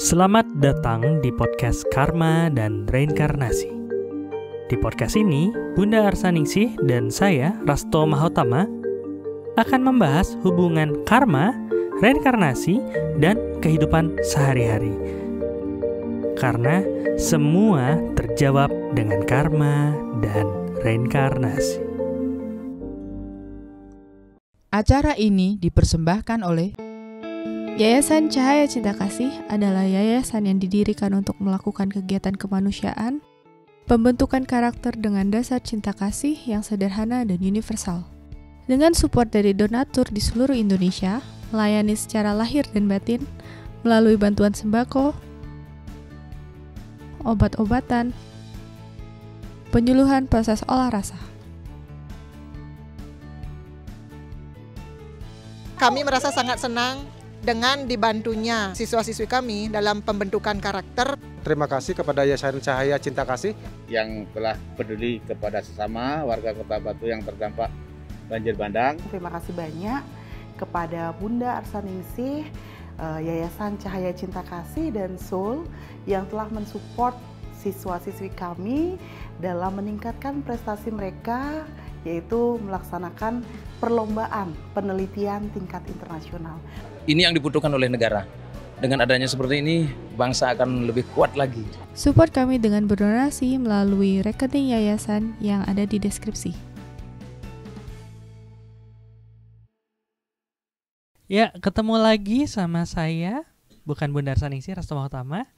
Selamat datang di podcast Karma dan Reinkarnasi. Di podcast ini, Bunda Arsaningsih dan saya, Rasto Mahotama, akan membahas hubungan karma, reinkarnasi, dan kehidupan sehari-hari. Karena semua terjawab dengan karma dan reinkarnasi. Acara ini dipersembahkan oleh Yayasan Cahaya Cinta Kasih adalah yayasan yang didirikan untuk melakukan kegiatan kemanusiaan, pembentukan karakter dengan dasar cinta kasih yang sederhana dan universal. Dengan support dari donatur di seluruh Indonesia, melayani secara lahir dan batin melalui bantuan sembako, obat-obatan, penyuluhan proses olah rasa. Kami merasa sangat senang dengan dibantunya siswa-siswi kami dalam pembentukan karakter. Terima kasih kepada Yayasan Cahaya Cinta Kasih yang telah peduli kepada sesama warga Kota Batu yang terdampak banjir bandang. Terima kasih banyak kepada Bunda Arsaningsih, Yayasan Cahaya Cinta Kasih dan Soul yang telah mensupport siswa-siswi kami dalam meningkatkan prestasi mereka, yaitu melaksanakan perlombaan penelitian tingkat internasional. Ini yang dibutuhkan oleh negara. Dengan adanya seperti ini, bangsa akan lebih kuat lagi. Support kami dengan berdonasi melalui rekening yayasan yang ada di deskripsi. Ya, ketemu lagi sama saya, bukan Bunda Arsaningsih, Rasto Mahotama,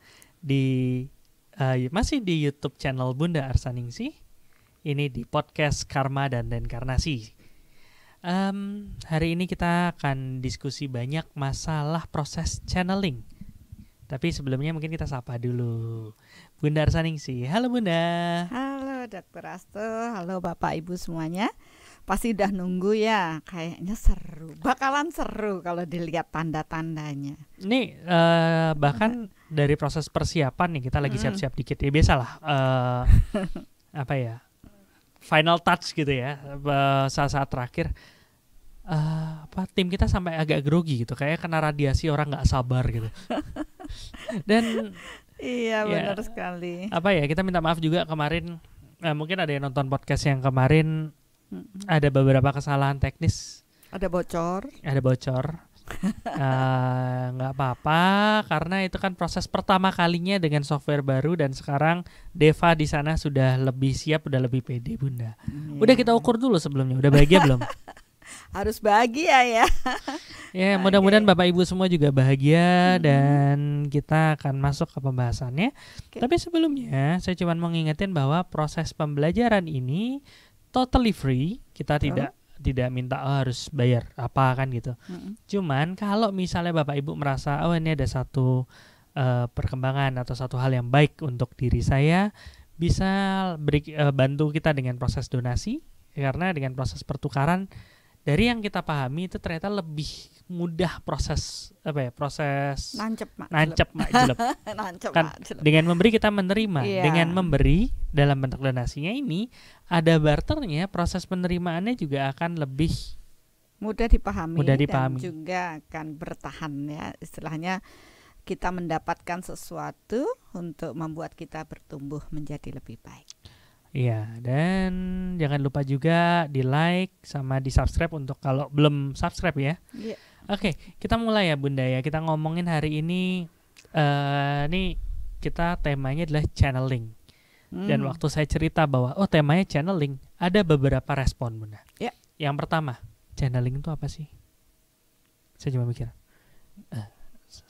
masih di YouTube channel Bunda Arsaningsih. Ini di podcast Karma dan Reinkarnasi. Hari ini kita akan diskusi banyak masalah proses channeling. Tapi sebelumnya mungkin kita sapa dulu Bunda Arsaningsih. Halo Bunda. Halo Dr. Rasto, halo Bapak Ibu semuanya. Pasti udah nunggu ya, kayaknya seru. Bakalan seru kalau dilihat tanda-tandanya. Ini bahkan dari proses persiapan nih, kita lagi siap-siap dikit ya. Biasalah apa ya, final touch gitu ya, saat-saat terakhir. Tim kita sampai agak grogi gitu, kayak kena radiasi orang nggak sabar gitu. Dan iya benar sekali. Apa ya, kita minta maaf juga kemarin, mungkin ada yang nonton podcast yang kemarin, ada beberapa kesalahan teknis. Ada bocor. Nggak apa-apa, karena itu kan proses pertama kalinya dengan software baru, dan sekarang Deva di sana sudah lebih siap, udah lebih pede Bunda. Udah kita ukur dulu sebelumnya, udah bahagia belum? Harus bahagia ya. Ya, mudah-mudahan Bapak Ibu semua juga bahagia, dan kita akan masuk ke pembahasannya. Tapi sebelumnya saya cuma mau ngingetin bahwa proses pembelajaran ini totally free. Kita tidak minta harus bayar apa kan gitu. Cuman kalau misalnya Bapak Ibu merasa ini ada satu perkembangan atau satu hal yang baik untuk diri saya, bisa bantu kita dengan proses donasi, karena dengan proses pertukaran dari yang kita pahami itu ternyata lebih mudah proses nancep mak jelep. Kan dengan memberi kita menerima. Dengan memberi dalam bentuk donasinya ini ada barternya, proses penerimaannya juga akan lebih mudah dipahami. Dan juga akan bertahan ya, istilahnya kita mendapatkan sesuatu untuk membuat kita bertumbuh menjadi lebih baik. Iya, dan jangan lupa juga di like sama di subscribe untuk kalau belum subscribe ya. Yeah. Oke, kita mulai ya Bunda ya. Kita ngomongin hari ini, nih kita temanya adalah channeling. Dan waktu saya cerita bahwa temanya channeling, ada beberapa respon Bunda. Yeah. Yang pertama, channeling itu apa sih? Saya cuma mikir,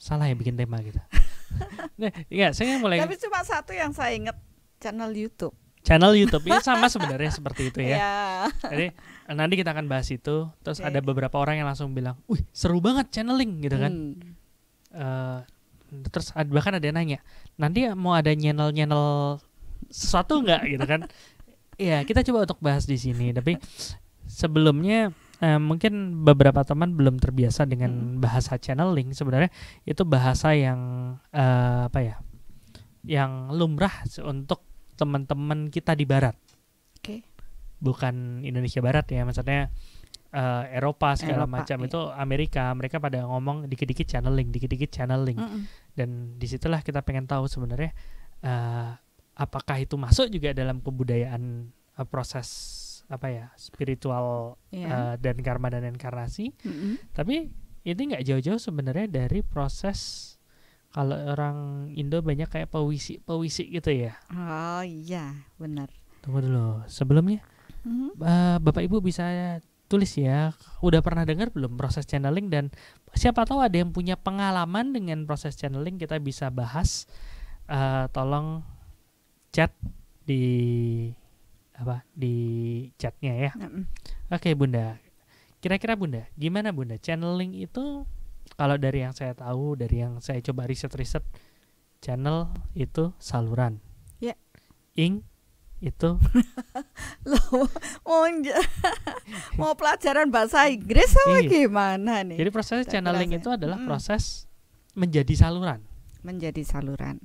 salah ya bikin tema gitu. Saya mulai. Tapi cuma satu yang saya ingat, channel YouTube ya, sama sebenarnya seperti itu ya. Jadi nanti kita akan bahas itu. Terus ada beberapa orang yang langsung bilang, "Wih, seru banget channeling," gitu kan. Terus bahkan ada yang nanya, "Nanti mau ada channel sesuatu nggak?" gitu kan. Ya, kita coba untuk bahas di sini. Tapi sebelumnya mungkin beberapa teman belum terbiasa dengan bahasa channeling. Sebenarnya itu bahasa yang yang lumrah untuk teman-teman kita di barat. Bukan Indonesia Barat ya, maksudnya Eropa segala macam itu Amerika, mereka pada ngomong dikit-dikit channeling. Dan disitulah kita pengen tahu sebenarnya apakah itu masuk juga dalam kebudayaan proses spiritual dan karma dan inkarnasi. Tapi ini nggak jauh-jauh sebenarnya dari proses, kalau orang Indo banyak kayak pewisi gitu ya. Oh iya, benar. Tunggu dulu, sebelumnya Bapak Ibu bisa tulis ya, udah pernah dengar belum proses channeling, dan siapa tahu ada yang punya pengalaman dengan proses channeling, kita bisa bahas. Tolong chat di chatnya ya. Oke, Bunda. Kira-kira Bunda, gimana Bunda? Channeling itu kalau dari yang saya tahu, dari yang saya coba riset, channel itu saluran. Ya. Ing itu Loh, mau pelajaran bahasa Inggris sama gimana nih? Jadi proses channeling itu adalah proses menjadi saluran. Menjadi saluran.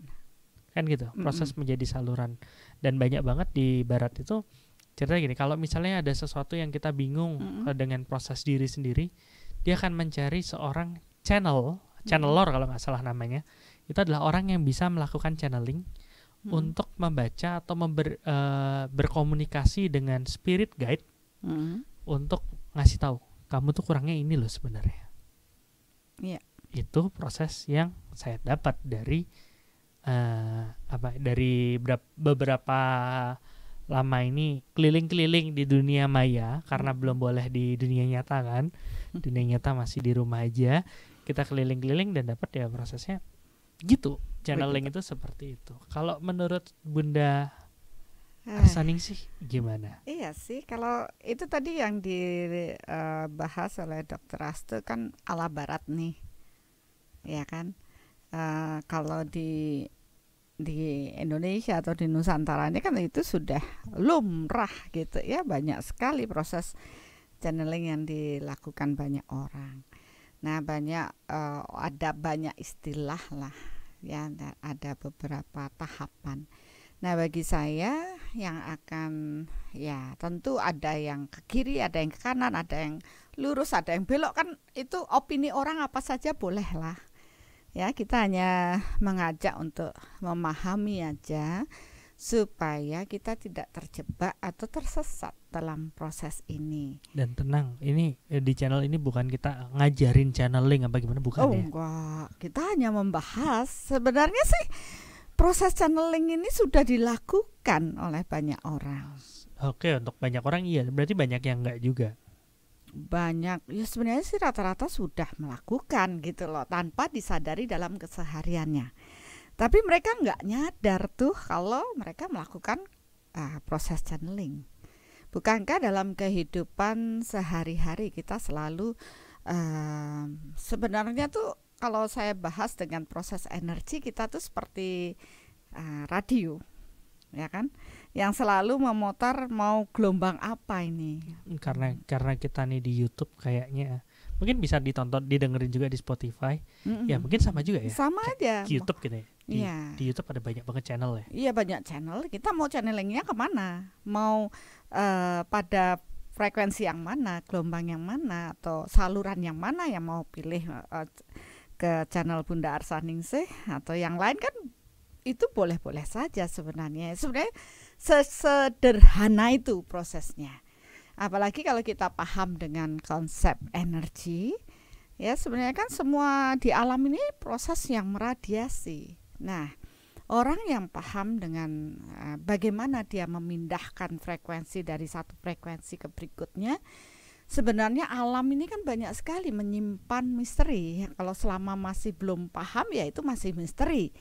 Kan gitu, proses menjadi saluran. Dan banyak banget di barat itu cerita gini, kalau misalnya ada sesuatu yang kita bingung dengan proses diri sendiri, dia akan mencari seorang channeler kalau nggak salah namanya. Itu adalah orang yang bisa melakukan channeling untuk membaca atau berkomunikasi dengan spirit guide untuk ngasih tahu kamu tuh kurangnya ini loh sebenarnya. Iya. Itu proses yang saya dapat dari dari beberapa lama ini keliling-keliling di dunia maya, karena belum boleh di dunia nyata kan. Dunia nyata masih di rumah aja. Kita keliling-keliling dan dapat ya prosesnya gitu. Channeling itu seperti itu. Kalau menurut Bunda Arsaning sih gimana? Iya sih, kalau itu tadi yang dibahas oleh Dr. Astu kan ala barat nih. Ya kan? Kalau di Indonesia atau di Nusantara ini kan itu sudah lumrah gitu ya, banyak sekali proses channeling yang dilakukan banyak orang. Nah, ada banyak istilah lah ya, ada beberapa tahapan. Nah, bagi saya yang akan ya tentu ada yang ke kiri, ada yang ke kanan, ada yang lurus, ada yang belok, kan itu opini orang apa saja boleh lah. Ya, kita hanya mengajak untuk memahami aja supaya kita tidak terjebak atau tersesat dalam proses ini. Dan tenang, ini di channel ini bukan kita ngajarin channeling apa gimana, bukan ya? Enggak, kita hanya membahas. Sebenarnya sih proses channeling ini sudah dilakukan oleh banyak orang. Oke, untuk banyak orang iya, berarti banyak yang enggak juga. Banyak, ya sebenarnya sih rata-rata sudah melakukan gitu loh, tanpa disadari dalam kesehariannya. Tapi mereka nggak nyadar tuh kalau mereka melakukan proses channeling. Bukankah dalam kehidupan sehari-hari kita selalu sebenarnya tuh kalau saya bahas dengan proses energi, kita tuh seperti radio, ya kan, yang selalu memutar mau gelombang apa ini. Karena kita nih di YouTube kayaknya mungkin bisa didengerin juga di Spotify. Ya mungkin sama juga ya. Sama aja. Di YouTube gitu ya. Di YouTube ada banyak banget channel ya. Iya, banyak channel. Kita mau channelingnya kemana? Mau pada frekuensi yang mana, gelombang yang mana, atau saluran yang mana yang mau pilih ke channel Bunda Arsaningsih atau yang lain, kan itu boleh-boleh saja sebenarnya. Sebenarnya sesederhana itu prosesnya. Apalagi kalau kita paham dengan konsep energi, ya sebenarnya kan semua di alam ini proses yang meradiasi. Nah, orang yang paham dengan bagaimana dia memindahkan frekuensi dari satu frekuensi ke berikutnya, sebenarnya alam ini kan banyak sekali menyimpan misteri. Kalau selama masih belum paham ya itu masih misteri.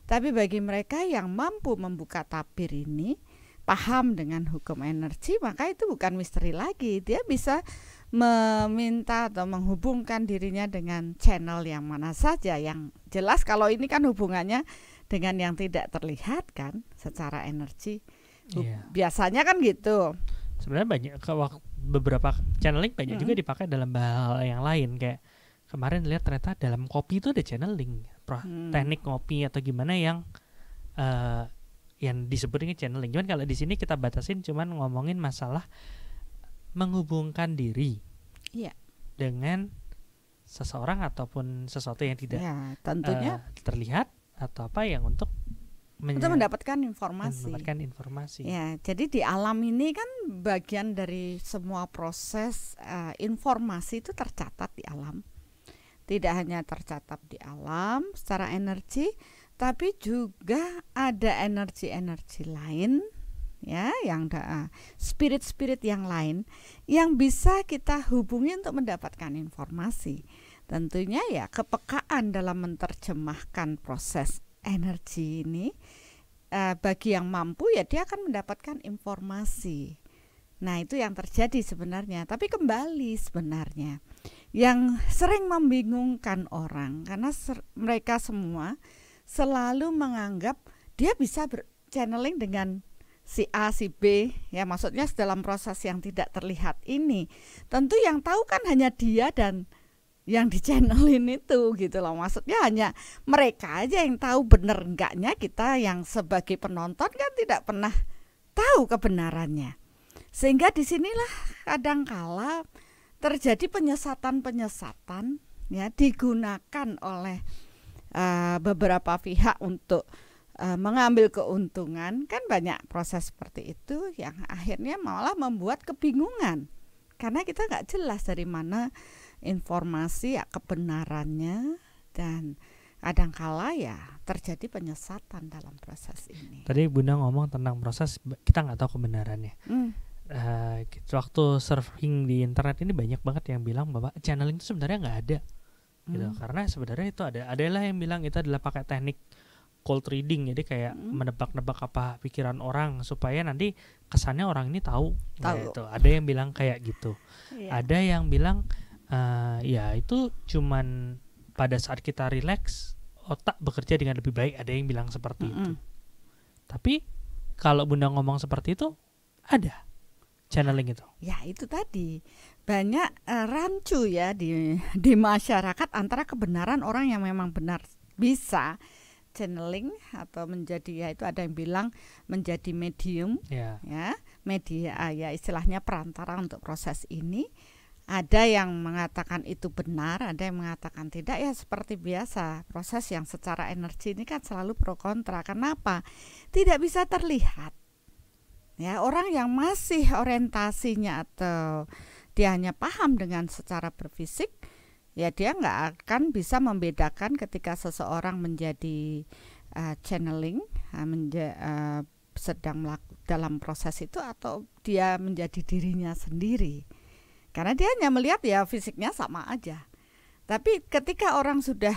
Tapi bagi mereka yang mampu membuka tabir ini, paham dengan hukum energi, maka itu bukan misteri lagi. Dia bisa meminta atau menghubungkan dirinya dengan channel yang mana saja. Yang jelas kalau ini kan hubungannya dengan yang tidak terlihat kan secara energi. Biasanya kan gitu. Sebenarnya banyak beberapa channeling banyak juga dipakai dalam hal yang lain. Kayak kemarin lihat ternyata dalam kopi itu ada channeling, teknik kopi atau gimana yang disebutnya channeling. Cuman kalau di sini kita batasin cuman ngomongin masalah menghubungkan diri dengan seseorang ataupun sesuatu yang tidak Ya, tentunya terlihat atau apa yang untuk mendapatkan informasi. Mendapatkan informasi. Ya, jadi di alam ini kan bagian dari semua proses informasi itu tercatat di alam. Tidak hanya tercatat di alam secara energi, tapi juga ada energi-energi lain, ya, yang spirit-spirit yang lain yang bisa kita hubungi untuk mendapatkan informasi. Tentunya ya kepekaan dalam menerjemahkan proses energi ini bagi yang mampu ya dia akan mendapatkan informasi. Nah, itu yang terjadi sebenarnya. Tapi kembali sebenarnya yang sering membingungkan orang karena mereka semua selalu menganggap dia bisa channeling dengan si A, si B, ya maksudnya dalam proses yang tidak terlihat ini. Tentu yang tahu kan hanya dia dan yang di channelin itu gitu loh. Maksudnya hanya mereka aja yang tahu bener enggaknya, kita yang sebagai penonton kan tidak pernah tahu kebenarannya. Sehingga disinilah kadangkala terjadi penyesatan-penyesatan ya, digunakan oleh beberapa pihak untuk mengambil keuntungan. Kan banyak proses seperti itu yang akhirnya malah membuat kebingungan karena kita nggak jelas dari mana informasi ya kebenarannya, dan kadangkala ya terjadi penyesatan dalam proses ini. Tadi Bunda ngomong tentang proses kita nggak tahu kebenarannya. Waktu surfing di internet ini banyak banget yang bilang bahwa channeling itu sebenarnya nggak ada, gitu. Karena sebenarnya itu adalah yang bilang itu adalah pakai teknik cold reading, jadi kayak menebak-nebak apa pikiran orang supaya nanti kesannya orang ini tahu. Gitu. Ada yang bilang kayak gitu. Ada yang bilang ya itu cuman pada saat kita rileks otak bekerja dengan lebih baik. Ada yang bilang seperti itu. Tapi kalau Bunda ngomong seperti itu, ada channeling itu. Ya itu tadi banyak rancu ya di masyarakat antara kebenaran orang yang memang benar bisa channeling atau menjadi, ya itu ada yang bilang menjadi medium, ya media, ya istilahnya perantara untuk proses ini. Ada yang mengatakan itu benar, ada yang mengatakan tidak. Ya seperti biasa, proses yang secara energi ini kan selalu pro kontra. Kenapa? Tidak bisa terlihat. Ya, orang yang masih orientasinya atau dia hanya paham dengan secara berfisik, ya dia nggak akan bisa membedakan ketika seseorang menjadi channeling, sedang dalam proses itu, atau dia menjadi dirinya sendiri. Karena dia hanya melihat ya fisiknya sama aja. Tapi ketika orang sudah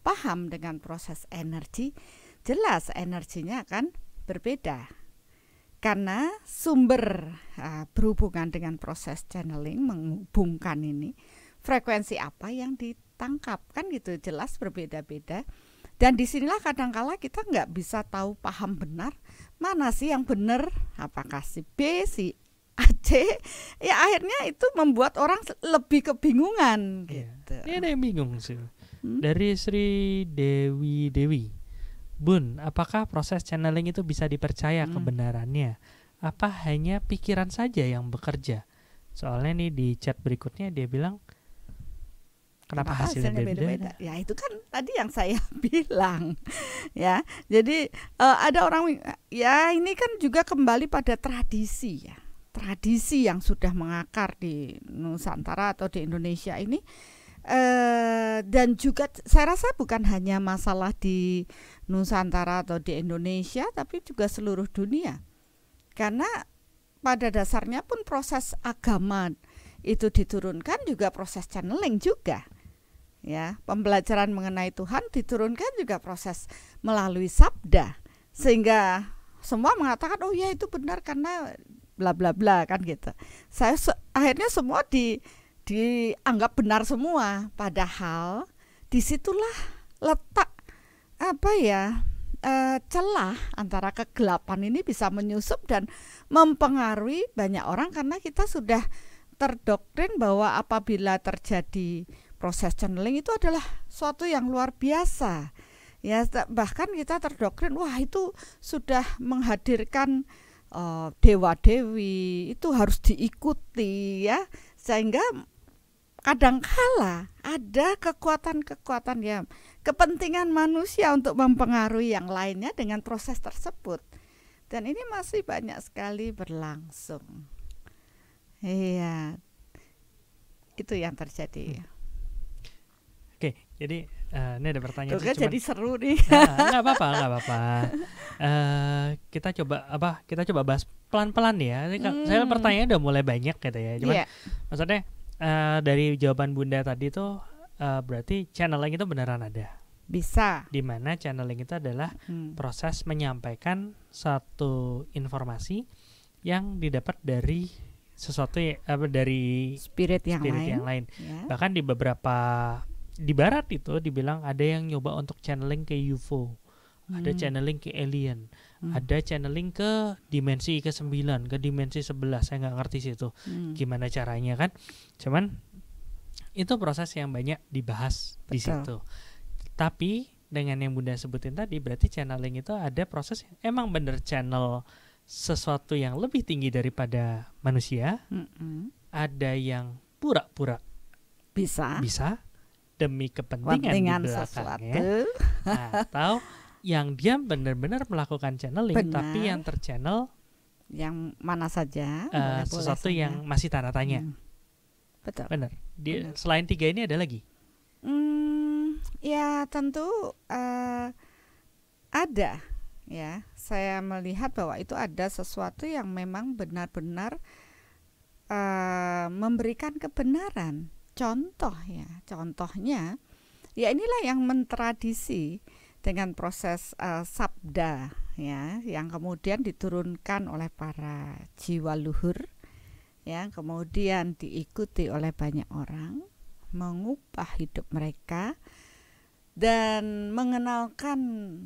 paham dengan proses energi, jelas energinya akan berbeda. Karena sumber berhubungan dengan proses channeling, menghubungkan ini, frekuensi apa yang ditangkap, kan gitu, jelas berbeda-beda. Dan disinilah kadangkala kita nggak bisa tahu paham benar, mana sih yang benar, apakah si B, si C. Ya akhirnya itu membuat orang lebih kebingungan gitu. Ini ada yang bingung sih. Dari Sri Dewi, Bun, apakah proses channeling itu bisa dipercaya kebenarannya? Apa hanya pikiran saja yang bekerja? Soalnya nih di chat berikutnya dia bilang, kenapa hasilnya beda-beda? Ya itu kan tadi yang saya bilang, ya. Jadi ada orang, ya ini kan juga kembali pada tradisi ya, tradisi yang sudah mengakar di Nusantara atau di Indonesia ini. Dan juga saya rasa bukan hanya masalah di Nusantara atau di Indonesia, tapi juga seluruh dunia. Karena pada dasarnya pun proses agama itu diturunkan juga proses channeling juga. Ya, pembelajaran mengenai Tuhan diturunkan juga proses melalui sabda. Sehingga semua mengatakan oh ya itu benar karena bla bla bla kan gitu. Akhirnya semua dianggap benar semua, padahal disitulah letak celah antara kegelapan ini bisa menyusup dan mempengaruhi banyak orang, karena kita sudah terdoktrin bahwa apabila terjadi proses channeling itu adalah suatu yang luar biasa. Ya, bahkan kita terdoktrin wah itu sudah menghadirkan dewa-dewi, itu harus diikuti ya, sehingga kadangkala ada kekuatan-kekuatan ya, kepentingan manusia untuk mempengaruhi yang lainnya dengan proses tersebut. Dan ini masih banyak sekali berlangsung. Iya, itu yang terjadi. Oke, jadi ini ada pertanyaan. Tuh kan jadi seru nih. Nggak apa-apa. Kita coba bahas pelan-pelan ya. Saya pertanyaannya udah mulai banyak gitu ya. Cuman maksudnya dari jawaban Bunda tadi tuh berarti channeling itu beneran ada. Bisa. Di mana channeling itu adalah proses menyampaikan satu informasi yang didapat dari sesuatu dari spirit yang lain. Ya. Bahkan di beberapa di barat itu dibilang ada yang nyoba untuk channeling ke UFO, ada channeling ke alien, ada channeling ke dimensi ke-9, ke dimensi 11. Saya nggak ngerti sih itu gimana caranya kan. Cuman itu proses yang banyak dibahas di situ. Tapi dengan yang Bunda sebutin tadi, berarti channeling itu ada proses yang emang bener channel sesuatu yang lebih tinggi daripada manusia. Ada yang pura-pura bisa demi kepentingan di belakangnya, atau yang dia benar-benar melakukan channeling, tapi yang terchannel yang mana saja, sesuatu yang masih tanda tanya. Betul. Benar. Selain 3 ini ada lagi? Ya tentu ada. Ya, saya melihat bahwa itu ada sesuatu yang memang benar-benar memberikan kebenaran. Contohnya, ya inilah yang mentradisi dengan proses sabda, ya, yang kemudian diturunkan oleh para jiwa luhur, ya, kemudian diikuti oleh banyak orang, mengubah hidup mereka dan mengenalkan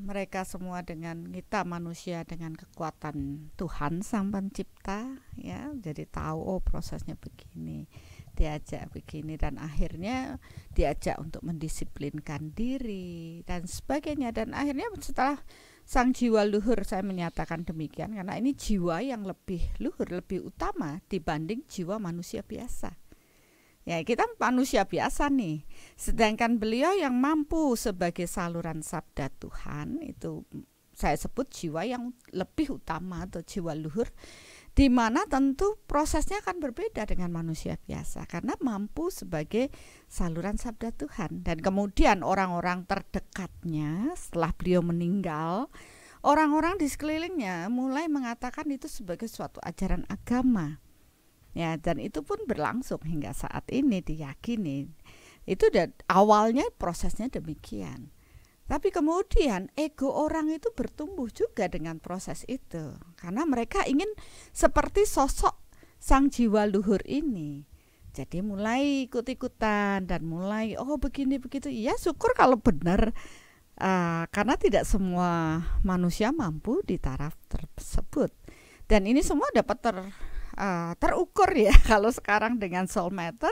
mereka semua dengan kita manusia dengan kekuatan Tuhan Sang Pencipta, ya, jadi tahu prosesnya begini, diajak begini, dan akhirnya diajak untuk mendisiplinkan diri dan sebagainya. Dan akhirnya setelah sang jiwa luhur, saya menyatakan demikian karena ini jiwa yang lebih luhur, lebih utama dibanding jiwa manusia biasa. Ya, kita manusia biasa nih, sedangkan beliau yang mampu sebagai saluran sabda Tuhan, itu saya sebut jiwa yang lebih utama atau jiwa luhur, di mana tentu prosesnya akan berbeda dengan manusia biasa karena mampu sebagai saluran sabda Tuhan. Dan kemudian orang-orang terdekatnya setelah beliau meninggal, orang-orang di sekelilingnya mulai mengatakan itu sebagai suatu ajaran agama. Ya, dan itu pun berlangsung hingga saat ini diyakini. Itu awalnya prosesnya demikian. Tapi kemudian ego orang itu bertumbuh juga dengan proses itu. Karena mereka ingin seperti sosok sang jiwa luhur ini. Jadi mulai ikut-ikutan dan mulai begini begitu. Ya syukur kalau benar. Karena tidak semua manusia mampu di taraf tersebut. Dan ini semua dapat terukur ya kalau sekarang dengan soulmeter,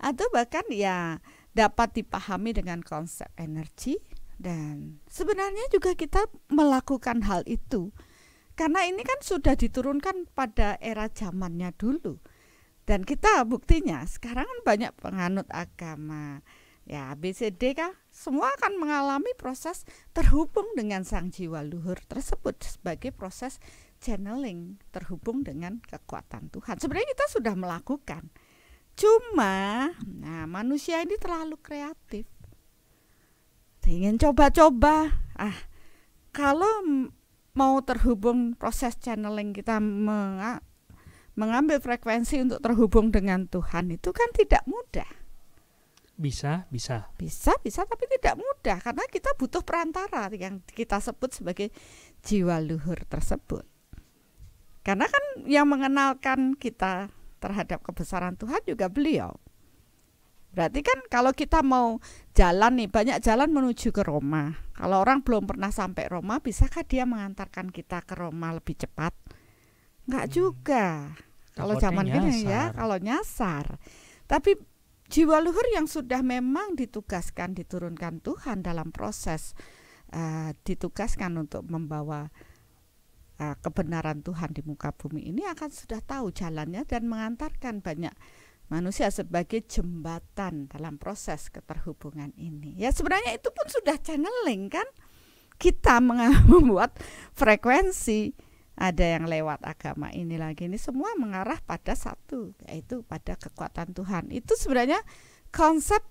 atau bahkan ya dapat dipahami dengan konsep energi. Dan sebenarnya juga kita melakukan hal itu karena ini kan sudah diturunkan pada era zamannya dulu, dan kita buktinya sekarang kan banyak penganut agama ya ABCD kan semua akan mengalami proses terhubung dengan sang jiwa luhur tersebut sebagai proses channeling, terhubung dengan kekuatan Tuhan. Sebenarnya kita sudah melakukan, cuma manusia ini terlalu kreatif, ingin coba-coba. Kalau mau terhubung proses channeling, kita mengambil frekuensi untuk terhubung dengan Tuhan, itu kan tidak mudah. Bisa, tapi tidak mudah karena kita butuh perantara yang kita sebut sebagai jiwa luhur tersebut. Karena kan yang mengenalkan kita terhadap kebesaran Tuhan juga beliau. Berarti kan kalau kita mau jalan nih, banyak jalan menuju ke Roma. Kalau orang belum pernah sampai Roma, bisakah dia mengantarkan kita ke Roma lebih cepat? Enggak juga. Kalau zaman gini ya, kalau nyasar. Tapi jiwa luhur yang sudah memang ditugaskan, diturunkan Tuhan dalam proses, ditugaskan untuk membawa kebenaran Tuhan di muka bumi ini, akan sudah tahu jalannya dan mengantarkan banyak manusia sebagai jembatan dalam proses keterhubungan ini. Ya sebenarnya itu pun sudah channeling kan. Kita membuat frekuensi, ada yang lewat agama ini lagi, ini semua mengarah pada satu, yaitu pada kekuatan Tuhan. Itu sebenarnya konsep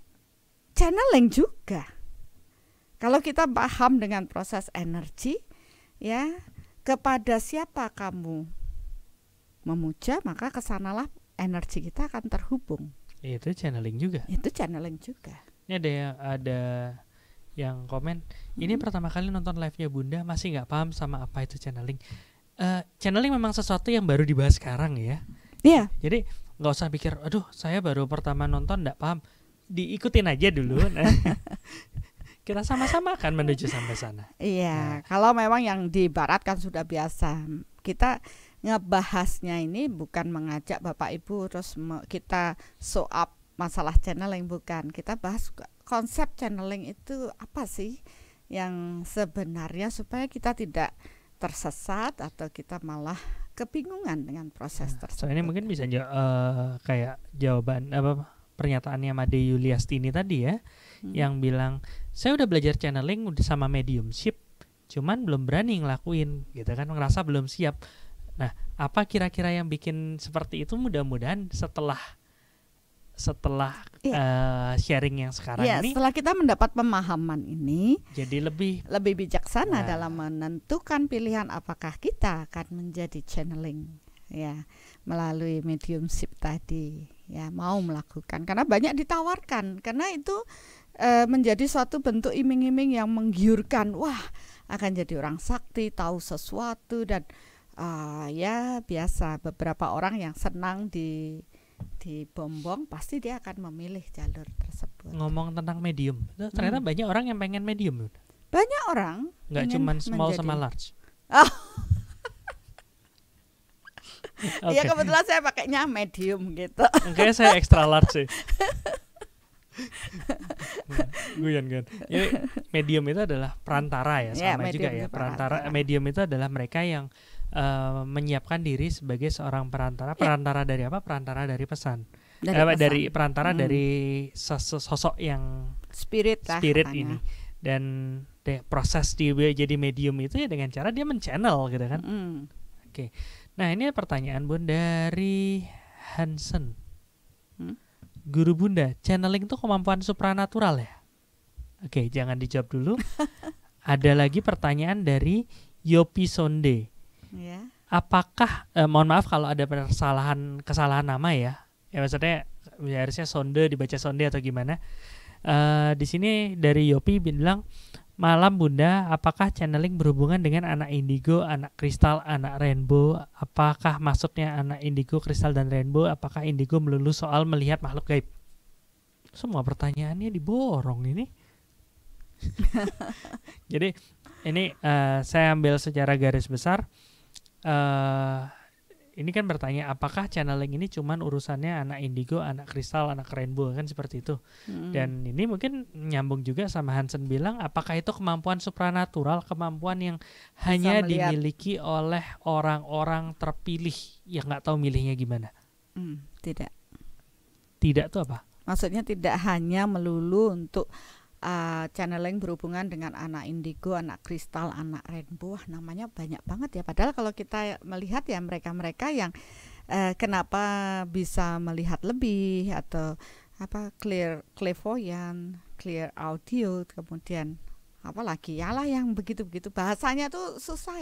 channeling juga. Kalau kita paham dengan proses energi, ya kepada siapa kamu memuja, maka kesanalah energi kita akan terhubung. Itu channeling juga. Itu channeling juga. Ini ada yang komen, ini pertama kali nonton live-nya Bunda, masih nggak paham sama apa itu channeling. Channeling memang sesuatu yang baru dibahas sekarang ya. Iya. Jadi nggak usah pikir, aduh saya baru pertama nonton nggak paham. Diikutin aja dulu. Kita sama-sama akan menuju sampai sana. Iya. Kalau memang yang diibaratkan sudah biasa, kita ngebahasnya ini bukan mengajak Bapak Ibu terus kita show up masalah channeling, bukan. Kita bahas konsep channeling itu apa sih yang sebenarnya supaya kita tidak tersesat atau kita malah kebingungan dengan proses tersebut. So ini mungkin bisa kayak jawaban pernyataannya Made Yuliastini tadi ya, yang bilang saya udah belajar channeling udah sama mediumship, cuman belum berani ngelakuin gitu kan, ngerasa belum siap. Nah, apa kira-kira yang bikin seperti itu? Mudah-mudahan setelah sharing yang sekarang ini, setelah kita mendapat pemahaman ini, jadi lebih bijaksana dalam menentukan pilihan apakah kita akan menjadi channeling ya melalui mediumship tadi, ya mau melakukan, karena banyak ditawarkan, karena itu menjadi suatu bentuk iming-iming yang menggiurkan, wah akan jadi orang sakti, tahu sesuatu, dan ya biasa beberapa orang yang senang dibombong pasti dia akan memilih jalur tersebut. Ngomong tentang medium, ternyata banyak orang yang pengen medium. Banyak orang. Nggak cuma small sama large. Okay. Ya kebetulan saya pakainya medium gitu. Kayaknya saya extra large sih. Guyon. Jadi medium itu adalah perantara ya, sama juga ya. Perantara. Medium itu adalah mereka yang menyiapkan diri sebagai seorang perantara. Perantara dari apa? Perantara dari pesan. Dari perantara dari sosok yang spirit ini. Dan proses dia jadi medium itu ya dengan cara dia men-channel gitu kan. Oke. Nah, ini pertanyaan Bun dari Hansen. Guru Bunda, channeling itu kemampuan supranatural ya? Oke, jangan dijawab dulu. Ada lagi pertanyaan dari Yopi Sonde. Ya. Apakah mohon maaf kalau ada kesalahan nama ya. Ya maksudnya harusnya Sonde dibaca Sonde atau gimana. Di sini dari Yopi bilang, malam Bunda, apakah channeling berhubungan dengan anak indigo, anak kristal, anak rainbow? Apakah maksudnya anak indigo, kristal, dan rainbow? Apakah indigo melulu soal melihat makhluk gaib? Semua pertanyaannya diborong ini. Jadi ini saya ambil secara garis besar. Ini kan bertanya apakah channeling ini cuman urusannya anak indigo, anak kristal, anak rainbow, kan seperti itu. Dan ini mungkin nyambung juga sama Hansen bilang, apakah itu kemampuan supranatural, kemampuan yang hanya dimiliki oleh orang-orang terpilih yang nggak tahu milihnya gimana? Tidak. Tidak tuh apa? Maksudnya tidak hanya melulu untuk channeling berhubungan dengan anak indigo, anak kristal, anak rainbow, namanya banyak banget ya. Padahal kalau kita melihat ya mereka-mereka yang kenapa bisa melihat lebih atau clairvoyant, clear audio, kemudian apalagi yalah yang begitu-begitu, bahasanya tuh susah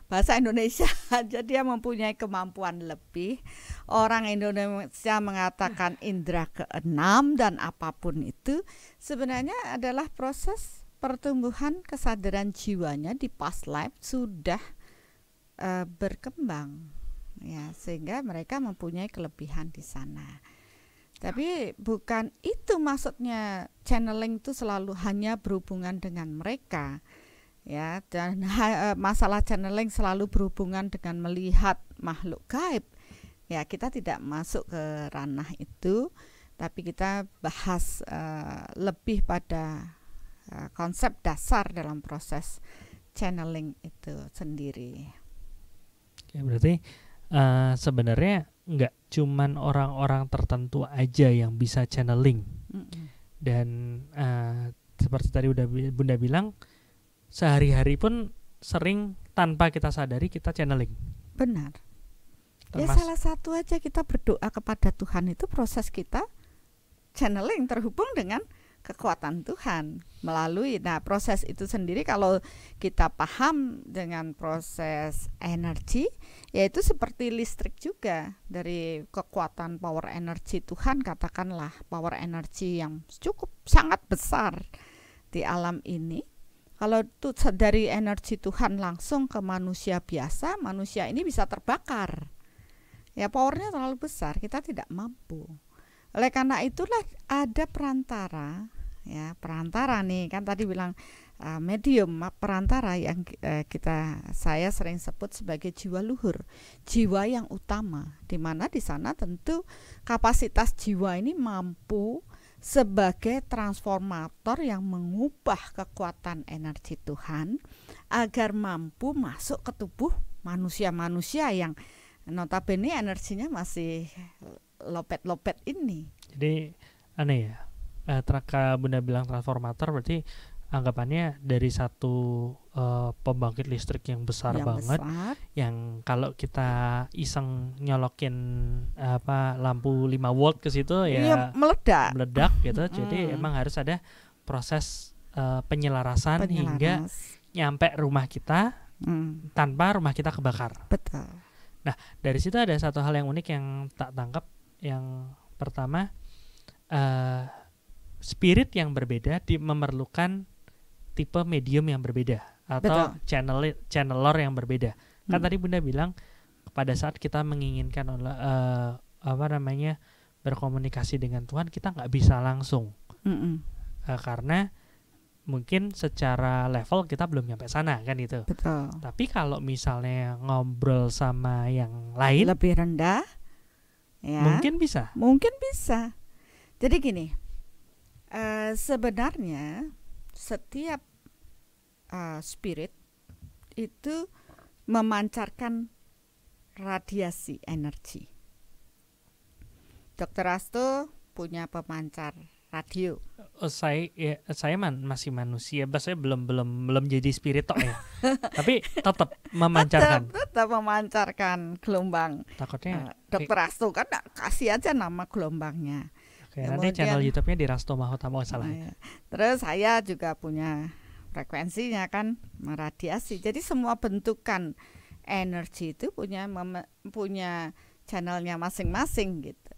bahasa Indonesia aja dia mempunyai kemampuan lebih. Orang Indonesia mengatakan indera keenam, dan apapun itu sebenarnya adalah proses pertumbuhan kesadaran jiwanya di past life sudah berkembang ya, sehingga mereka mempunyai kelebihan di sana. Tapi bukan itu maksudnya channeling itu selalu hanya berhubungan dengan mereka ya, dan masalah channeling selalu berhubungan dengan melihat makhluk gaib ya. Kita tidak masuk ke ranah itu, tapi kita bahas lebih pada konsep dasar dalam proses channeling itu sendiri. Oke, berarti sebenarnya nggak cuman orang-orang tertentu aja yang bisa channeling. Dan seperti tadi udah Bunda bilang, sehari-hari pun sering tanpa kita sadari kita channeling. Benar. Ya salah satu aja kita berdoa kepada Tuhan itu proses kita channeling terhubung dengan kekuatan Tuhan melalui. Nah, proses itu sendiri kalau kita paham dengan proses energi, yaitu seperti listrik juga dari kekuatan power energi Tuhan, katakanlah power energi yang cukup sangat besar di alam ini. Kalau itu dari energi Tuhan langsung ke manusia biasa, manusia ini bisa terbakar. Ya, powernya terlalu besar, kita tidak mampu. Oleh karena itulah ada perantara, ya perantara nih kan tadi bilang medium, perantara yang saya sering sebut sebagai jiwa luhur, jiwa yang utama, di mana di sana tentu kapasitas jiwa ini mampu sebagai transformator yang mengubah kekuatan energi Tuhan agar mampu masuk ke tubuh manusia-manusia yang notabene energinya masih lopet-lopet ini. Jadi aneh ya, teraka Bunda bilang transformator berarti anggapannya dari satu pembangkit listrik yang besar banget, yang kalau kita iseng nyolokin lampu 5 volt ke situ ya meledak gitu. Jadi emang harus ada proses penyelarasan hingga nyampe rumah kita tanpa rumah kita kebakar. Betul. Nah, dari situ ada satu hal yang unik yang tak tangkap. Yang pertama, spirit yang berbeda memerlukan tipe medium yang berbeda atau channeler yang berbeda. Kan tadi Bunda bilang pada saat kita menginginkan berkomunikasi dengan Tuhan, kita nggak bisa langsung karena mungkin secara level kita belum nyampe sana kan itu. Betul. Tapi kalau misalnya ngobrol sama yang lain lebih rendah, ya, mungkin bisa. Jadi gini, sebenarnya setiap spirit itu memancarkan radiasi energi. Dr. Asto punya pemancar radio. Saya masih manusia, saya belum jadi spirit tok ya. Tapi tetap memancarkan. Tetap memancarkan gelombang. Takutnya Dr. Asto kan kasih aja nama gelombangnya. Oke, nanti channel YouTube-nya di Rasto Mahotama salah. Ya. Terus saya juga punya frekuensinya kan meradiasi. Jadi semua bentukan energi itu punya channelnya masing-masing gitu.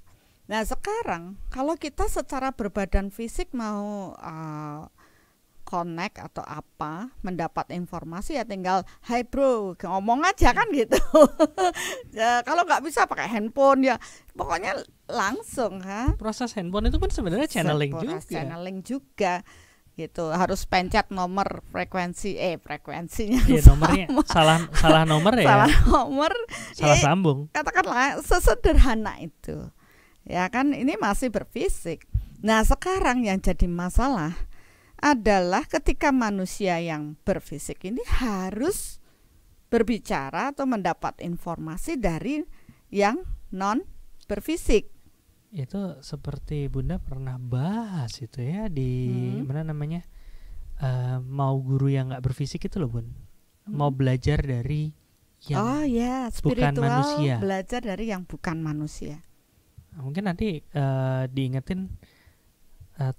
Nah sekarang kalau kita secara berbadan fisik mau connect atau apa, mendapat informasi ya tinggal hai bro, ngomong aja kan gitu. Ya, kalau nggak bisa pakai handphone ya pokoknya langsung kan. Proses handphone itu pun sebenarnya channeling juga gitu, harus pencet nomor frekuensinya ya, nomornya salah nomor ya. Salah sambung. Katakanlah sesederhana itu. Ya kan ini masih berfisik. Nah sekarang yang jadi masalah adalah ketika manusia yang berfisik ini harus berbicara atau mendapat informasi dari yang non berfisik. Itu seperti Bunda pernah bahas itu ya di mana namanya mau guru yang nggak berfisik itu loh Bun, mau belajar dari yang bukan manusia, belajar dari yang bukan manusia. Mungkin nanti diingetin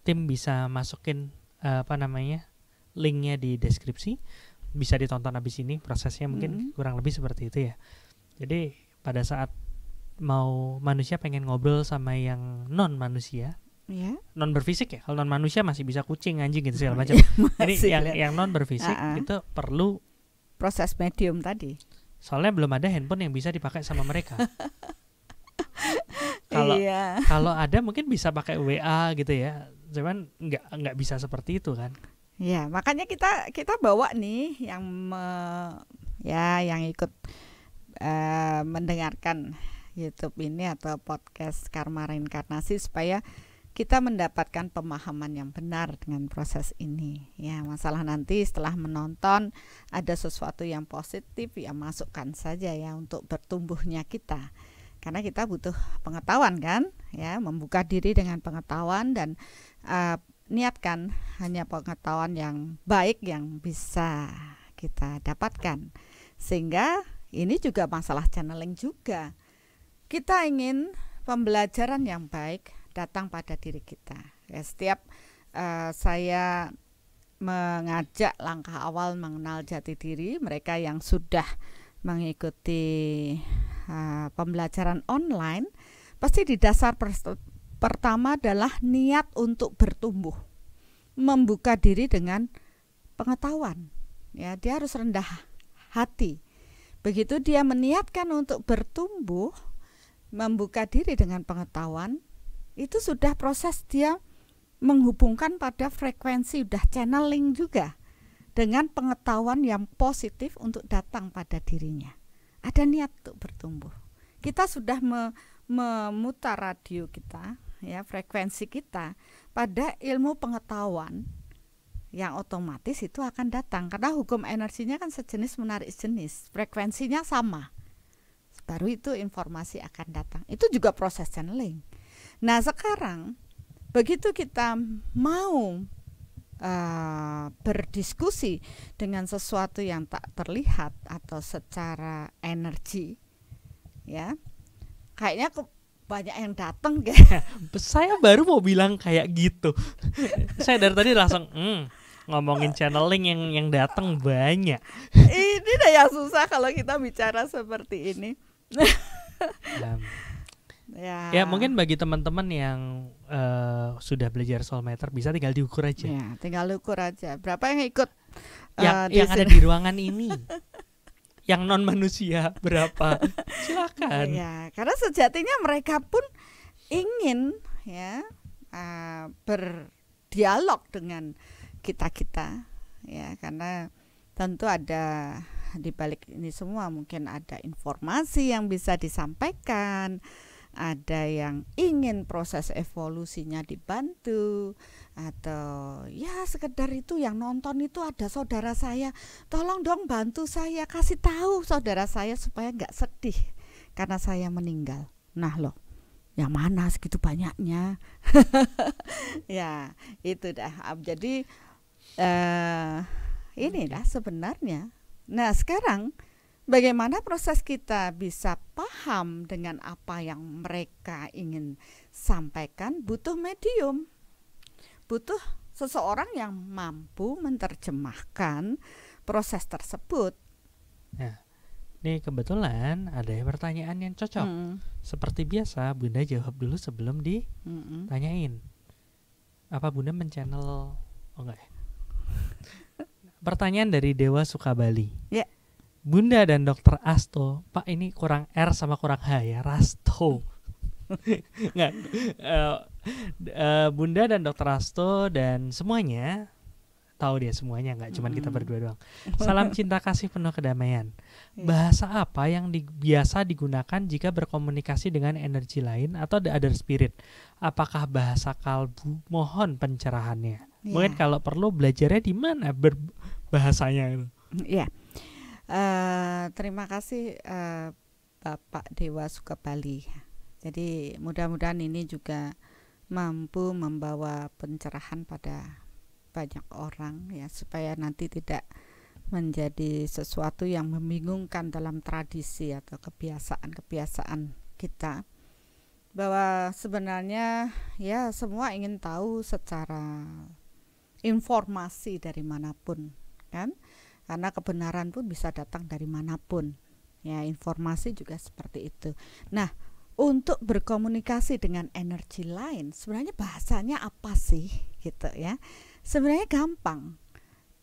tim bisa masukin linknya di deskripsi, bisa ditonton habis ini prosesnya mungkin kurang lebih seperti itu ya. Jadi pada saat mau manusia pengen ngobrol sama yang non manusia, non berfisik ya. Kalau non manusia masih bisa kucing, anjing gitu segala macam. Jadi yang non berfisik itu perlu proses medium tadi. Soalnya belum ada handphone yang bisa dipakai sama mereka. Kalau ada mungkin bisa pakai WA gitu ya. Cuman nggak bisa seperti itu kan. Ya, makanya kita bawa nih yang yang ikut mendengarkan YouTube ini atau podcast Karma Reinkarnasi supaya kita mendapatkan pemahaman yang benar dengan proses ini. Ya, masalah nanti setelah menonton ada sesuatu yang positif ya masukkan saja ya untuk bertumbuhnya kita Karena kita butuh pengetahuan kan, ya, membuka diri dengan pengetahuan dan niatkan hanya pengetahuan yang baik yang bisa kita dapatkan. Sehingga ini juga masalah channeling juga. Kita ingin pembelajaran yang baik datang pada diri kita. Ya, setiap saya mengajak langkah awal mengenal jati diri, mereka yang sudah mengikuti pembelajaran online, pasti di dasar pertama adalah niat untuk bertumbuh, membuka diri dengan pengetahuan. Ya, dia harus rendah hati. Begitu dia meniatkan untuk bertumbuh, membuka diri dengan pengetahuan, itu sudah proses dia menghubungkan pada frekuensi, udah channeling juga dengan pengetahuan yang positif untuk datang pada dirinya. Ada niat untuk bertumbuh. Kita sudah memutar radio kita, ya, frekuensi kita pada ilmu pengetahuan yang otomatis itu akan datang karena hukum energinya kan sejenis menarik jenis, frekuensinya sama. Baru itu informasi akan datang. Itu juga proses channeling. Nah, sekarang begitu kita mau berdiskusi dengan sesuatu yang tak terlihat atau secara energi, ya, kayaknya banyak yang datang kayak. Saya baru mau bilang kayak gitu. Saya dari tadi langsung ngomongin channeling yang datang banyak. Ini dah yang susah kalau kita bicara seperti ini. Ya mungkin bagi teman-teman yang sudah belajar soulmeter bisa tinggal diukur aja. Ya, tinggal ukur aja. Berapa yang ikut yang ada di ruangan ini? Yang non manusia berapa? Silakan. Ya, karena sejatinya mereka pun ingin, ya, berdialog dengan kita, ya, karena tentu ada di balik ini semua mungkin ada informasi yang bisa disampaikan. Ada yang ingin proses evolusinya dibantu, atau ya sekedar itu yang nonton itu ada saudara saya, tolong dong bantu saya, kasih tahu saudara saya supaya nggak sedih karena saya meninggal. Nah loh, yang mana segitu banyaknya. Ya itu dah. Jadi inilah sebenarnya. Nah sekarang bagaimana proses kita bisa paham dengan apa yang mereka ingin sampaikan? Butuh medium, butuh seseorang yang mampu menerjemahkan proses tersebut. Nah, ini kebetulan ada pertanyaan yang cocok. Seperti biasa, Bunda jawab dulu sebelum ditanyain. Apa Bunda menchannel? Oh enggak ya? Pertanyaan dari Dewa Sukabali. Ya. Bunda dan Dr. Asto, Pak ini kurang R sama kurang H ya, Rasto. Nggak, Bunda dan Dr. Asto dan semuanya, tahu dia semuanya, nggak cuma kita berdua doang. Salam cinta kasih penuh kedamaian. Bahasa apa yang biasa digunakan jika berkomunikasi dengan energi lain atau the other spirit? Apakah bahasa kalbu? Mohon pencerahannya. Mungkin kalau perlu belajarnya di mana berbahasanya? Iya. Terima kasih Bapak Dewa Sukabali. Jadi mudah-mudahan ini juga mampu membawa pencerahan pada banyak orang, ya, supaya nanti tidak menjadi sesuatu yang membingungkan dalam tradisi atau kebiasaan kita, bahwa sebenarnya ya semua ingin tahu secara informasi dari manapun, kan? Karena kebenaran pun bisa datang dari manapun, ya, informasi juga seperti itu. Nah, untuk berkomunikasi dengan energi lain, sebenarnya bahasanya apa sih, gitu ya? Sebenarnya gampang.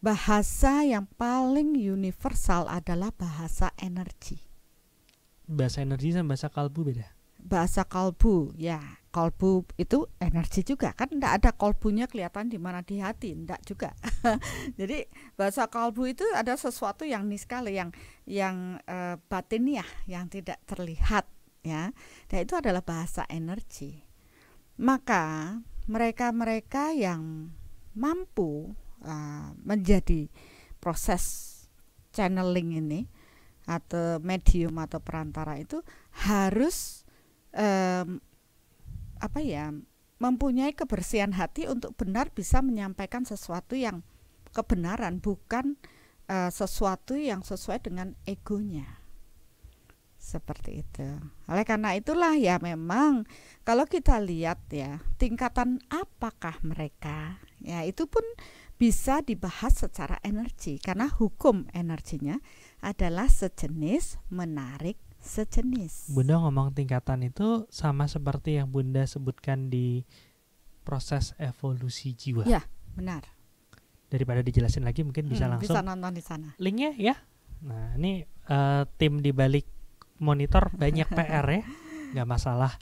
Bahasa yang paling universal adalah bahasa energi. Bahasa energi sama bahasa kalbu beda? Bahasa kalbu, ya, kalbu itu energi juga, kan enggak ada kalbunya kelihatan di mana di hati, enggak juga. Jadi bahasa kalbu itu ada sesuatu yang niskala, yang batiniah, yang tidak terlihat, ya. Dan itu adalah bahasa energi. Maka mereka-mereka yang mampu menjadi proses channeling ini atau medium atau perantara itu harus mempunyai kebersihan hati untuk benar bisa menyampaikan sesuatu yang kebenaran, bukan sesuatu yang sesuai dengan egonya. Seperti itu. Oleh karena itulah ya memang kalau kita lihat ya tingkatan apakah mereka, ya itu pun bisa dibahas secara energi, karena hukum energinya adalah sejenis menarik sejenis. Bunda ngomong tingkatan itu sama seperti yang Bunda sebutkan di proses evolusi jiwa. Ya, benar. Daripada dijelasin lagi mungkin bisa langsung bisa nonton di sana. Linknya ya. Nah ini tim di balik monitor banyak PR ya, nggak masalah.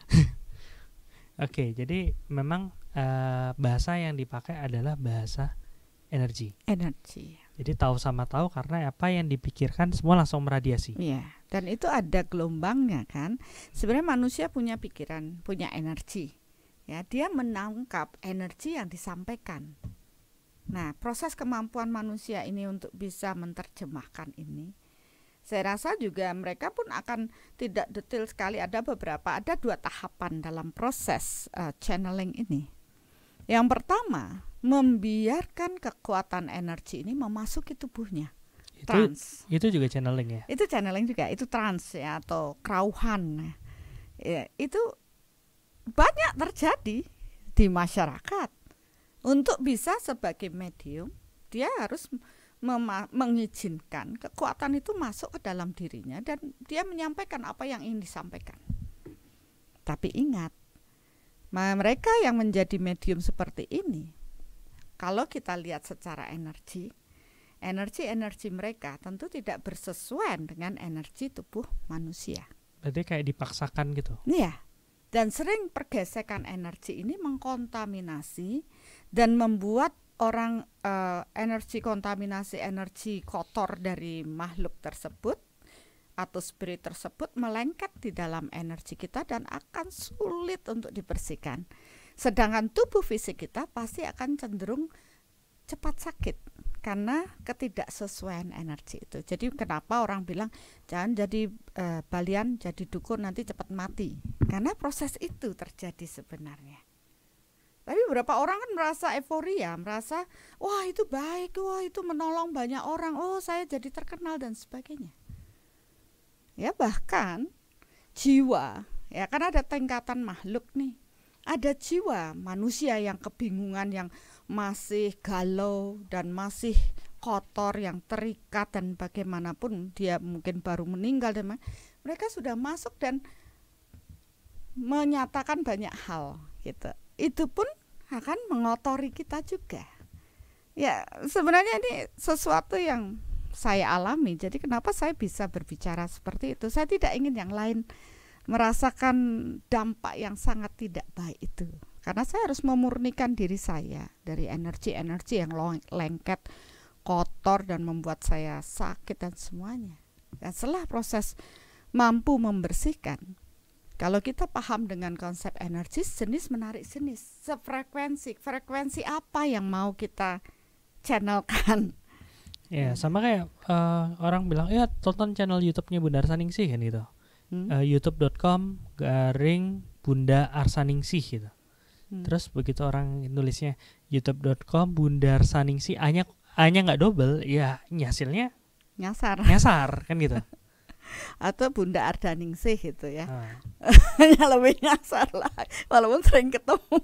Oke, jadi memang bahasa yang dipakai adalah bahasa energi. Jadi tahu sama tahu, karena apa yang dipikirkan semua langsung meradiasi. Iya, dan itu ada gelombangnya kan. Sebenarnya manusia punya pikiran, punya energi. Ya, dia menangkap energi yang disampaikan. Nah, proses kemampuan manusia ini untuk bisa menerjemahkan ini, saya rasa juga mereka pun akan tidak detail sekali. Ada 2 tahapan dalam proses channeling ini. Yang pertama, membiarkan kekuatan energi ini memasuki tubuhnya. Itu juga channeling ya? Itu channeling juga, itu trans ya, atau kerauhan. Ya, itu banyak terjadi di masyarakat. Untuk bisa sebagai medium, dia harus mengizinkan kekuatan itu masuk ke dalam dirinya dan dia menyampaikan apa yang ingin disampaikan. Tapi ingat, mereka yang menjadi medium seperti ini, kalau kita lihat secara energi mereka tentu tidak bersesuaian dengan energi tubuh manusia. Berarti kayak dipaksakan gitu? Iya. Dan sering pergesekan energi ini mengkontaminasi dan membuat orang energi kontaminasi, energi kotor dari makhluk tersebut atau spirit tersebut melengket di dalam energi kita dan akan sulit untuk dibersihkan. Sedangkan tubuh fisik kita pasti akan cenderung cepat sakit karena ketidaksesuaian energi itu. Jadi kenapa orang bilang jangan jadi balian, jadi dukun nanti cepat mati. Karena proses itu terjadi sebenarnya. Tapi beberapa orang kan merasa euforia, merasa wah itu baik, wah itu menolong banyak orang, oh saya jadi terkenal dan sebagainya. Ya bahkan jiwa, ya kan ada tingkatan makhluk nih. Ada jiwa manusia yang kebingungan, yang masih galau dan masih kotor, yang terikat dan bagaimanapun dia mungkin baru meninggal dan mereka sudah masuk dan menyatakan banyak hal gitu. Itu pun akan mengotori kita juga. Ya sebenarnya ini sesuatu yang saya alami. Jadi kenapa saya bisa berbicara seperti itu? Saya tidak ingin yang lain merasakan dampak yang sangat tidak baik itu. Karena saya harus memurnikan diri saya dari energi-energi yang lengket, kotor dan membuat saya sakit dan semuanya. Dan setelah proses mampu membersihkan, kalau kita paham dengan konsep energi, jenis menarik jenis, frekuensi apa yang mau kita channelkan. Ya sama kayak orang bilang, ya tonton channel YouTube-nya Bunda Arsaningsih kan gitu. youtube.com/Bunda Arsaningsih gitu. Terus begitu orang nulisnya youtube.com Bunda Arsaningsih, A-nya nggak double, ya hasilnya nyasar kan gitu. Atau Bunda Ardaningsih gitu ya. Ya lebih nyasar lah, walaupun sering ketemu.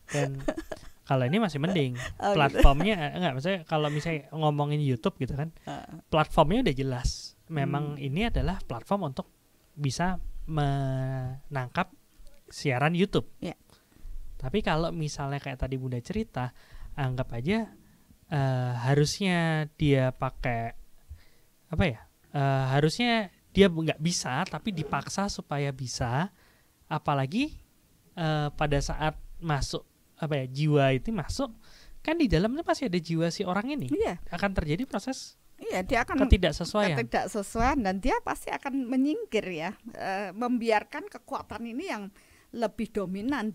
Dan kalau ini masih mending platformnya gitu. Enggak, maksudnya kalau misalnya ngomongin YouTube gitu kan, platformnya udah jelas. Memang ini adalah platform untuk bisa menangkap siaran YouTube. Yeah. Tapi kalau misalnya kayak tadi Bunda cerita, anggap aja harusnya dia pakai apa ya? Harusnya dia nggak bisa, tapi dipaksa supaya bisa. Apalagi pada saat masuk apa ya, jiwa itu masuk, kan di dalamnya masih ada jiwa si orang ini. Yeah. Akan terjadi proses. Iya, dia akan ketidaksesuaian dan dia pasti akan menyingkir ya, membiarkan kekuatan ini yang lebih dominan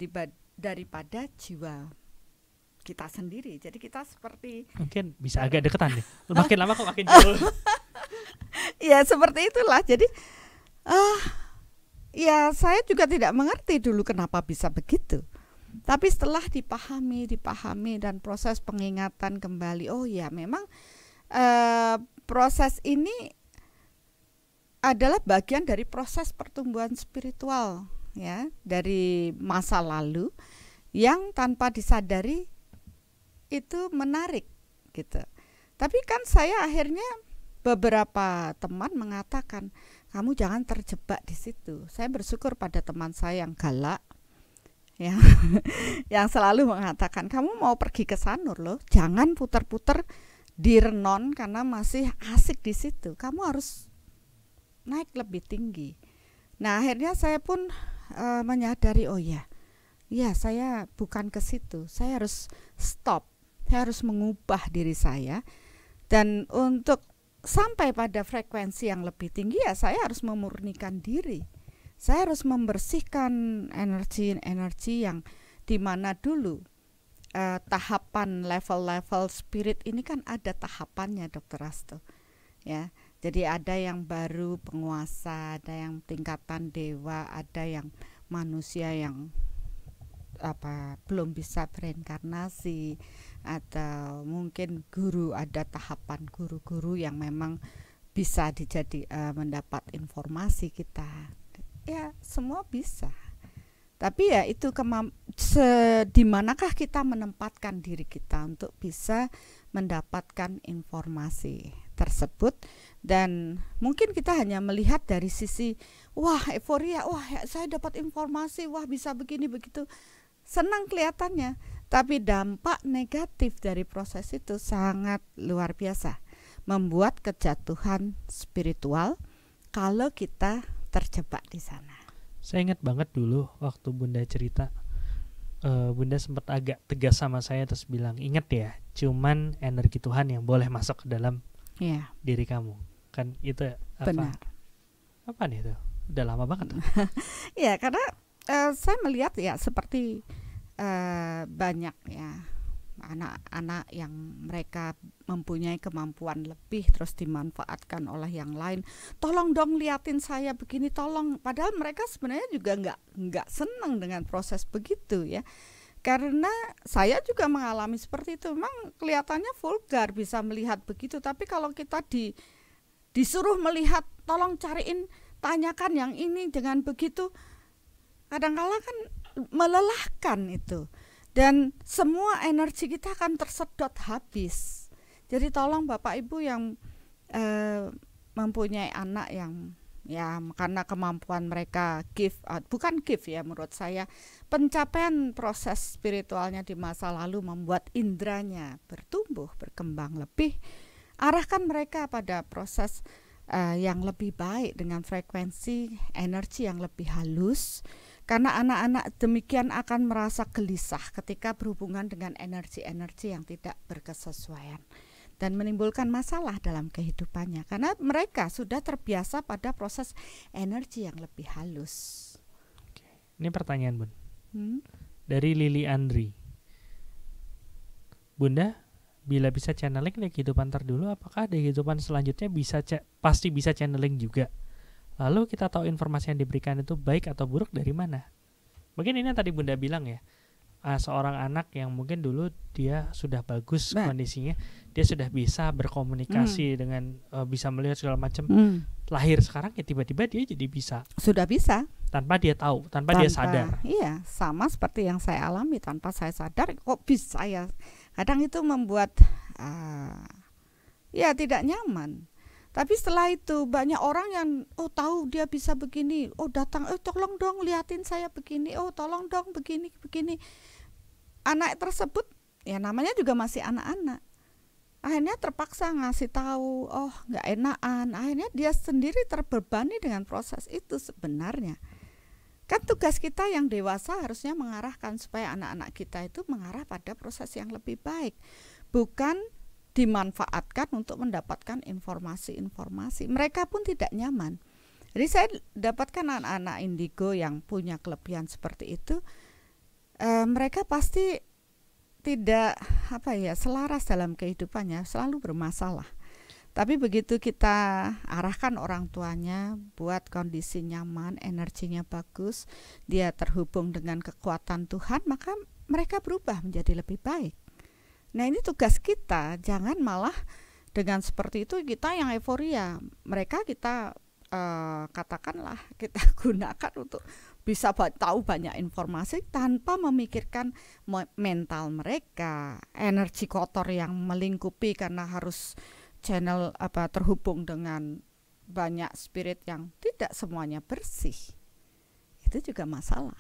daripada jiwa kita sendiri. Jadi kita seperti mungkin bisa agak deketan nih. Makin lama kok makin jauh. Ya seperti itulah. Jadi ya saya juga tidak mengerti dulu kenapa bisa begitu. Tapi setelah dipahami dan proses pengingatan kembali, oh ya memang proses ini adalah bagian dari proses pertumbuhan spiritual ya, dari masa lalu yang tanpa disadari itu menarik gitu. Tapi kan saya akhirnya beberapa teman mengatakan, kamu jangan terjebak di situ. Saya bersyukur pada teman saya yang galak ya, yang selalu mengatakan, kamu mau pergi ke Sanur loh, jangan putar-putar di Renon karena masih asik di situ. Kamu harus naik lebih tinggi. Nah, akhirnya saya pun menyadari, oh ya saya bukan ke situ. Saya harus stop. Saya harus mengubah diri saya, dan untuk sampai pada frekuensi yang lebih tinggi ya saya harus memurnikan diri. Saya harus membersihkan energi yang dimana dulu tahapan level-level spirit ini kan ada tahapannya, Dr. Rasto ya. Jadi ada yang baru penguasa, ada yang tingkatan dewa, ada yang manusia yang belum bisa bereinkarnasi, atau mungkin guru, ada tahapan guru-guru yang memang bisa mendapat informasi kita. Ya, semua bisa. Tapi ya itu di manakah kita menempatkan diri kita untuk bisa mendapatkan informasi tersebut. Dan mungkin kita hanya melihat dari sisi wah euforia, wah saya dapat informasi, wah bisa begini begitu, senang kelihatannya. Tapi dampak negatif dari proses itu sangat luar biasa, membuat kejatuhan spiritual kalau kita terjebak di sana. Saya ingat banget dulu waktu Bunda cerita, Bunda sempat agak tegas sama saya terus bilang, ingat ya, cuman energi Tuhan yang boleh masuk ke dalam diri kamu. Kan itu apa? Benar. Apa nih itu? Udah lama banget. Ya, karena saya melihat ya seperti banyak ya anak-anak yang mereka mempunyai kemampuan lebih terus dimanfaatkan oleh yang lain. Tolong dong liatin saya begini, tolong. Padahal mereka sebenarnya juga nggak senang dengan proses begitu ya. Karena saya juga mengalami seperti itu. Memang kelihatannya vulgar bisa melihat begitu, tapi kalau kita disuruh melihat, tolong cariin, tanyakan yang ini dengan begitu, kadang-kala kan melelahkan itu. Dan semua energi kita akan tersedot habis. Jadi tolong Bapak Ibu yang mempunyai anak yang ya karena kemampuan mereka bukan gift ya, menurut saya pencapaian proses spiritualnya di masa lalu membuat indranya bertumbuh, berkembang lebih, arahkan mereka pada proses yang lebih baik dengan frekuensi energi yang lebih halus. Karena anak-anak demikian akan merasa gelisah ketika berhubungan dengan energi-energi yang tidak berkesesuaian dan menimbulkan masalah dalam kehidupannya, karena mereka sudah terbiasa pada proses energi yang lebih halus. Oke. Ini pertanyaan Bun dari Lili Andri. Bunda, bila bisa channeling di kehidupan terdulu, apakah di kehidupan selanjutnya pasti bisa channeling juga? Lalu kita tahu informasi yang diberikan itu baik atau buruk dari mana? Mungkin ini yang tadi Bunda bilang ya, seorang anak yang mungkin dulu dia sudah bagus kondisinya, dia sudah bisa berkomunikasi dengan bisa melihat segala macam, lahir sekarang ya tiba-tiba dia jadi sudah bisa tanpa dia tahu, tanpa dia sadar. Iya, sama seperti yang saya alami, tanpa saya sadar kok bisa ya. Kadang itu membuat ya tidak nyaman. Tapi setelah itu banyak orang yang tahu dia bisa begini, datang, tolong dong liatin saya begini, tolong dong begini. Anak tersebut ya namanya juga masih anak-anak, akhirnya terpaksa ngasih tahu, nggak enakan, akhirnya dia sendiri terbebani dengan proses itu. Sebenarnya kan tugas kita yang dewasa harusnya mengarahkan supaya anak-anak kita itu mengarah pada proses yang lebih baik, bukan dimanfaatkan untuk mendapatkan informasi-informasi. Mereka pun tidak nyaman. Jadi saya dapatkan anak-anak indigo yang punya kelebihan seperti itu, mereka pasti tidak selaras dalam kehidupannya, selalu bermasalah. Tapi begitu kita arahkan orang tuanya buat kondisi nyaman, energinya bagus, dia terhubung dengan kekuatan Tuhan, maka mereka berubah menjadi lebih baik. Nah, ini tugas kita, jangan malah dengan seperti itu kita yang euforia. Mereka kita katakanlah kita gunakan untuk bisa tahu banyak informasi tanpa memikirkan mental mereka, energi kotor yang melingkupi karena harus channel terhubung dengan banyak spirit yang tidak semuanya bersih. Itu juga masalah.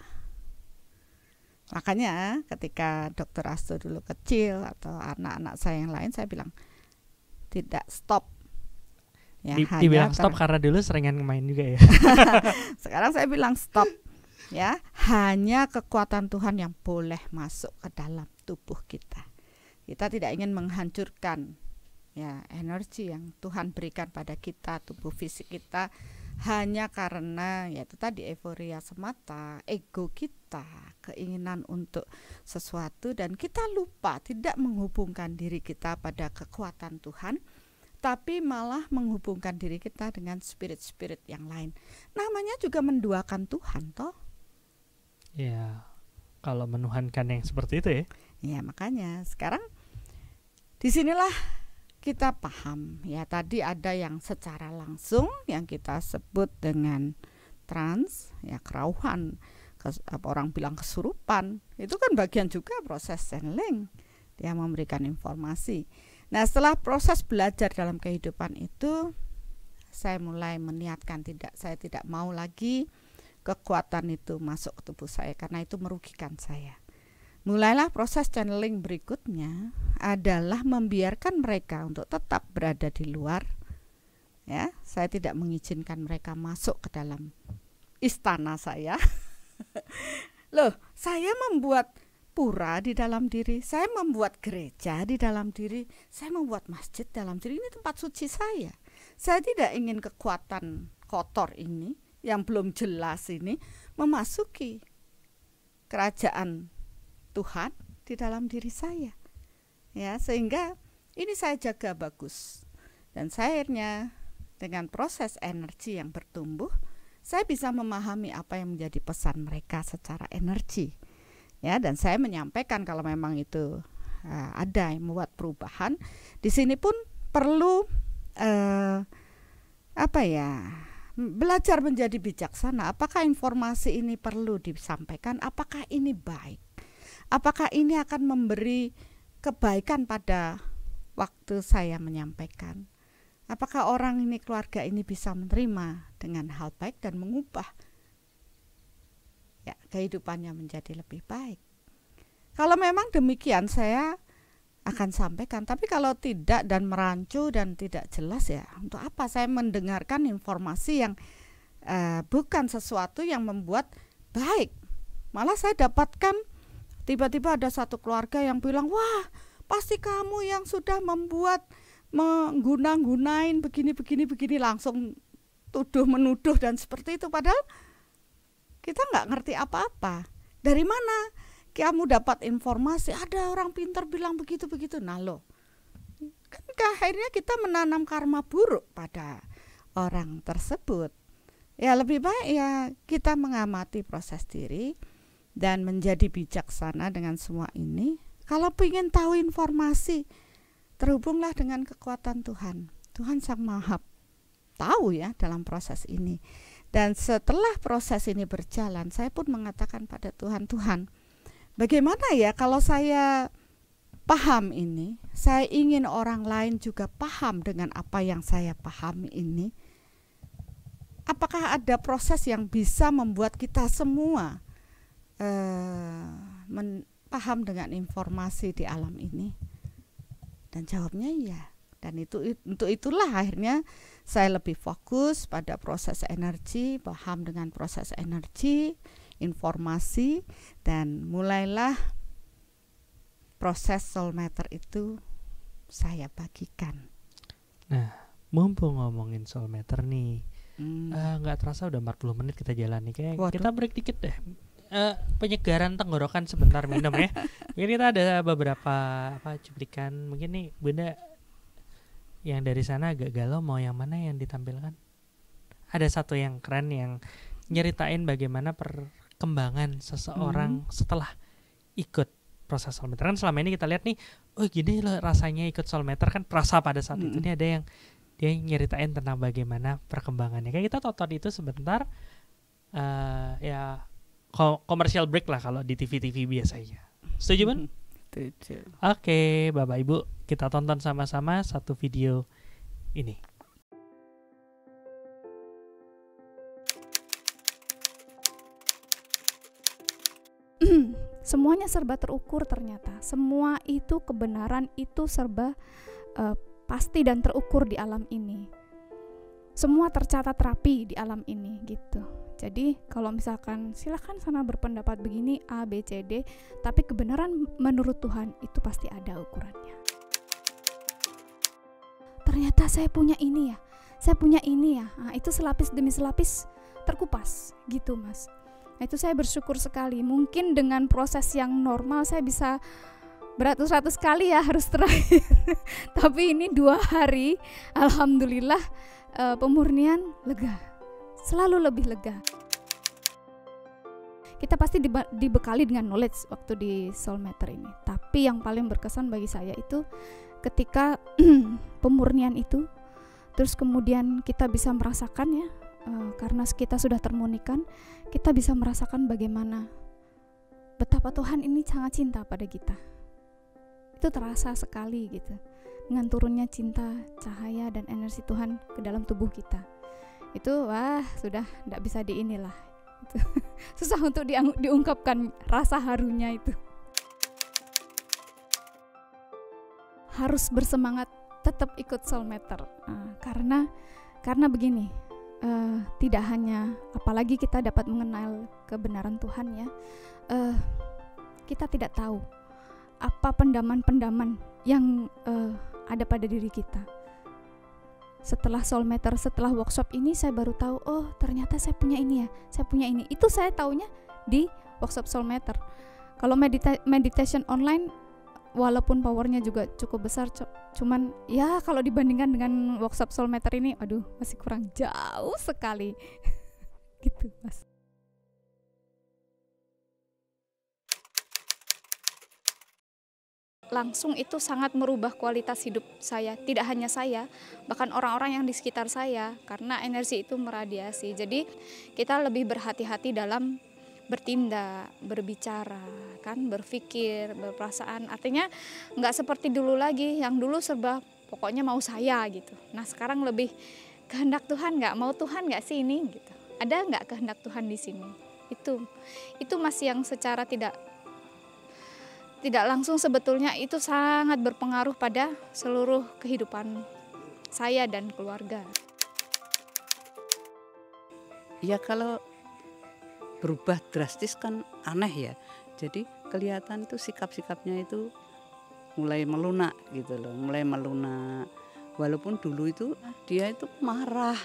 Makanya ketika Dr. Asto dulu kecil atau anak-anak saya yang lain, saya bilang tidak stop. Ya, dibilang stop karena dulu seringan main juga ya. Sekarang saya bilang stop. Ya, hanya kekuatan Tuhan yang boleh masuk ke dalam tubuh kita. Kita tidak ingin menghancurkan ya energi yang Tuhan berikan pada kita, tubuh fisik kita, hanya karena yaitu tadi euforia semata, ego kita, keinginan untuk sesuatu, dan kita lupa tidak menghubungkan diri kita pada kekuatan Tuhan, tapi malah menghubungkan diri kita dengan spirit-spirit yang lain. Namanya juga menduakan Tuhan toh. Ya, kalau menuhankan yang seperti itu ya. Ya, makanya sekarang disinilah kita paham ya, tadi ada yang secara langsung yang kita sebut dengan trans, ya kerauhan, orang bilang kesurupan, itu kan bagian juga proses channeling, dia memberikan informasi. Nah, setelah proses belajar dalam kehidupan itu, saya mulai meniatkan saya tidak mau lagi kekuatan itu masuk ke tubuh saya karena itu merugikan saya. Mulailah proses channeling berikutnya adalah membiarkan mereka untuk tetap berada di luar. Ya, saya tidak mengizinkan mereka masuk ke dalam istana saya. Loh, saya membuat pura di dalam diri, saya membuat gereja di dalam diri, saya membuat masjid dalam diri. Ini tempat suci saya. Saya tidak ingin kekuatan kotor ini yang belum jelas ini memasuki kerajaan Tuhan di dalam diri saya. Ya, sehingga ini saya jaga bagus. Dan saya akhirnya dengan proses energi yang bertumbuh, saya bisa memahami apa yang menjadi pesan mereka secara energi. Ya, dan saya menyampaikan kalau memang itu ada yang membuat perubahan. Di sini pun perlu belajar menjadi bijaksana. Apakah informasi ini perlu disampaikan? Apakah ini baik? Apakah ini akan memberi kebaikan pada waktu saya menyampaikan? Apakah orang ini, keluarga ini bisa menerima dengan hal baik dan mengubah ya kehidupannya menjadi lebih baik? Kalau memang demikian saya akan sampaikan, tapi kalau tidak dan merancu dan tidak jelas, ya untuk apa saya mendengarkan informasi yang bukan sesuatu yang membuat baik. Malah saya dapatkan tiba-tiba ada satu keluarga yang bilang, wah pasti kamu yang sudah membuat mengguna-gunain begini, langsung tuduh menuduh dan seperti itu. Padahal kita nggak ngerti apa-apa. Dari mana kamu dapat informasi ada orang pintar bilang begitu? Nah loh, kan akhirnya kita menanam karma buruk pada orang tersebut. Ya lebih baik ya kita mengamati proses diri dan menjadi bijaksana dengan semua ini. Kalau ingin tahu informasi, terhubunglah dengan kekuatan Tuhan. Tuhan Sang Maha tahu ya dalam proses ini. Dan setelah proses ini berjalan, saya pun mengatakan pada Tuhan, Tuhan, bagaimana ya kalau saya paham ini, saya ingin orang lain juga paham dengan apa yang saya pahami ini. Apakah ada proses yang bisa membuat kita semua paham dengan informasi di alam ini? Dan jawabnya iya. Dan untuk itulah akhirnya saya lebih fokus pada proses energi, paham dengan proses energi, informasi, dan mulailah proses soul matter itu saya bagikan. Nah, mumpung ngomongin soul matter nih, nggak terasa udah 40 menit kita jalan nih. Kayak kita break dikit deh. Penyegaran tenggorokan sebentar minum ya. Mungkin kita ada beberapa cuplikan. Mungkin nih Bunda yang dari sana agak galau, mau yang mana yang ditampilkan? Ada satu yang keren yang nyeritain bagaimana perkembangan seseorang setelah ikut proses soulmeter. Kan selama ini kita lihat nih, oh gini loh rasanya ikut soulmeter, kan perasa pada saat itu. Nih ada yang dia nyeritain tentang bagaimana perkembangannya. Kayak kita tonton itu sebentar, ya commercial break lah kalau di TV-TV biasanya. Setuju, Bun? Setuju. Oke, Bapak Ibu, kita tonton sama-sama satu video ini. Semuanya serba terukur ternyata. Semua itu kebenaran itu serba pasti dan terukur di alam ini. Semua tercatat rapi di alam ini gitu. Jadi kalau misalkan silakan sana berpendapat begini A, B, C, D, tapi kebenaran menurut Tuhan itu pasti ada ukurannya. Ternyata saya punya ini ya, saya punya ini ya. Nah, itu selapis demi selapis terkupas gitu, Mas. Nah, itu saya bersyukur sekali. Mungkin dengan proses yang normal saya bisa beratus-ratus kali ya harus terakhir. Tapi ini 2 hari, alhamdulillah pemurnian lega, selalu lebih lega. Kita pasti dibekali dengan knowledge waktu di soulmeter ini. Tapi yang paling berkesan bagi saya itu ketika pemurnian itu, terus kemudian kita bisa merasakan ya, karena kita sudah termurnikan, kita bisa merasakan bagaimana betapa Tuhan ini sangat cinta pada kita. Itu terasa sekali gitu, dengan turunnya cinta, cahaya dan energi Tuhan ke dalam tubuh kita. Itu wah sudah tidak bisa diinilah itu. Susah untuk diungkapkan rasa harunya itu. Harus bersemangat tetap ikut soulmeter, karena begini, tidak hanya apalagi kita dapat mengenal kebenaran Tuhan ya, kita tidak tahu apa pendaman-pendaman yang ada pada diri kita. Setelah soulmeter, setelah workshop ini saya baru tahu, oh ternyata saya punya ini ya, saya punya ini. Itu saya taunya di workshop soulmeter. Kalau meditation online, walaupun powernya juga cukup besar, cuman ya kalau dibandingkan dengan workshop soulmeter ini, aduh masih kurang jauh sekali. Gitu, Mas. Langsung itu sangat merubah kualitas hidup saya, tidak hanya saya, bahkan orang-orang yang di sekitar saya, karena energi itu meradiasi. Jadi kita lebih berhati-hati dalam bertindak, berbicara, kan, berpikir, berperasaan. Artinya nggak seperti dulu lagi, yang dulu serba pokoknya mau saya gitu. Nah sekarang lebih kehendak Tuhan nggak, mau Tuhan nggak sih ini gitu. Ada nggak kehendak Tuhan di sini? Itu masih yang secara tidak langsung sebetulnya itu sangat berpengaruh pada seluruh kehidupan saya dan keluarga. Ya kalau berubah drastis kan aneh ya. Jadi kelihatan itu sikap-sikapnya itu mulai melunak gitu loh, mulai melunak. Walaupun dulu itu dia itu marah,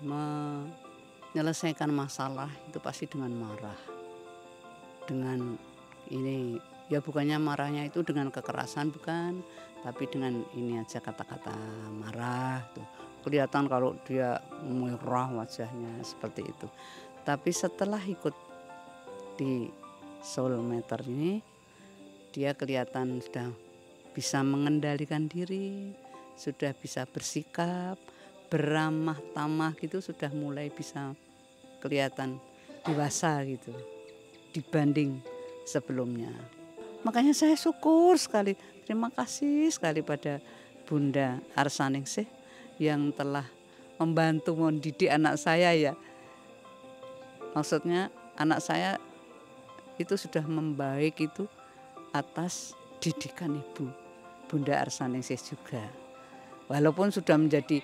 menyelesaikan masalah itu pasti dengan marah, dengan ini ya bukannya marahnya itu dengan kekerasan bukan, tapi dengan ini aja kata-kata marah tuh. Kelihatan kalau dia merah wajahnya seperti itu. Tapi setelah ikut di soulmeter ini, dia kelihatan sudah bisa mengendalikan diri, sudah bisa bersikap, beramah tamah gitu, sudah mulai bisa kelihatan dewasa gitu dibanding sebelumnya. Makanya saya syukur sekali, terima kasih sekali pada Bunda Arsaningsih yang telah membantu mendidik anak saya ya. Maksudnya anak saya itu sudah membaik itu atas didikan Ibu Bunda Arsaningsih juga. Walaupun sudah menjadi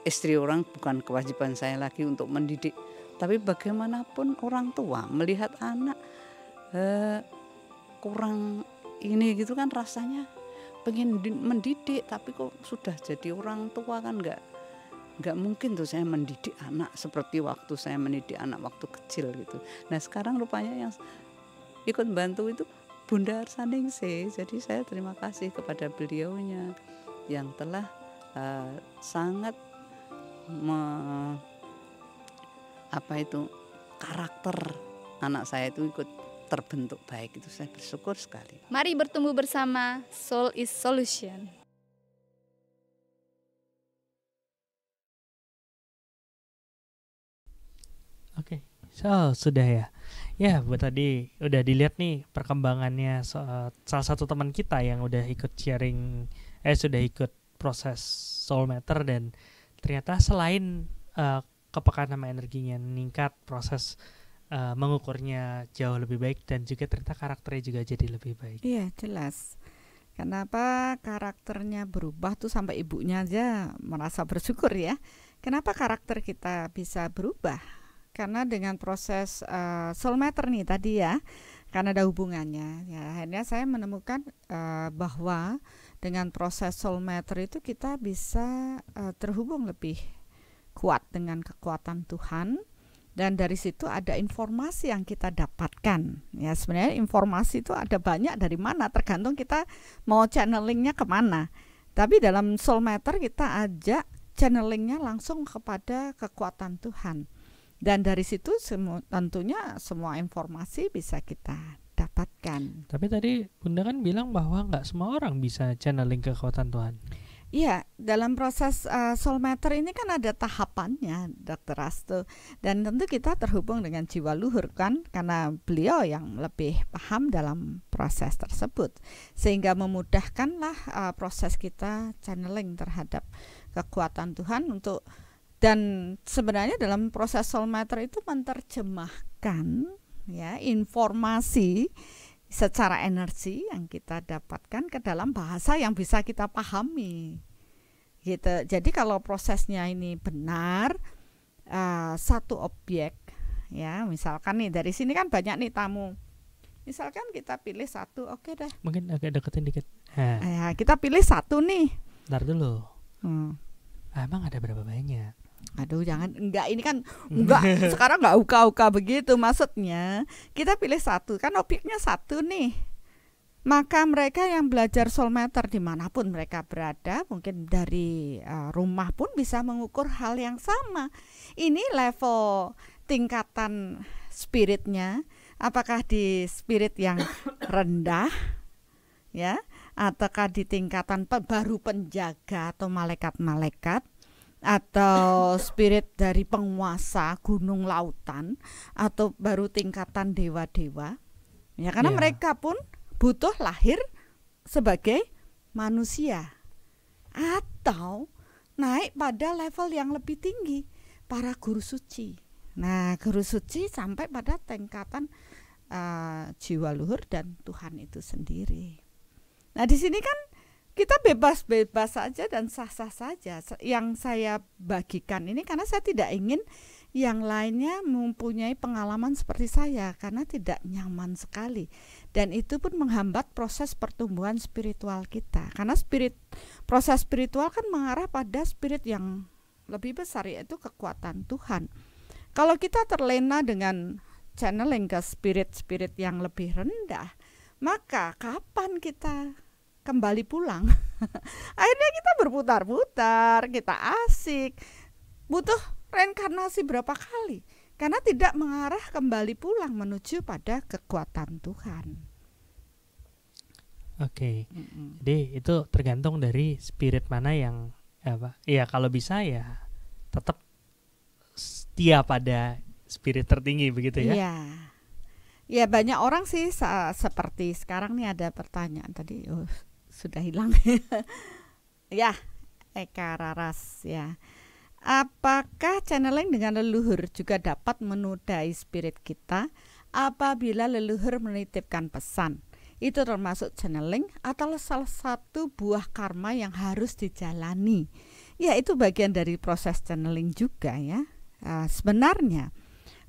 istri orang, bukan kewajiban saya lagi untuk mendidik, tapi bagaimanapun orang tua melihat anak kurang ini gitu kan, rasanya pengen mendidik, tapi kok sudah jadi orang tua kan nggak mungkin tuh saya mendidik anak seperti waktu saya mendidik anak waktu kecil gitu. Nah sekarang rupanya yang ikut bantu itu Bunda Arsaningsih, jadi saya terima kasih kepada beliaunya yang telah sangat karakter anak saya itu ikut terbentuk baik. Itu saya bersyukur sekali. Mari bertumbuh bersama, Soul is Solution. Oke, so sudah ya. Ya, buat tadi udah dilihat nih perkembangannya salah satu teman kita yang udah ikut sharing, sudah ikut proses Soul Matter, dan ternyata selain kepekaan sama energinya meningkat, proses mengukurnya jauh lebih baik, dan juga ternyata karakternya juga jadi lebih baik. Iya, jelas. Kenapa karakternya berubah tuh sampai ibunya aja merasa bersyukur ya. Kenapa karakter kita bisa berubah? Karena dengan proses Soul Matter nih tadi ya, karena ada hubungannya. Ya, akhirnya saya menemukan bahwa dengan proses Soul Matter itu kita bisa terhubung lebih kuat dengan kekuatan Tuhan. Dan dari situ ada informasi yang kita dapatkan. Ya, sebenarnya informasi itu ada banyak dari mana, tergantung kita mau channelingnya kemana. Tapi dalam Soul Matter kita ajak channelingnya langsung kepada kekuatan Tuhan. Dan dari situ tentunya semua informasi bisa kita dapatkan. Tapi tadi Bunda kan bilang bahwa nggak semua orang bisa channeling kekuatan Tuhan. Iya, dalam proses Soul Matter ini kan ada tahapannya, Dr. Astu. Dan tentu kita terhubung dengan jiwa luhur kan, karena beliau yang lebih paham dalam proses tersebut. Sehingga memudahkanlah proses kita channeling terhadap kekuatan Tuhan untuk, dan sebenarnya dalam proses Soul Matter itu menerjemahkan ya informasi secara energi yang kita dapatkan ke dalam bahasa yang bisa kita pahami gitu. Jadi kalau prosesnya ini benar, satu objek ya, misalkan nih dari sini kan banyak nih tamu, misalkan kita pilih satu, oke deh, mungkin agak deketin dikit. Ya, kita pilih satu nih. Ntar dulu. Emang ada berapa banyak? Aduh, jangan, enggak, ini kan enggak, sekarang enggak uka-uka begitu. Maksudnya kita pilih satu, kan objeknya satu nih. Maka mereka yang belajar Soul Matter dimanapun mereka berada, mungkin dari rumah pun bisa mengukur hal yang sama. Ini level tingkatan spiritnya, apakah di spirit yang rendah ya, ataukah di tingkatan baru penjaga atau malaikat-malaikat, atau spirit dari penguasa gunung lautan, atau baru tingkatan dewa-dewa ya, karena mereka pun butuh lahir sebagai manusia atau naik pada level yang lebih tinggi, para guru suci. Nah, guru suci sampai pada tingkatan jiwa luhur dan Tuhan itu sendiri. Nah, di sini kan kita bebas-bebas saja dan sah-sah saja. Yang saya bagikan ini karena saya tidak ingin yang lainnya mempunyai pengalaman seperti saya, karena tidak nyaman sekali. Dan itu pun menghambat proses pertumbuhan spiritual kita. Karena proses spiritual kan mengarah pada spirit yang lebih besar, yaitu kekuatan Tuhan. Kalau kita terlena dengan channeling ke spirit-spirit yang lebih rendah, maka kapan kita kembali pulang? Akhirnya kita berputar-putar, kita asik, butuh reinkarnasi berapa kali, karena tidak mengarah kembali pulang menuju pada kekuatan Tuhan. Oke. Jadi itu tergantung dari spirit mana yang ya kalau bisa ya tetap setia pada spirit tertinggi begitu ya. Iya. Ya, banyak orang sih seperti sekarang nih ada pertanyaan tadi, sudah hilang. Ya, Eka Raras ya. Apakah channeling dengan leluhur juga dapat menodai spirit kita apabila leluhur menitipkan pesan? Itu termasuk channeling atau salah satu buah karma yang harus dijalani? Ya, itu bagian dari proses channeling juga ya. Sebenarnya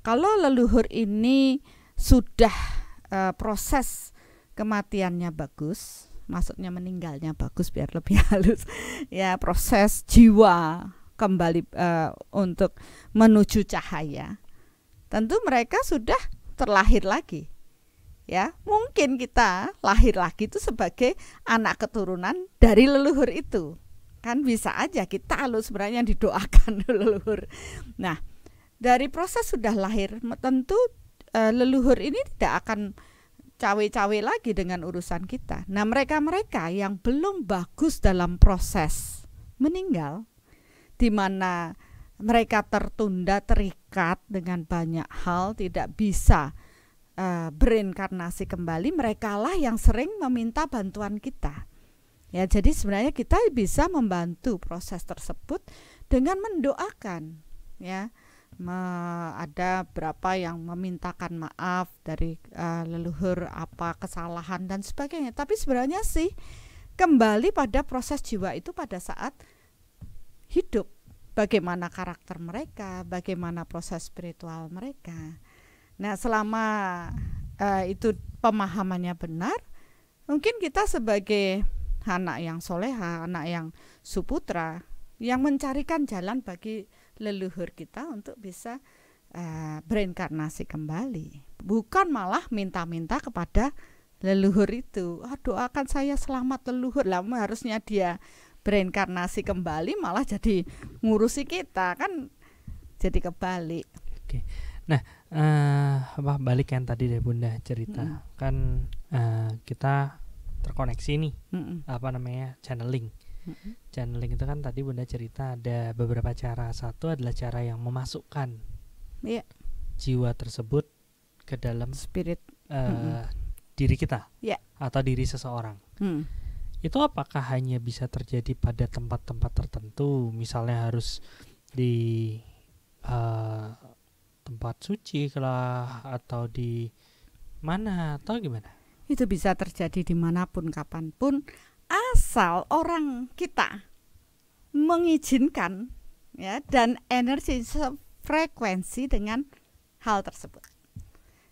kalau leluhur ini sudah proses kematiannya bagus, maksudnya meninggalnya bagus biar lebih halus ya, proses jiwa kembali untuk menuju cahaya, tentu mereka sudah terlahir lagi ya. Mungkin kita lahir lagi itu sebagai anak keturunan dari leluhur itu Kan bisa aja kita loh sebenarnya yang didoakan leluhur. Nah, dari proses sudah lahir, tentu leluhur ini tidak akan cawe-cawe lagi dengan urusan kita. Nah, mereka-mereka yang belum bagus dalam proses meninggal, di mana mereka tertunda, terikat dengan banyak hal, tidak bisa berinkarnasi kembali, merekalah yang sering meminta bantuan kita. Ya, jadi sebenarnya kita bisa membantu proses tersebut dengan mendoakan, ya. Ada berapa yang memintakan maaf dari leluhur apa kesalahan dan sebagainya. Tapi sebenarnya sih kembali pada proses jiwa itu pada saat hidup, bagaimana karakter mereka, bagaimana proses spiritual mereka. Nah, selama itu pemahamannya benar, mungkin kita sebagai anak yang soleha, anak yang suputra, yang mencarikan jalan bagi leluhur kita untuk bisa berinkarnasi kembali. Bukan malah minta-minta kepada leluhur itu, doakan saya selamat leluhur. Lah harusnya dia berinkarnasi kembali malah jadi ngurusi kita, kan jadi kebalik. Oke. Nah, balik yang tadi deh Bunda cerita. Kan kita terkoneksi nih, channeling. Channeling itu kan tadi Bunda cerita ada beberapa cara. Satu adalah cara yang memasukkan jiwa tersebut ke dalam spirit diri kita atau diri seseorang. Itu apakah hanya bisa terjadi pada tempat-tempat tertentu, misalnya harus di tempat suci lah, atau di mana, atau gimana? Itu bisa terjadi dimanapun, kapanpun, asal orang kita mengizinkan, ya, dan energi sefrekuensi dengan hal tersebut.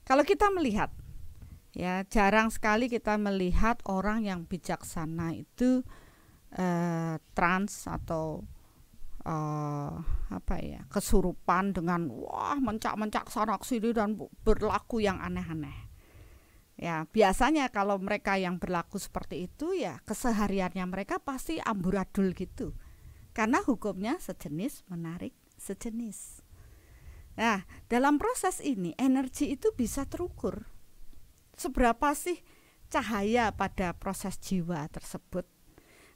Kalau kita melihat, ya, jarang sekali kita melihat orang yang bijaksana itu trans atau kesurupan dengan mencak-mencak sana sini dan berlaku yang aneh-aneh. Ya, biasanya kalau mereka yang berlaku seperti itu, ya kesehariannya mereka pasti amburadul gitu. Karena hukumnya sejenis menarik sejenis. Nah, dalam proses ini energi itu bisa terukur. Seberapa sih cahaya pada proses jiwa tersebut?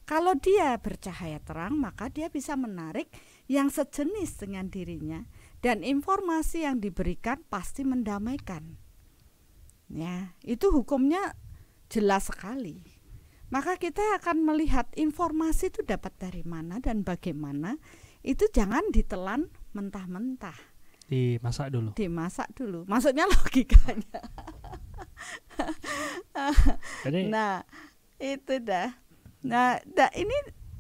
Kalau dia bercahaya terang, maka dia bisa menarik yang sejenis dengan dirinya, dan informasi yang diberikan pasti mendamaikan. Ya, itu hukumnya jelas sekali. Maka kita akan melihat informasi itu dapat dari mana dan bagaimana. Itu jangan ditelan mentah-mentah. Dimasak dulu. Maksudnya logikanya. Nah, itu dah. Nah, ini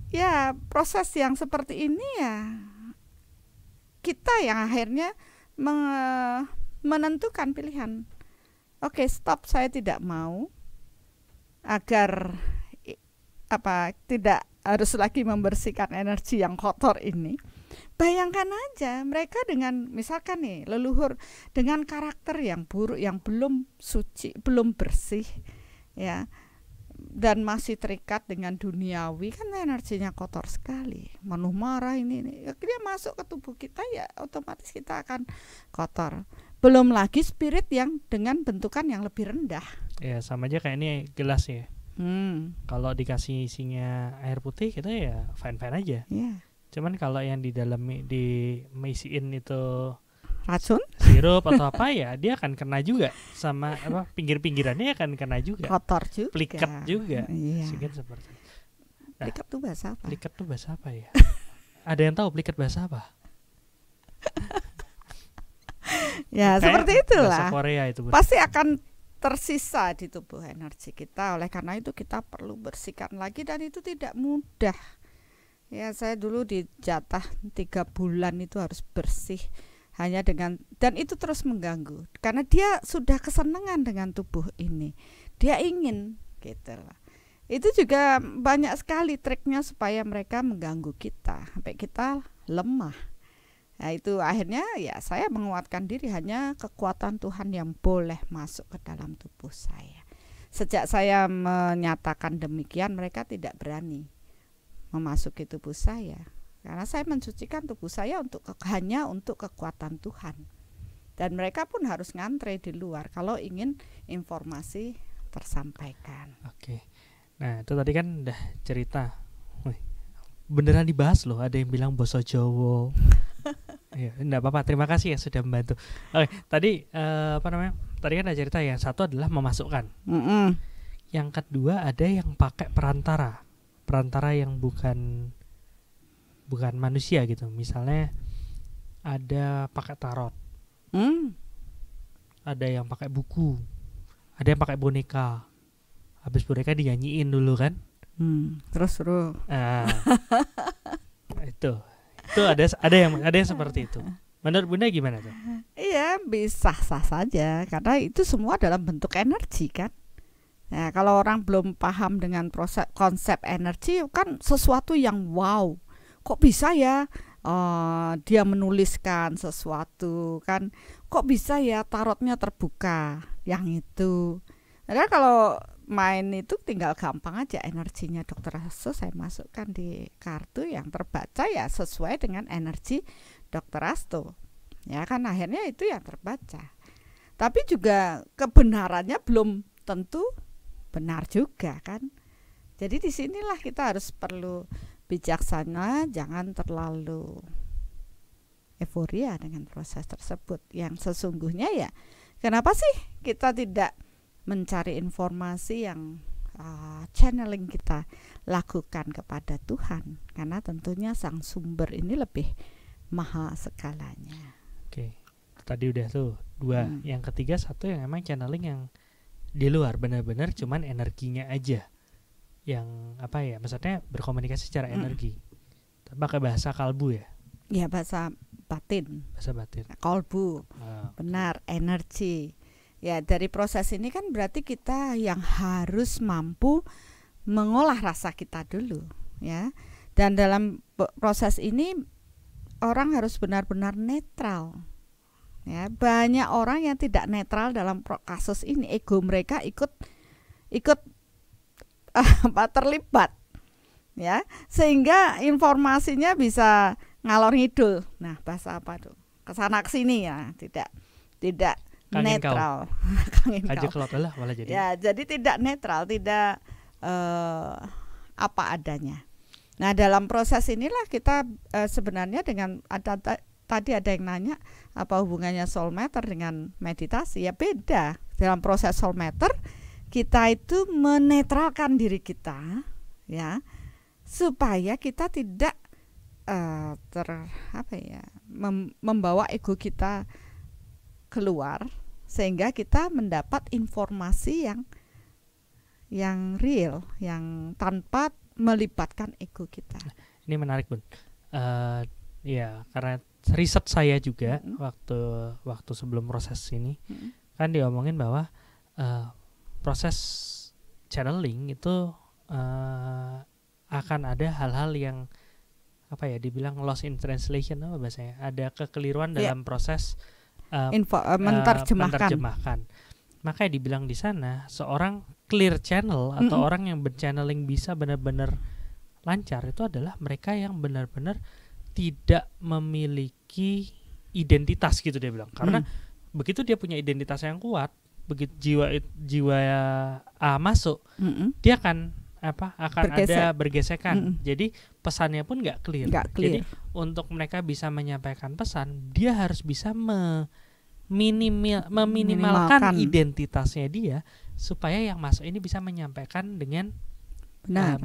ya proses yang seperti ini, ya kita yang akhirnya menentukan pilihan. Oke, stop, saya tidak mau, agar tidak harus lagi membersihkan energi yang kotor ini. Bayangkan aja mereka dengan misalkan nih leluhur dengan karakter yang buruk, yang belum suci, belum bersih, ya, dan masih terikat dengan duniawi, kan energinya kotor sekali, penuh marah ini. Dia masuk ke tubuh kita, ya otomatis kita akan kotor. Belum lagi spirit yang dengan bentukan yang lebih rendah. Ya, sama aja kayak ini gelas ya. Kalau dikasih isinya air putih, kita ya fine-fine aja. Cuman kalau yang di dalam diisiin itu racun, sirup atau apa, ya dia akan kena juga sama pinggir-pinggirannya akan kena juga. Kotor juga. Pliket juga. Iya. Seperti. Nah, pliket tuh bahasa apa? Pliket tuh bahasa apa ya? Ada yang tahu pliket bahasa apa? Ya, seperti itulah. Bahasa Korea itu. Pasti akan tersisa di tubuh energi kita. Oleh karena itu kita perlu bersihkan lagi, dan itu tidak mudah. Ya, saya dulu dijatah 3 bulan itu harus bersih hanya dengan, dan itu terus mengganggu karena dia sudah kesenangan dengan tubuh ini. Dia ingin gitu lah. Itu juga banyak sekali triknya supaya mereka mengganggu kita sampai kita lemah. Nah, itu akhirnya ya saya menguatkan diri, hanya kekuatan Tuhan yang boleh masuk ke dalam tubuh saya. Sejak saya menyatakan demikian, mereka tidak berani memasuki tubuh saya. Karena saya mensucikan tubuh saya hanya untuk kekuatan Tuhan. Dan mereka pun harus ngantre di luar kalau ingin informasi tersampaikan. Oke. Nah, itu tadi kan udah cerita. Wih, beneran dibahas loh, ada yang bilang boso Jowo. Ya, enggak apa-apa. Terima kasih ya sudah membantu. Oke, tadi Tadi kan ada cerita, yang satu adalah memasukkan. Yang kedua ada yang pakai perantara yang bukan manusia gitu. Misalnya ada pakai tarot. Ada yang pakai buku. Ada yang pakai boneka. Habis boneka dinyanyiin dulu kan. Terus itu ada yang seperti itu. Menurut Bunda gimana tuh? Iya, bisa sah saja karena itu semua dalam bentuk energi kan. Nah, kalau orang belum paham dengan konsep energi kan sesuatu yang wow. Kok bisa ya dia menuliskan sesuatu kan? Kok bisa ya tarotnya terbuka yang itu? Karena kalau main itu tinggal gampang aja, energinya Dr. Hasto saya masukkan di kartu yang terbaca ya sesuai dengan energi Dr. Hasto. Ya kan akhirnya itu yang terbaca. Tapi juga kebenarannya belum tentu benar juga kan. Jadi disinilah kita harus perlu bijaksana, jangan terlalu euforia dengan proses tersebut. Yang sesungguhnya ya, kenapa sih kita tidak mencari informasi yang channeling kita lakukan kepada Tuhan? Karena tentunya sang sumber ini lebih maha segalanya. Oke, tadi udah tuh 2. Yang ketiga satu yang emang channeling yang di luar, benar-benar cuman energinya aja yang maksudnya berkomunikasi secara energi. Pakai bahasa kalbu ya? Ya, bahasa batin. Kalbu. Benar, energi. Ya, dari proses ini kan berarti kita yang harus mampu mengolah rasa kita dulu, ya. Dan dalam proses ini orang harus benar-benar netral. Ya, banyak orang yang tidak netral dalam kasus ini, ego mereka ikut terlibat. Ya, sehingga informasinya bisa ngalor ngidul. Nah, bahasa apa tuh? Kesana kesini ya, tidak netral. Malah jadi. Ya, jadi tidak netral, tidak apa adanya. Nah, dalam proses inilah kita sebenarnya dengan tadi ada yang nanya apa hubungannya soul meter dengan meditasi? Ya beda. Dalam proses soul meter kita itu menetralkan diri kita, ya, supaya kita tidak membawa ego kita keluar, sehingga kita mendapat informasi yang real, yang tanpa melibatkan ego kita. Ini menarik, Bun. Ya, karena riset saya juga waktu sebelum proses ini kan diomongin bahwa proses channeling itu akan ada hal-hal yang dibilang lost in translation, apa bahasanya? Ada kekeliruan dalam proses menerjemahkan. Makanya dibilang di sana seorang clear channel atau orang yang berchanneling bisa benar-benar lancar itu adalah mereka yang benar-benar tidak memiliki identitas gitu dia bilang. Karena begitu dia punya identitas yang kuat, begitu jiwa A masuk, dia akan ada bergesekan. Jadi pesannya pun nggak clear. Jadi untuk mereka bisa menyampaikan pesan, dia harus bisa meminimalkan identitasnya dia supaya yang masuk ini bisa menyampaikan dengan benar.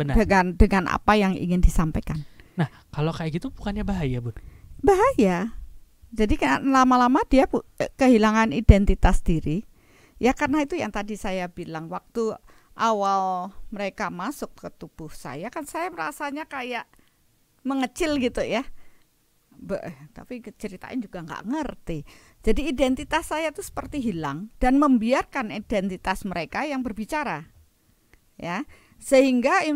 Dengan apa yang ingin disampaikan. Nah, kalau kayak gitu bukannya bahaya, Bun? Bahaya. Jadi kan lama-lama dia kehilangan identitas diri. Ya karena itu yang tadi saya bilang waktu awal mereka masuk ke tubuh saya kan saya merasanya kayak mengecil gitu ya. Tapi ceritain juga nggak ngerti. Jadi identitas saya itu seperti hilang dan membiarkan identitas mereka yang berbicara. Ya, sehingga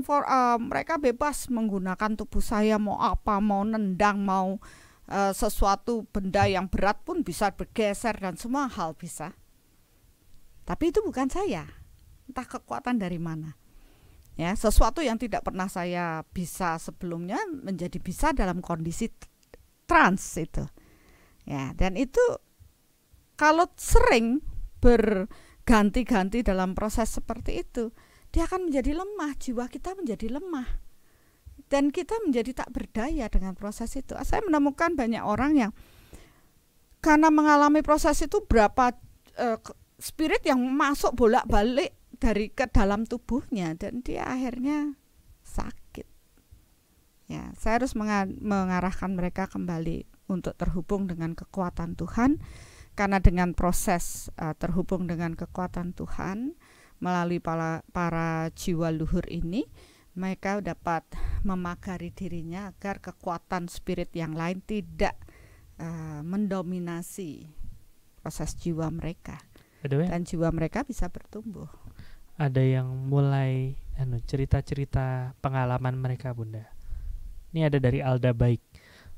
mereka bebas menggunakan tubuh saya mau apa, mau nendang, mau sesuatu benda yang berat pun bisa bergeser dan semua hal bisa. Tapi itu bukan saya. Entah kekuatan dari mana. Ya, sesuatu yang tidak pernah saya bisa sebelumnya menjadi bisa dalam kondisi trans itu. Ya, dan itu kalau sering berganti-ganti dalam proses seperti itu, dia akan menjadi lemah, jiwa kita menjadi lemah. Dan kita menjadi tak berdaya dengan proses itu. Saya menemukan banyak orang yang karena mengalami proses itu berapa spirit yang masuk bolak-balik dari ke dalam tubuhnya dan dia akhirnya sakit. Ya, saya harus mengarahkan mereka kembali untuk terhubung dengan kekuatan Tuhan, karena dengan proses terhubung dengan kekuatan Tuhan melalui para jiwa luhur ini, mereka dapat memagari dirinya agar kekuatan spirit yang lain tidak mendominasi proses jiwa mereka, dan jiwa mereka bisa bertumbuh. Ada yang mulai cerita-cerita pengalaman mereka, Bunda. Ini ada dari Alda Baik.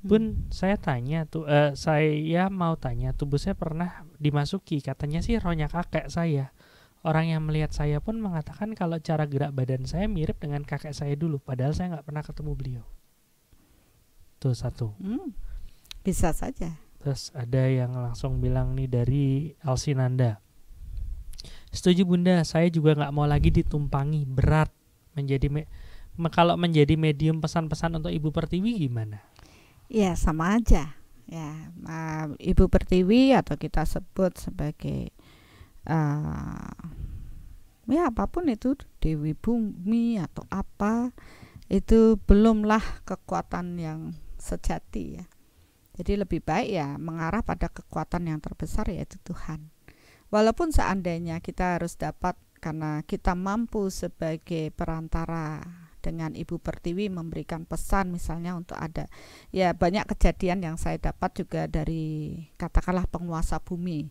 Bun, saya mau tanya, tubuh saya pernah dimasuki, katanya sih rohnya kakek saya. Orang yang melihat saya pun mengatakan kalau cara gerak badan saya mirip dengan kakek saya dulu, padahal saya nggak pernah ketemu beliau. Tuh satu. Bisa saja. Terus ada yang langsung bilang nih dari Alsinanda. Setuju Bunda, saya juga nggak mau lagi ditumpangi, berat. Kalau menjadi medium pesan-pesan untuk Ibu Pertiwi gimana? Ya sama aja. Ya, Ibu Pertiwi atau kita sebut sebagai ya apapun itu, Dewi Bumi atau apa, itu belumlah kekuatan yang sejati ya. Jadi lebih baik ya mengarah pada kekuatan yang terbesar, yaitu Tuhan. Walaupun seandainya kita harus dapat, karena kita mampu sebagai perantara dengan Ibu Pertiwi memberikan pesan misalnya untuk ada, ya banyak kejadian yang saya dapat juga dari katakanlah penguasa bumi.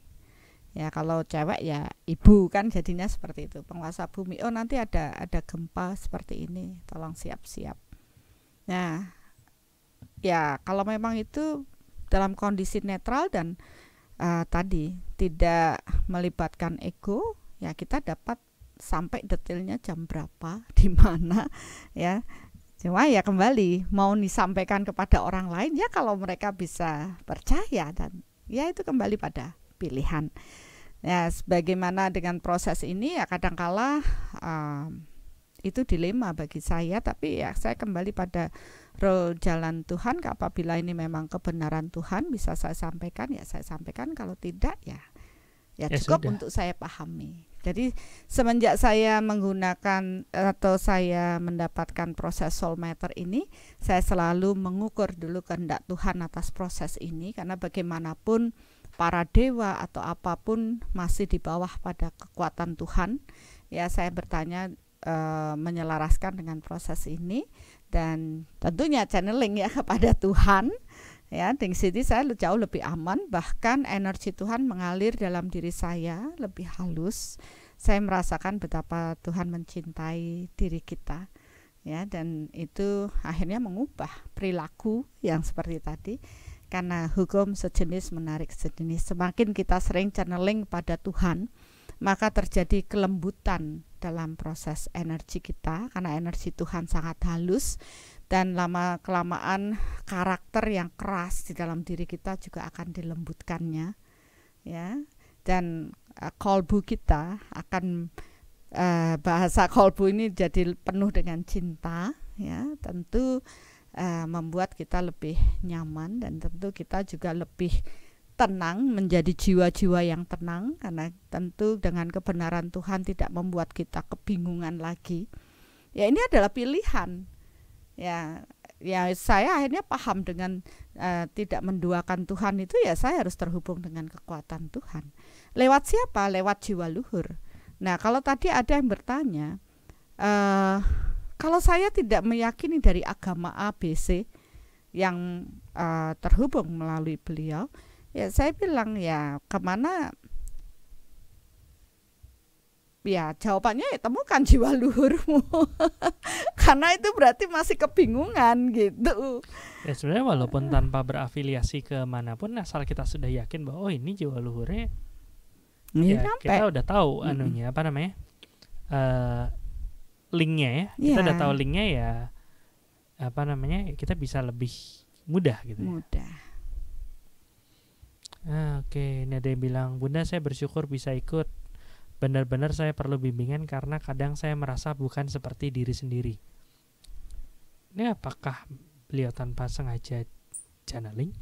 Ya kalau cewek ya ibu kan jadinya seperti itu, penguasa bumi. Oh nanti ada gempa seperti ini, tolong siap-siap. Nah ya kalau memang itu dalam kondisi netral dan tadi tidak melibatkan ego, ya kita dapat sampai detailnya jam berapa, di mana ya. Cuma ya kembali mau disampaikan kepada orang lain ya kalau mereka bisa percaya, dan ya itu kembali pada pilihan. Ya sebagaimana dengan proses ini ya kadangkala itu dilema bagi saya, tapi ya saya kembali pada role jalan Tuhan. Apabila ini memang kebenaran Tuhan bisa saya sampaikan, ya saya sampaikan. Kalau tidak ya cukup sudah untuk saya pahami. Jadi semenjak saya menggunakan atau saya mendapatkan proses soul matter ini, saya selalu mengukur dulu kehendak Tuhan atas proses ini, karena bagaimanapun para dewa atau apapun masih di bawah pada kekuatan Tuhan. Ya saya bertanya, menyelaraskan dengan proses ini, dan tentunya channeling ya kepada Tuhan. Ya, di sini saya jauh lebih aman, bahkan energi Tuhan mengalir dalam diri saya lebih halus. Saya merasakan betapa Tuhan mencintai diri kita. Ya, dan itu akhirnya mengubah perilaku yang seperti tadi, karena hukum sejenis menarik sejenis. Semakin kita sering channeling pada Tuhan, maka terjadi kelembutan dalam proses energi kita, karena energi Tuhan sangat halus, dan lama-kelamaan karakter yang keras di dalam diri kita juga akan dilembutkannya, ya. Dan kolbu kita akan bahasa kolbu ini jadi penuh dengan cinta, ya. Tentu membuat kita lebih nyaman, dan tentu kita juga lebih tenang, menjadi jiwa-jiwa yang tenang, karena tentu dengan kebenaran Tuhan tidak membuat kita kebingungan lagi. Ya ini adalah pilihan. Ya saya akhirnya paham dengan tidak menduakan Tuhan itu, ya saya harus terhubung dengan kekuatan Tuhan. Lewat siapa? Lewat jiwa luhur. Nah kalau tadi ada yang bertanya, kalau saya tidak meyakini dari agama ABC yang terhubung melalui beliau, ya saya bilang ya kemana? Ya jawabannya ya temukan jiwa luhurmu. Karena itu berarti masih kebingungan gitu. Ya sebenarnya walaupun tanpa berafiliasi ke manapun, asal kita sudah yakin bahwa oh ini jiwa luhurnya, ya kita udah tahu anunya apa namanya, linknya ya. Kita Iya. udah tahu linknya ya, apa namanya, kita bisa lebih mudah gitu ya. Mudah. Oke, ini ada yang bilang, Bunda saya bersyukur bisa ikut. Benar-benar saya perlu bimbingan karena kadang saya merasa bukan seperti diri sendiri. Ini apakah beliau tanpa sengaja channeling?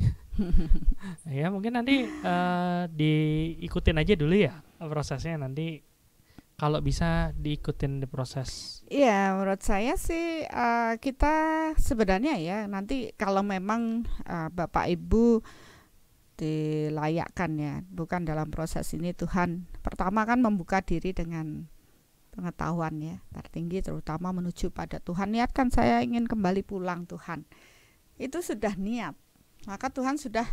Ya mungkin nanti diikutin aja dulu ya prosesnya, nanti kalau bisa diikutin di proses. Iya, menurut saya sih kita sebenarnya ya nanti kalau memang Bapak Ibu dilayakkan ya, bukan dalam proses ini Tuhan pertama kan membuka diri dengan pengetahuan ya tertinggi, terutama menuju pada Tuhan. Niatkan saya ingin kembali pulang Tuhan, itu sudah niat, maka Tuhan sudah,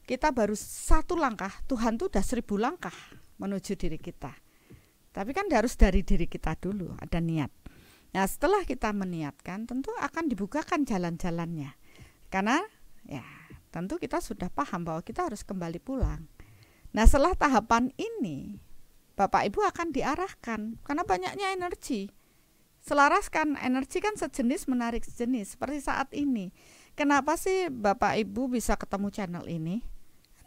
kita baru satu langkah, Tuhan tuh udah 1000 langkah menuju diri kita. Tapi kan harus dari diri kita dulu, ada niat. Nah setelah kita meniatkan, tentu akan dibukakan jalan-jalannya. Karena ya tentu kita sudah paham bahwa kita harus kembali pulang. Nah setelah tahapan ini, Bapak Ibu akan diarahkan, karena banyaknya energi. Selaraskan, energi kan sejenis menarik sejenis, seperti saat ini. Kenapa sih Bapak Ibu bisa ketemu channel ini?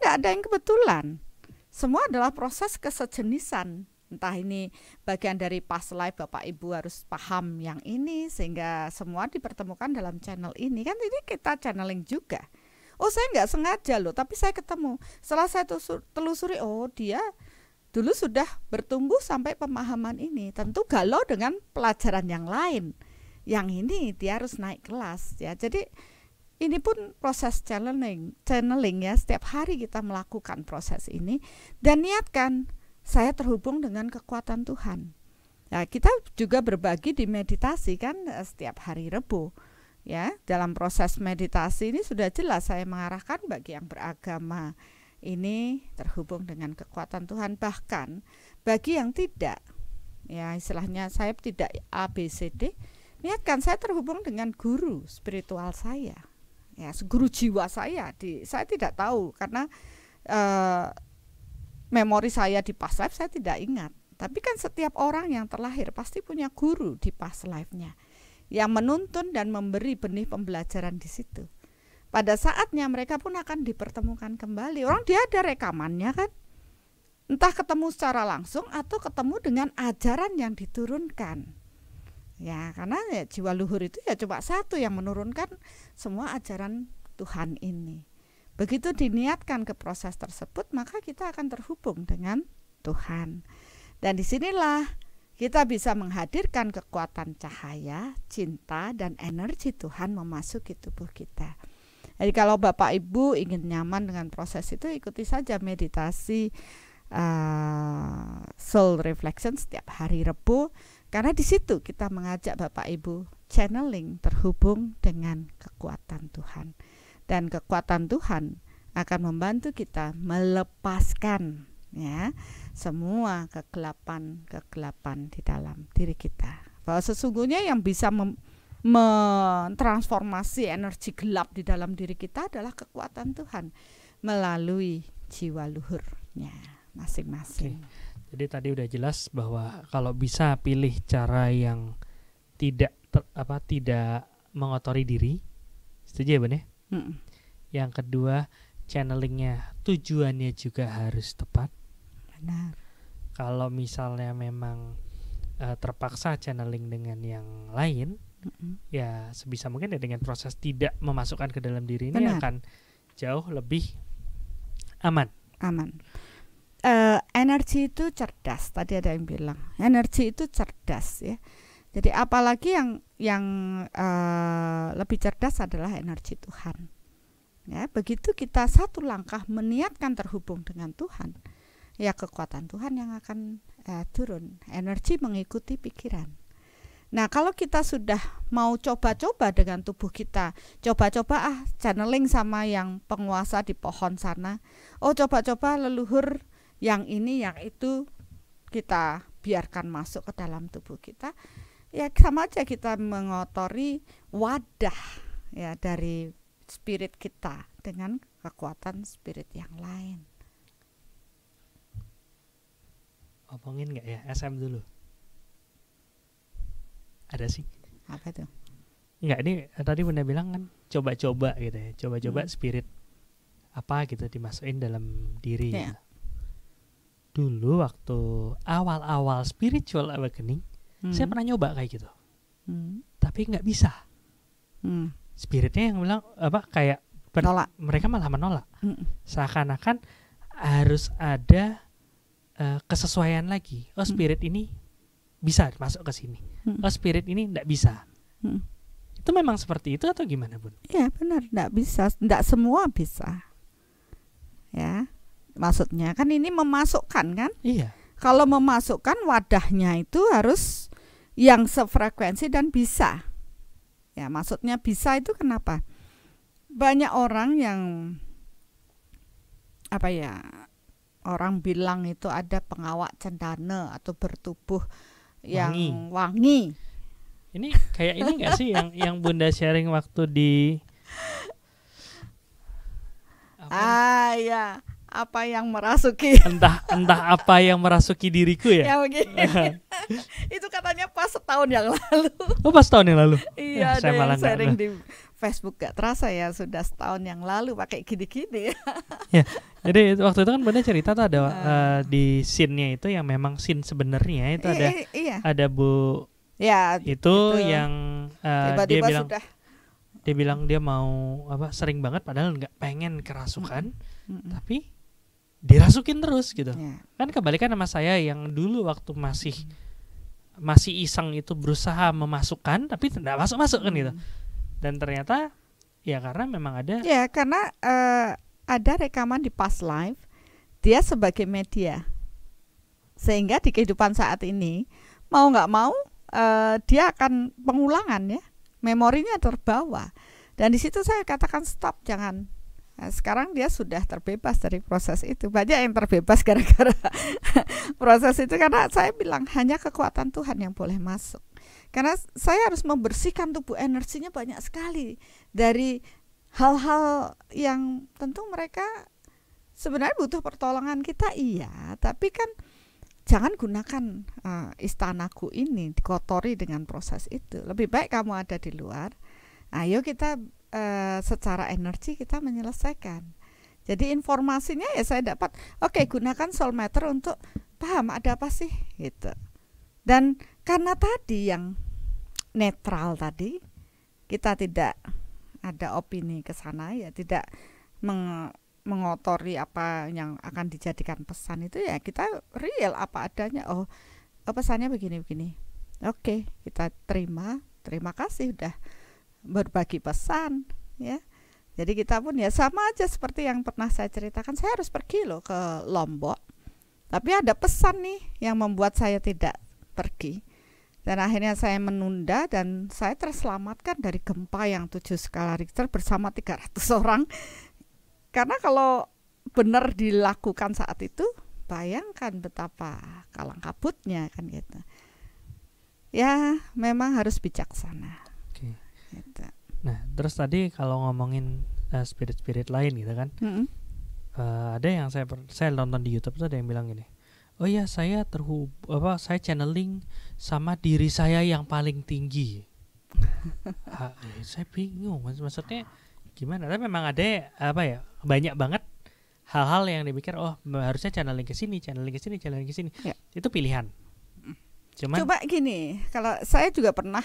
Tidak ada yang kebetulan. Semua adalah proses kesejenisan. Entah ini bagian dari past life, Bapak Ibu harus paham yang ini sehingga semua dipertemukan dalam channel ini. Kan ini kita channeling juga. Oh saya nggak sengaja loh, tapi saya ketemu. Setelah saya telusuri, oh dia dulu sudah bertumbuh sampai pemahaman ini. Tentu galau dengan pelajaran yang lain. Yang ini dia harus naik kelas ya. Jadi ini pun proses channeling ya. Setiap hari kita melakukan proses ini dan niatkan saya terhubung dengan kekuatan Tuhan. Nah, kita juga berbagi di meditasi kan setiap hari Rebo. Ya, dalam proses meditasi ini sudah jelas saya mengarahkan bagi yang beragama ini terhubung dengan kekuatan Tuhan, bahkan bagi yang tidak, ya istilahnya saya tidak ABCD, niatkan saya terhubung dengan guru spiritual saya, ya guru jiwa saya. Saya tidak tahu karena memori saya di past life saya tidak ingat. Tapi kan setiap orang yang terlahir pasti punya guru di past life-nya yang menuntun dan memberi benih pembelajaran di situ. Pada saatnya mereka pun akan dipertemukan kembali. Orang dia ada rekamannya kan. Entah ketemu secara langsung atau ketemu dengan ajaran yang diturunkan. Ya, karena ya, jiwa luhur itu ya cuma satu yang menurunkan semua ajaran Tuhan ini. Begitu diniatkan ke proses tersebut, maka kita akan terhubung dengan Tuhan. Dan disinilah kita bisa menghadirkan kekuatan cahaya, cinta, dan energi Tuhan memasuki tubuh kita. Jadi kalau Bapak Ibu ingin nyaman dengan proses itu, ikuti saja meditasi Soul Reflection setiap hari Rebo. Karena di situ kita mengajak Bapak Ibu channeling terhubung dengan kekuatan Tuhan. Dan kekuatan Tuhan akan membantu kita melepaskan ya semua kegelapan di dalam diri kita. Bahwa sesungguhnya yang bisa mentransformasi energi gelap di dalam diri kita adalah kekuatan Tuhan melalui jiwa luhurnya masing-masing. Oke. Jadi tadi udah jelas bahwa kalau bisa pilih cara yang tidak mengotori diri. Setuju ya Bun ya? Yang kedua, channelingnya tujuannya juga harus tepat. Benar. Kalau misalnya memang terpaksa channeling dengan yang lain, ya sebisa mungkin ya dengan proses tidak memasukkan ke dalam diri ini akan jauh lebih aman. Energi itu cerdas. Tadi ada yang bilang energi itu cerdas ya. Jadi apalagi yang lebih cerdas adalah energi Tuhan. Ya, begitu kita satu langkah meniatkan terhubung dengan Tuhan, ya kekuatan Tuhan yang akan turun. Energi mengikuti pikiran. Nah, kalau kita sudah mau coba-coba dengan tubuh kita, coba-coba channeling sama yang penguasa di pohon sana. Oh, coba-coba leluhur yang ini, yang itu kita biarkan masuk ke dalam tubuh kita. Ya sama aja kita mengotori wadah ya dari spirit kita dengan kekuatan spirit yang lain. Omongin nggak ya SM dulu? ada sih? Apa itu? Enggak, ini tadi Bunda bilang kan coba-coba gitu ya. Coba-coba spirit apa gitu dimasukin dalam diri. Ya. Gitu. Dulu waktu awal-awal spiritual awakening, saya pernah nyoba kayak gitu. Tapi nggak bisa. Spiritnya yang bilang apa kayak mereka malah menolak. Seakan-akan harus ada kesesuaian lagi. Oh, spirit ini bisa masuk ke sini. Oh, spirit ini nggak bisa. Itu memang seperti itu atau gimana, Bun? Ya benar, nggak bisa, nggak semua bisa. Ya, maksudnya kan ini memasukkan kan? Iya. Kalau memasukkan wadahnya itu harus yang sefrekuensi dan bisa. Ya, maksudnya bisa itu kenapa? Banyak orang yang apa ya? Orang bilang itu ada pengawak cendana atau bertubuh yang wangi. Ini kayak ini nggak sih yang Bunda sharing waktu di ya, apa yang merasuki entah apa yang merasuki diriku ya. Ya begini. Itu katanya pas setahun yang lalu. Oh, pas tahun yang lalu. Iya, saya malah yang sharing di Facebook, gak terasa ya sudah setahun yang lalu pakai gini-gini. Ya, jadi waktu itu kan Bunda cerita tuh ada di scene-nya itu yang memang scene sebenarnya itu ada Bu ya, itu yang tiba-tiba dia bilang dia mau sering banget padahal nggak pengen kerasukan, tapi dirasukin terus gitu. Kan kebalikan sama saya yang dulu waktu masih iseng itu berusaha memasukkan tapi tidak masuk kan gitu. Dan ternyata ya karena memang ada karena ada rekaman di past life dia sebagai media, sehingga di kehidupan saat ini mau nggak mau dia akan pengulangan ya, memorinya terbawa. Dan di situ saya katakan stop, jangan. Nah, sekarang dia sudah terbebas dari proses itu. Banyak yang terbebas gara-gara proses itu, karena saya bilang hanya kekuatan Tuhan yang boleh masuk. Karena saya harus membersihkan tubuh, energinya banyak sekali dari hal-hal yang tentu mereka sebenarnya butuh pertolongan kita, iya, tapi kan jangan gunakan istanaku ini dikotori dengan proses itu. Lebih baik kamu ada di luar. Ayo kita secara energi kita menyelesaikan. Jadi informasinya ya saya dapat. Oke, gunakan soul meter untuk paham ada apa sih gitu. Dan karena tadi yang netral tadi, kita tidak ada opini ke sana ya, tidak mengotori apa yang akan dijadikan pesan itu, ya kita real apa adanya. Oh, pesannya begini-begini. Oke, kita terima kasih udah berbagi pesan ya. Jadi kita pun ya sama aja seperti yang pernah saya ceritakan, saya harus pergi loh ke Lombok, tapi ada pesan nih yang membuat saya tidak pergi. Dan akhirnya saya menunda dan saya terselamatkan dari gempa yang 7 skala Richter bersama 300 orang. Karena kalau benar dilakukan saat itu, bayangkan betapa kalang kabutnya kan gitu. Ya, memang harus bijaksana. Oke. Gitu. Nah, terus tadi kalau ngomongin spirit-spirit lain gitu kan, ada yang saya nonton di YouTube tuh ada yang bilang gini, oh ya saya saya channeling sama diri saya yang paling tinggi. Saya bingung maksudnya gimana? Tapi memang ada banyak banget hal-hal yang dipikir harusnya channeling ke sini. Ya. Itu pilihan. Coba gini, kalau saya juga pernah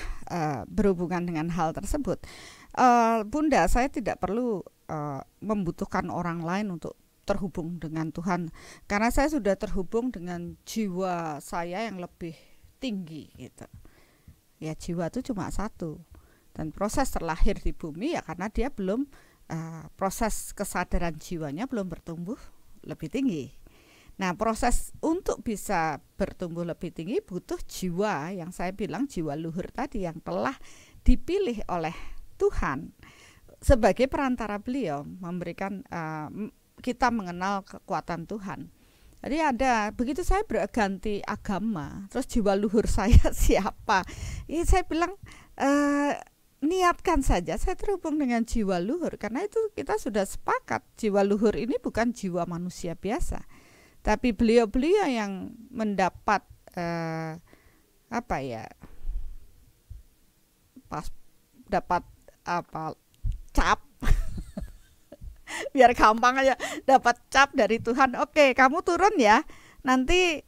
berhubungan dengan hal tersebut, Bunda, saya tidak perlu membutuhkan orang lain untuk terhubung dengan Tuhan, karena saya sudah terhubung dengan jiwa saya yang lebih tinggi gitu. Ya, jiwa itu cuma satu, dan proses terlahir di bumi ya karena dia belum proses kesadaran jiwanya belum bertumbuh lebih tinggi. Nah, proses untuk bisa bertumbuh lebih tinggi butuh jiwa yang saya bilang jiwa luhur tadi yang telah dipilih oleh Tuhan sebagai perantara beliau memberikan kita mengenal kekuatan Tuhan. Jadi begitu saya berganti agama, terus jiwa luhur saya siapa? Ini saya bilang niatkan saja saya terhubung dengan jiwa luhur, karena itu kita sudah sepakat jiwa luhur ini bukan jiwa manusia biasa, tapi beliau-beliau yang mendapat pas dapat cap biar gampang aja, dapat cap dari Tuhan, oke kamu turun ya, nanti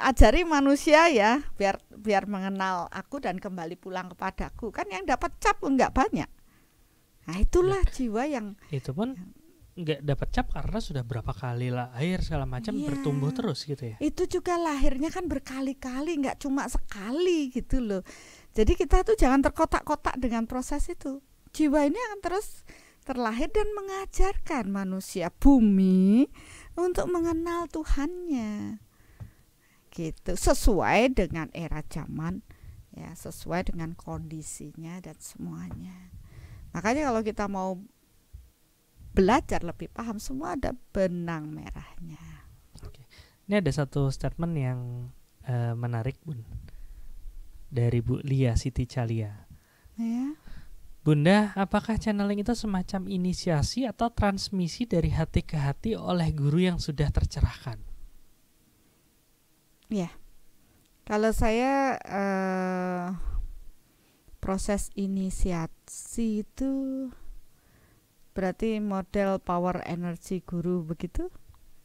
ajari manusia ya, biar mengenal aku dan kembali pulang kepadaku. Kan yang dapat cap enggak banyak. Nah itulah jiwa yang itu pun nggak dapat cap karena sudah berapa kali lahir segala macam, bertumbuh terus gitu ya. Itu juga lahirnya kan berkali-kali, nggak cuma sekali gitu loh. Jadi kita tuh jangan terkotak-kotak dengan proses itu. Jiwa ini akan terus terlahir dan mengajarkan manusia bumi untuk mengenal Tuhannya. Gitu, sesuai dengan era zaman ya, sesuai dengan kondisinya dan semuanya. Makanya kalau kita mau belajar lebih paham, semua ada benang merahnya. Oke. Ini ada satu statement yang menarik Bun, dari Bu Lia Siti Calia. Ya. Bunda, apakah channeling itu semacam inisiasi atau transmisi dari hati ke hati oleh guru yang sudah tercerahkan? Ya, kalau saya proses inisiasi itu berarti model power energy guru begitu,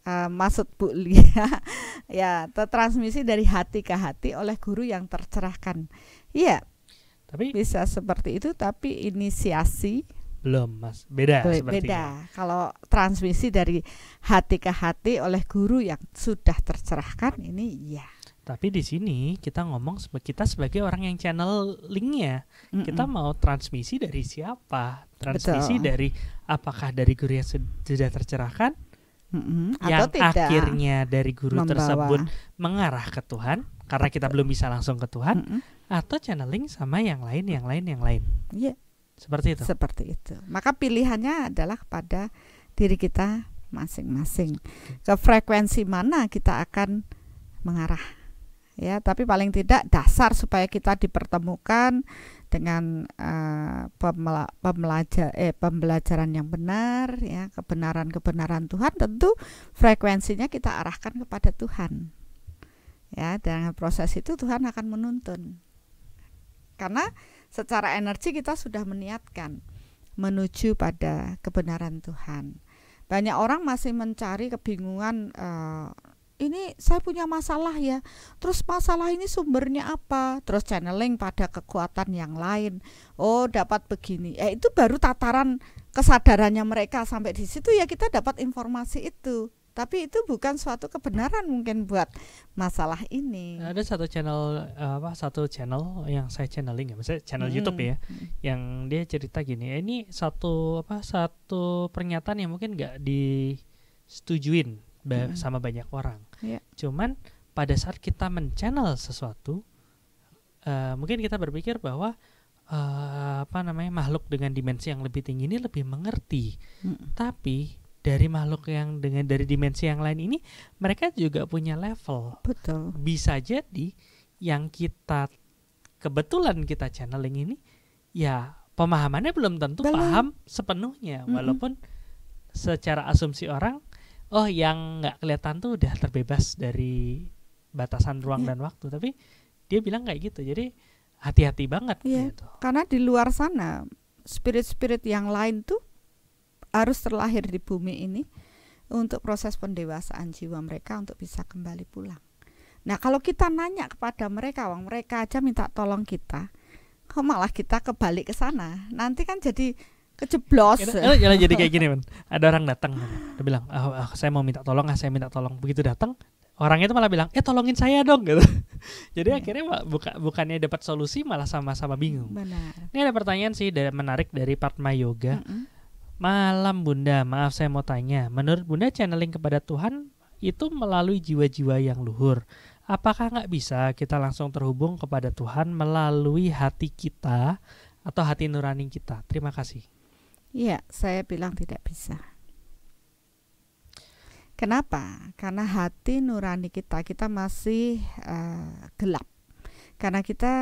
maksud Bu Lia ya, transmisi dari hati ke hati oleh guru yang tercerahkan. Iya, tapi bisa seperti itu, tapi inisiasi belum Mas, beda. Kalau transmisi dari hati ke hati oleh guru yang sudah tercerahkan ini ya. Tapi di sini kita ngomong kita sebagai orang yang channelingnya, kita mau transmisi dari siapa? Transmisi dari apakah dari guru yang sudah tercerahkan, yang atau tidak, akhirnya dari guru tersebut mengarah ke Tuhan karena kita belum bisa langsung ke Tuhan, atau channeling sama yang lain. Iya. Seperti itu. Seperti itu. Maka pilihannya adalah pada diri kita masing-masing. Ke frekuensi mana kita akan mengarah. Ya, tapi paling tidak dasar supaya kita dipertemukan dengan pembelajaran yang benar, ya, kebenaran Tuhan, tentu frekuensinya kita arahkan kepada Tuhan. Ya, dengan proses itu Tuhan akan menuntun. Karena secara energi kita sudah meniatkan menuju pada kebenaran Tuhan. Banyak orang masih mencari kebingungan, ini saya punya masalah ya, terus masalah ini sumbernya apa, terus channeling pada kekuatan yang lain, oh dapat begini, itu baru tataran kesadarannya mereka. Sampai di situ ya kita dapat informasi itu, tapi itu bukan suatu kebenaran mungkin buat masalah ini. Ada satu channel yang saya channeling ya, maksudnya channel YouTube ya, yang dia cerita gini, ini satu pernyataan yang mungkin nggak disetujuin sama banyak orang. Cuman pada saat kita men-channel sesuatu, mungkin kita berpikir bahwa makhluk dengan dimensi yang lebih tinggi ini lebih mengerti. Tapi dari makhluk yang dari dimensi yang lain ini, mereka juga punya level. Betul. Bisa jadi yang kebetulan kita channeling ini, ya pemahamannya belum tentu paham sepenuhnya, walaupun secara asumsi orang, oh yang nggak kelihatan tuh udah terbebas dari batasan ruang dan waktu, tapi dia bilang kayak gitu. Jadi hati-hati banget gitu. Karena di luar sana spirit-spirit yang lain tuh harus terlahir di bumi ini untuk proses pendewasaan jiwa mereka untuk bisa kembali pulang. Nah kalau kita nanya kepada mereka, mereka aja minta tolong kita, kok malah kita kebalik ke sana, nanti kan jadi kejeblos. Jangan jadi kayak gini, ada orang datang, dia bilang, saya mau minta tolong, saya minta tolong. Begitu datang, orang itu malah bilang, tolongin saya dong gitu. Jadi akhirnya bukannya dapat solusi, malah sama-sama bingung. Benar. Ini ada pertanyaan sih menarik dari Padma Yoga. Malam Bunda, maaf saya mau tanya, menurut Bunda channeling kepada Tuhan itu melalui jiwa-jiwa yang luhur. Apakah nggak bisa kita langsung terhubung kepada Tuhan melalui hati kita atau hati nurani kita? Terima kasih. Iya, saya bilang tidak bisa. Kenapa? Karena hati nurani kita masih gelap. Karena kita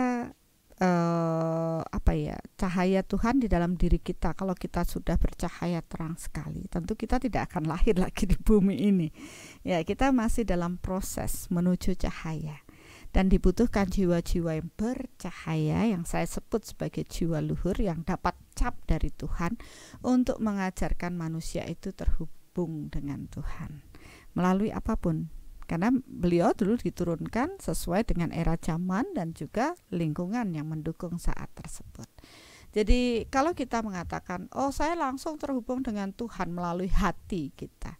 cahaya Tuhan di dalam diri kita. Kalau kita sudah bercahaya terang sekali, tentu kita tidak akan lahir lagi di bumi ini. Ya, kita masih dalam proses menuju cahaya. dan dibutuhkan jiwa-jiwa yang bercahaya yang saya sebut sebagai jiwa luhur yang dapat cap dari Tuhan untuk mengajarkan manusia itu terhubung dengan Tuhan melalui apapun. Karena beliau dulu diturunkan sesuai dengan era zaman dan juga lingkungan yang mendukung saat tersebut. Jadi kalau kita mengatakan, oh saya langsung terhubung dengan Tuhan melalui hati kita,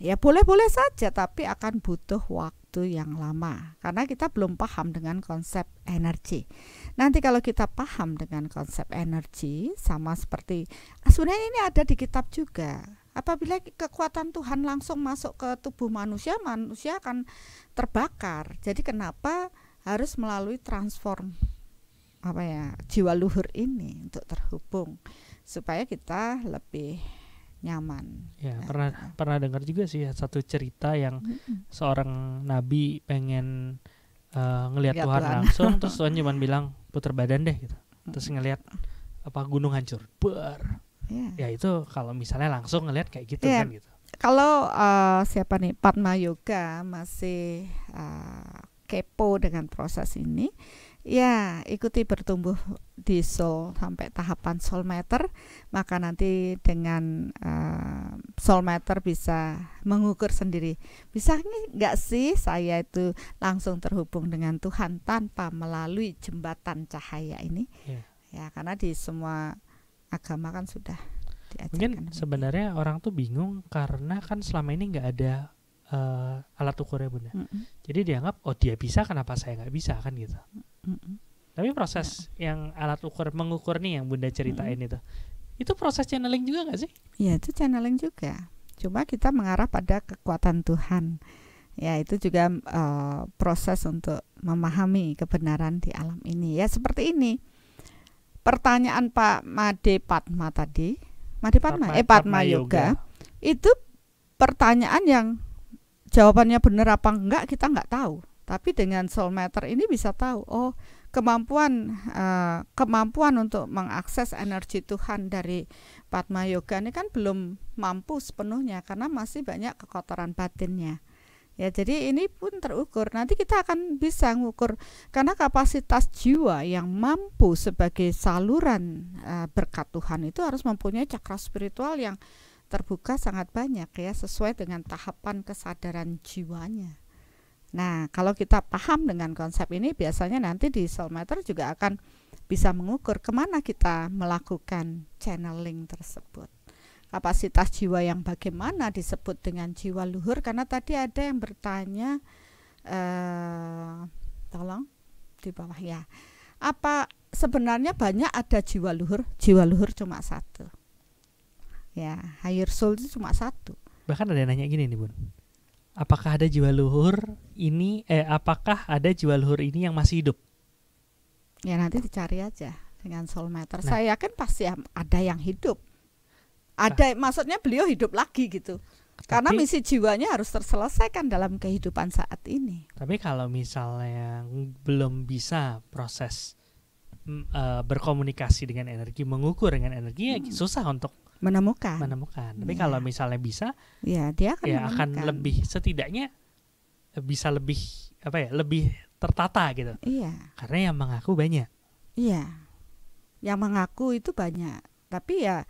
ya boleh-boleh saja, tapi akan butuh waktu yang lama karena kita belum paham dengan konsep energi. Nanti kalau kita paham dengan konsep energi, sama seperti sebenarnya ini ada di kitab juga. Apabila kekuatan Tuhan langsung masuk ke tubuh manusia, manusia akan terbakar. Jadi kenapa harus melalui transform jiwa luhur ini untuk terhubung supaya kita lebih nyaman. Ya, pernah dengar juga sih satu cerita yang seorang nabi pengen ngelihat Tuhan langsung, terus Tuhan cuma bilang putar badan deh gitu. Terus ngelihat gunung hancur. Ya itu kalau misalnya langsung ngelihat kayak gitu kan gitu. Kalau siapa nih Padma Yoga masih kepo dengan proses ini, ya ikuti bertumbuh di soul sampai tahapan soul meter, maka nanti dengan soul meter bisa mengukur sendiri, bisa nggak sih saya itu langsung terhubung dengan Tuhan tanpa melalui jembatan cahaya ini. Ya karena di semua agama kan sudah diajarkan. Mungkin sebenarnya orang tuh bingung karena kan selama ini nggak ada alat ukurnya Bunda. Jadi dianggap dia bisa, kenapa saya nggak bisa kan gitu. Tapi proses yang alat ukur mengukur nih yang Bunda ceritain itu proses channeling juga nggak sih? Iya itu channeling juga. Cuma kita mengarah pada kekuatan Tuhan. Ya itu juga proses untuk memahami kebenaran di alam ini. Ya seperti ini. Pertanyaan Pak Made Padma tadi, Padma Yoga, itu pertanyaan yang jawabannya benar apa enggak kita enggak tahu. Tapi dengan soul meter ini bisa tahu, oh kemampuan untuk mengakses energi Tuhan dari Padma Yoga ini kan belum mampu sepenuhnya karena masih banyak kekotoran batinnya. Ya, jadi ini pun terukur. Nanti kita akan bisa mengukur karena kapasitas jiwa yang mampu sebagai saluran berkat Tuhan itu harus mempunyai cakra spiritual yang terbuka sangat banyak ya, sesuai dengan tahapan kesadaran jiwanya. Nah, kalau kita paham dengan konsep ini, biasanya nanti di soul meter juga akan bisa mengukur kemana kita melakukan channeling tersebut. Kapasitas jiwa yang bagaimana disebut dengan jiwa luhur, karena tadi ada yang bertanya tolong di bawah ya, apa sebenarnya banyak ada jiwa luhur cuma satu ya, higher soul itu cuma satu. Bahkan ada yang nanya gini nih Bun, apakah ada jiwa luhur ini yang masih hidup? Ya nanti dicari aja dengan soul meter. Saya yakin pasti ada yang hidup. Ada, maksudnya beliau hidup lagi gitu. Karena misi jiwanya harus terselesaikan dalam kehidupan saat ini. Tapi kalau misalnya belum bisa proses berkomunikasi dengan energi, mengukur dengan energi, ya susah untuk menemukan. Tapi kalau misalnya bisa, ya dia akan lebih, setidaknya bisa lebih lebih tertata gitu. Iya. Karena yang mengaku banyak. Iya. Yang mengaku itu banyak. Tapi ya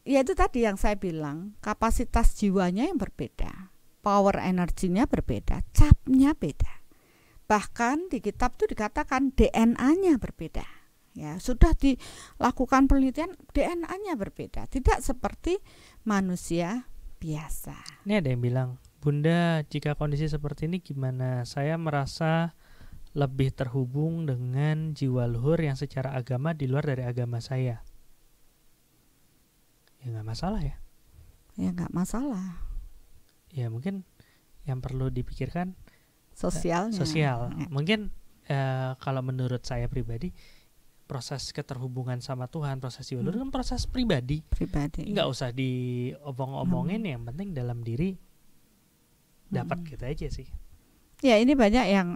itu tadi yang saya bilang, kapasitas jiwanya yang berbeda, power energinya berbeda, capnya beda. Bahkan di kitab itu dikatakan DNA-nya berbeda. Ya, sudah dilakukan penelitian, DNA-nya berbeda, tidak seperti manusia biasa. Ini ada yang bilang, Bunda, jika kondisi seperti ini gimana? Saya merasa lebih terhubung dengan jiwa luhur yang secara agama di luar dari agama saya. Ya nggak masalah ya. Ya nggak masalah. Ya mungkin yang perlu dipikirkan sosialnya. Sosial. Mungkin kalau menurut saya pribadi, proses keterhubungan sama Tuhan, proses jiwa luhur kan proses pribadi. Nggak usah diomong-omongin, yang penting dalam diri dapat gitu aja sih. Ya ini banyak yang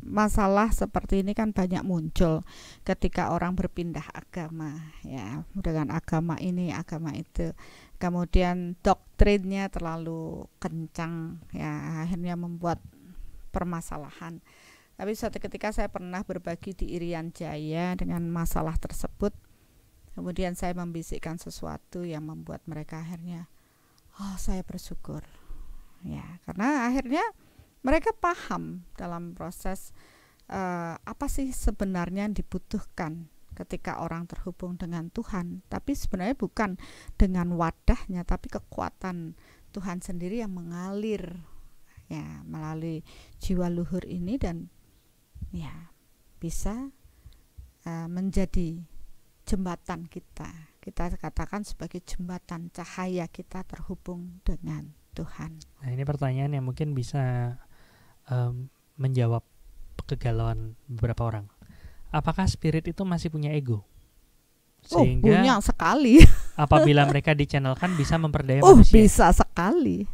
masalah seperti ini kan banyak muncul ketika orang berpindah agama ya, dengan agama ini agama itu, kemudian doktrinnya terlalu kencang ya, akhirnya membuat permasalahan. Tapi suatu ketika saya pernah berbagi di Irian Jaya dengan masalah tersebut. Kemudian saya membisikkan sesuatu yang membuat mereka akhirnya, oh saya bersyukur. Ya, karena akhirnya mereka paham dalam proses apa sih sebenarnya yang dibutuhkan ketika orang terhubung dengan Tuhan. Tapi sebenarnya bukan dengan wadahnya, tapi kekuatan Tuhan sendiri yang mengalir ya melalui jiwa luhur ini dan ya bisa menjadi jembatan kita. Kita katakan sebagai jembatan cahaya kita terhubung dengan Tuhan. Nah, ini pertanyaan yang mungkin bisa menjawab kegalauan beberapa orang. Apakah spirit itu masih punya ego? Sehingga punya sekali. Apabila mereka dichannelkan bisa memperdaya manusia. Bisa sekali.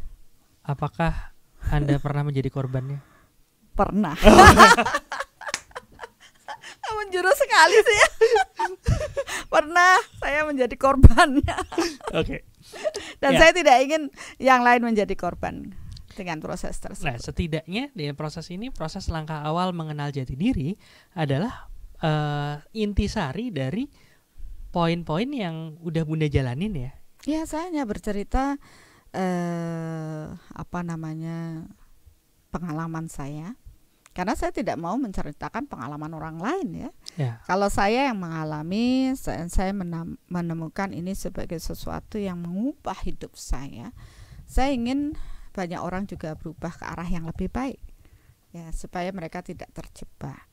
Apakah Anda pernah menjadi korbannya? Pernah. Menjurus sekali sih ya. Pernah saya menjadi korbannya. Oke. Dan saya tidak ingin yang lain menjadi korban dengan proses tersebut. Nah, setidaknya di proses ini, proses langkah awal mengenal jati diri adalah intisari dari poin-poin yang udah Bunda jalanin ya. Ya, saya hanya bercerita pengalaman saya. Karena saya tidak mau menceritakan pengalaman orang lain ya. Kalau saya yang mengalami, saya menemukan ini sebagai sesuatu yang mengubah hidup saya. Saya ingin banyak orang juga berubah ke arah yang lebih baik, ya supaya mereka tidak terjebak.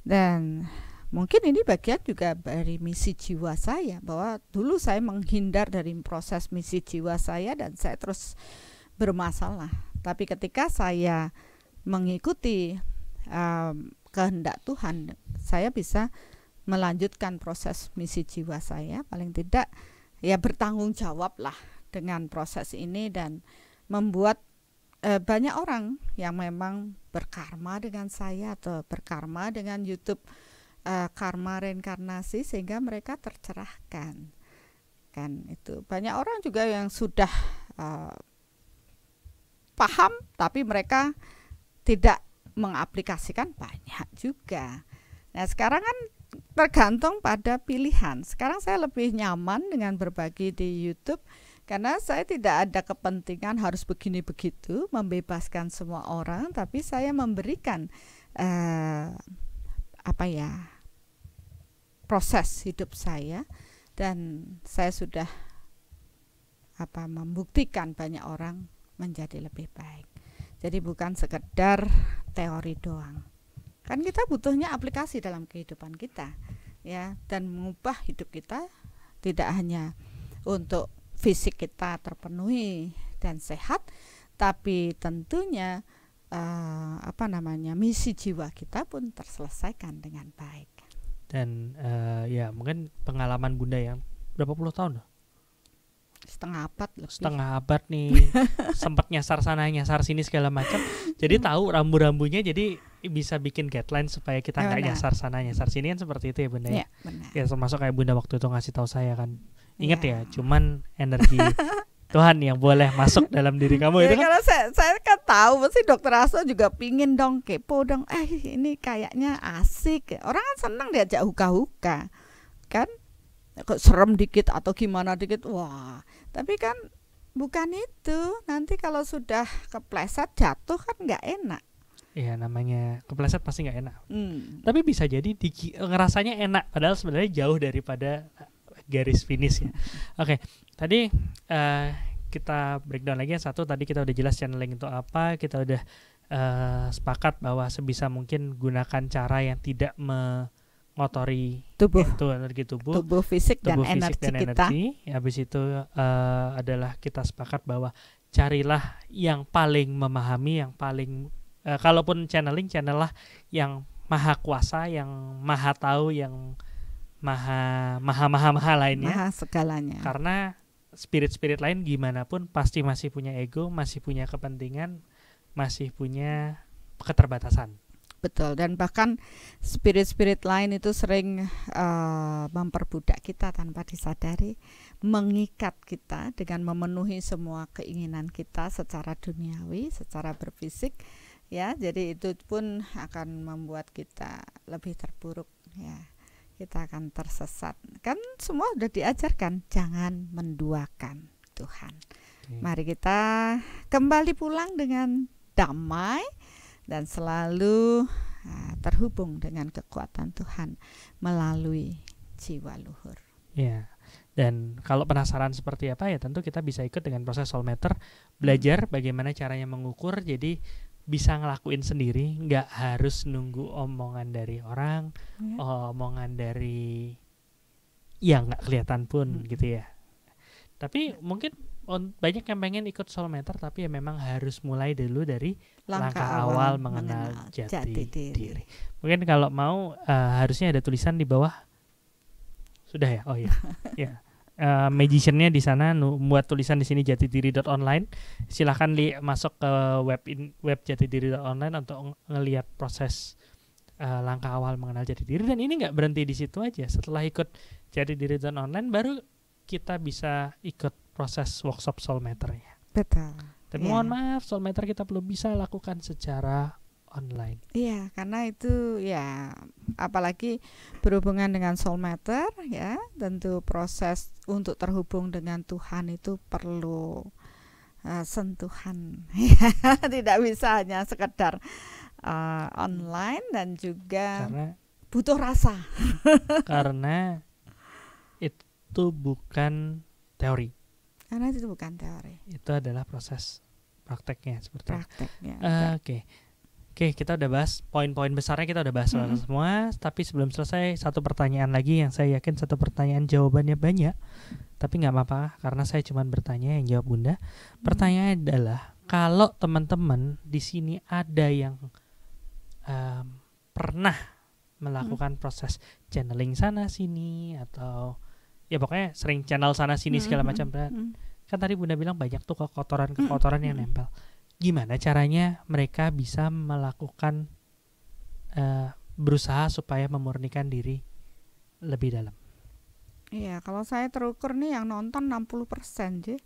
Dan mungkin ini bagian juga dari misi jiwa saya, bahwa dulu saya menghindar dari proses misi jiwa saya dan saya terus bermasalah. Tapi ketika saya mengikuti kehendak Tuhan, saya bisa melanjutkan proses misi jiwa saya, paling tidak ya bertanggung jawab lah dengan proses ini dan membuat banyak orang yang memang berkarma dengan saya atau berkarma dengan YouTube karma reinkarnasi sehingga mereka tercerahkan. Kan itu banyak orang juga yang sudah paham tapi mereka tidak mengaplikasikan, banyak juga. Nah, sekarang kan tergantung pada pilihan. Sekarang saya lebih nyaman dengan berbagi di YouTube karena saya tidak ada kepentingan harus begini begitu, membebaskan semua orang, tapi saya memberikan proses hidup saya dan saya sudah membuktikan banyak orang menjadi lebih baik. Jadi bukan sekedar teori doang. Kan kita butuhnya aplikasi dalam kehidupan kita, ya, dan mengubah hidup kita tidak hanya untuk fisik kita terpenuhi dan sehat, tapi tentunya misi jiwa kita pun terselesaikan dengan baik. Dan ya mungkin pengalaman Bunda yang berapa puluh tahun? Setengah abad nih. Sempat nyasar sana nyasar sini segala macam. Jadi tahu rambu-rambunya, jadi bisa bikin guideline supaya kita nggak nyasar sana nyasar sini kan, seperti itu ya Bunda ya. Ya termasuk kayak Bunda waktu itu ngasih tahu saya kan. Ingat ya, cuman energi Tuhan yang boleh masuk dalam diri kamu itu kan. Karena saya kan tahu pasti Dokter Asto juga pingin dong, kepo dong. Ini kayaknya asik. Orang kan senang diajak huka-huka. Kan? Kok serem dikit atau gimana dikit, wah, tapi kan bukan itu. Nanti kalau sudah kepleset jatuh kan nggak enak. Iya, namanya kepleset pasti nggak enak. Tapi bisa jadi ngerasanya enak, padahal sebenarnya jauh daripada garis finish ya. Oke, tadi kita breakdown lagi yang satu. Tadi kita udah jelas channeling itu apa. Kita udah sepakat bahwa sebisa mungkin gunakan cara yang tidak ngotori energi tubuh fisik dan energi kita. Habis itu adalah kita sepakat bahwa carilah yang paling memahami, yang paling kalaupun channeling, channel lah yang maha kuasa, yang maha tahu, yang maha lainnya, maha segalanya. Karena spirit lain gimana pun pasti masih punya ego, masih punya kepentingan, masih punya keterbatasan. Betul, dan bahkan spirit lain itu sering memperbudak kita tanpa disadari, mengikat kita dengan memenuhi semua keinginan kita secara duniawi, secara berfisik, ya. Jadi itu pun akan membuat kita lebih terpuruk, ya. Kita akan tersesat. Kan semua sudah diajarkan, jangan menduakan Tuhan. Mari kita kembali pulang dengan damai dan selalu terhubung dengan kekuatan Tuhan melalui jiwa luhur. Ya. Dan kalau penasaran seperti apa, ya tentu kita bisa ikut dengan proses Soulmeter, belajar bagaimana caranya mengukur, jadi bisa ngelakuin sendiri, nggak harus nunggu omongan dari orang, omongan dari yang nggak kelihatan pun gitu ya. Tapi mungkin banyak yang pengen ikut Soulmeter, tapi ya memang harus mulai dulu dari langkah awal mengenal jati diri. Mungkin kalau mau harusnya ada tulisan di bawah. Sudah ya? Oh iya. Ya. Magician-nya di sana buat tulisan di sini jatidiri.online. Silahkan masuk ke web jatidiri.online untuk ngelihat proses langkah awal mengenal jati diri. Dan ini nggak berhenti di situ aja. Setelah ikut jatidiri.online baru kita bisa ikut proses workshop Soulmeter-nya. Betul. Tapi mohon maaf, Soulmeter kita belum bisa lakukan secara online. Iya, karena itu ya, apalagi berhubungan dengan Soulmeter ya, tentu proses untuk terhubung dengan Tuhan itu perlu sentuhan. Tidak bisa hanya sekedar online, dan juga karena butuh rasa. Karena itu bukan teori. Karena itu bukan teori. Itu adalah proses prakteknya seperti prakteknya. Oke, kita udah bahas poin-poin besarnya, kita udah bahas semua. Tapi sebelum selesai, satu pertanyaan lagi yang saya yakin satu pertanyaan jawabannya banyak. Tapi nggak apa-apa, karena saya cuma bertanya, yang jawab Bunda. Pertanyaannya adalah, kalau teman-teman di sini ada yang pernah melakukan proses channeling sana sini, atau ya pokoknya sering channel sana sini segala macam. Kan tadi Bunda bilang banyak tuh kekotoran yang nempel. Gimana caranya mereka bisa melakukan berusaha supaya memurnikan diri lebih dalam? Iya, kalau saya terukur nih yang nonton 60%, J.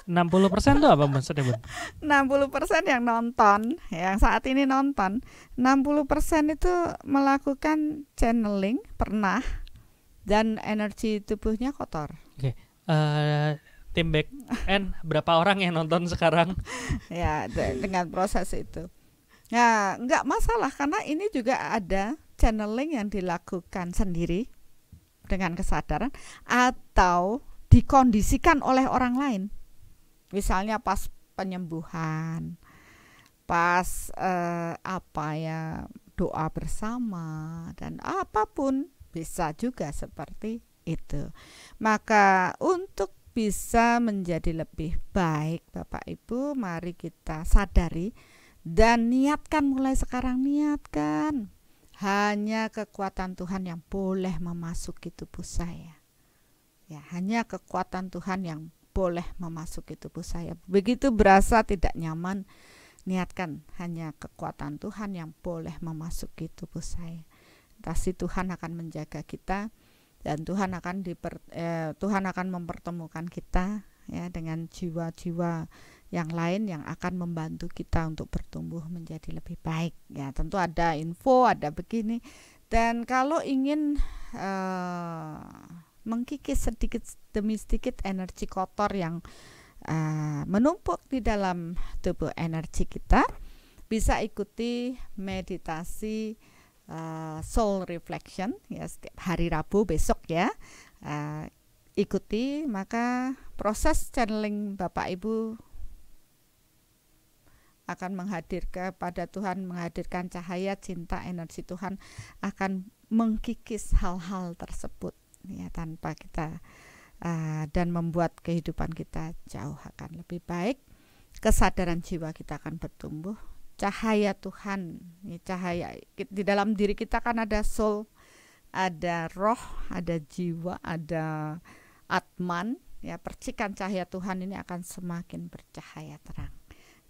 60% tuh apa maksudnya, Bun? 60% yang nonton, yang saat ini nonton, 60% itu melakukan channeling pernah, dan energi tubuhnya kotor. Oke. Tim back end berapa orang yang nonton sekarang? Ya, dengan proses itu. Ya, nggak masalah, karena ini juga ada channeling yang dilakukan sendiri dengan kesadaran atau dikondisikan oleh orang lain. Misalnya pas penyembuhan, pas doa bersama, dan apapun bisa juga seperti itu. Maka untuk bisa menjadi lebih baik, Bapak Ibu, mari kita sadari dan niatkan, mulai sekarang niatkan, hanya kekuatan Tuhan yang boleh memasuki tubuh saya. Ya, hanya kekuatan Tuhan yang boleh memasuki tubuh saya. Begitu berasa tidak nyaman, niatkan hanya kekuatan Tuhan yang boleh memasuki tubuh saya. Pasti Tuhan akan menjaga kita. Dan Tuhan akan mempertemukan kita ya dengan jiwa-jiwa yang lain yang akan membantu kita untuk bertumbuh menjadi lebih baik. Ya, tentu ada info, ada begini. Dan kalau ingin mengkikis sedikit demi sedikit energi kotor yang menumpuk di dalam tubuh energi kita, bisa ikuti meditasi soul reflection ya, setiap hari Rabu besok ya. Ikuti, maka proses channeling Bapak Ibu akan menghadirkan pada Tuhan, menghadirkan cahaya cinta energi Tuhan, akan mengkikis hal-hal tersebut ya, tanpa kita dan membuat kehidupan kita jauh akan lebih baik. Kesadaran jiwa kita akan bertumbuh. Cahaya Tuhan, cahaya di dalam diri kita kan ada soul, ada roh, ada jiwa, ada atman. Ya, percikan cahaya Tuhan ini akan semakin bercahaya terang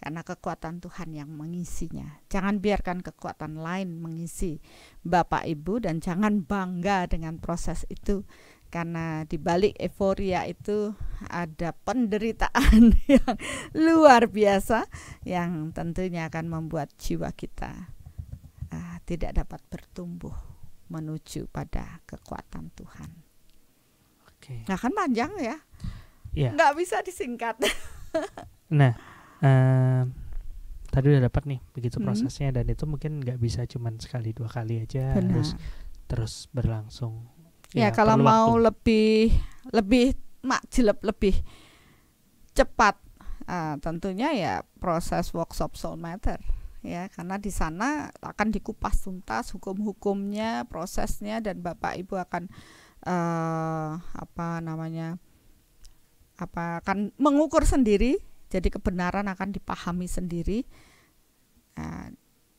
karena kekuatan Tuhan yang mengisinya. Jangan biarkan kekuatan lain mengisi Bapak Ibu, dan jangan bangga dengan proses itu. karena di balik euforia itu ada penderitaan yang luar biasa yang tentunya akan membuat jiwa kita tidak dapat bertumbuh menuju pada kekuatan Tuhan. Oke. Nah kan panjang ya, nggak bisa disingkat. Nah, tadi udah dapat nih begitu prosesnya, dan itu mungkin nggak bisa cuman sekali 2 kali aja, harus terus berlangsung. Ya kalau mau lebih makjilep, lebih cepat, tentunya ya proses workshop Soul Matter ya, karena di sana akan dikupas tuntas hukum-hukumnya, prosesnya, dan Bapak Ibu akan akan mengukur sendiri, jadi kebenaran akan dipahami sendiri.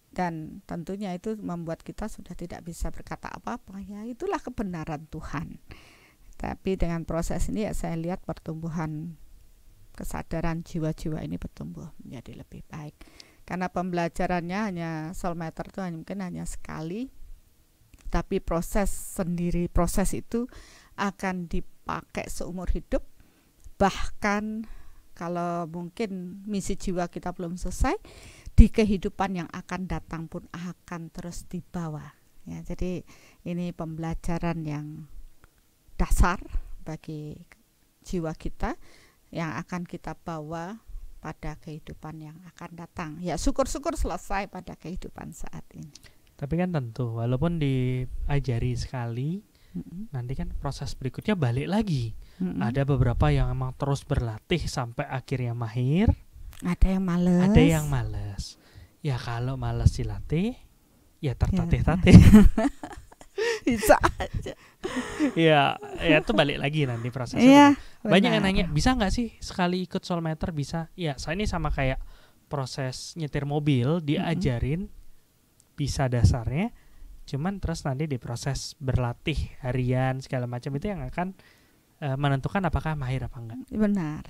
Dan tentunya itu membuat kita sudah tidak bisa berkata apa-apa, ya itulah kebenaran Tuhan. Tapi dengan proses ini ya saya lihat pertumbuhan kesadaran jiwa-jiwa ini bertumbuh menjadi lebih baik. Karena pembelajarannya hanya Soul Matter itu mungkin hanya sekali, tapi proses itu akan dipakai seumur hidup. Bahkan kalau mungkin misi jiwa kita belum selesai, di kehidupan yang akan datang pun akan terus dibawa. Ya, jadi ini pembelajaran yang dasar bagi jiwa kita yang akan kita bawa pada kehidupan yang akan datang. Ya syukur-syukur selesai pada kehidupan saat ini. Tapi kan tentu walaupun diajari sekali, nanti kan proses berikutnya balik lagi. Ada beberapa yang emang terus berlatih sampai akhirnya mahir. Ada yang males. Ada yang males. Ya kalau males dilatih, ya tertatih-tatih. Bisa aja. ya itu balik lagi nanti prosesnya. Iya, banyak yang nanya, bisa nggak sih sekali ikut Soul Matter? Bisa. Ya, saya ini sama kayak proses nyetir mobil, diajarin bisa dasarnya, cuman terus nanti diproses berlatih harian segala macam, itu yang akan menentukan apakah mahir apa enggak. Benar.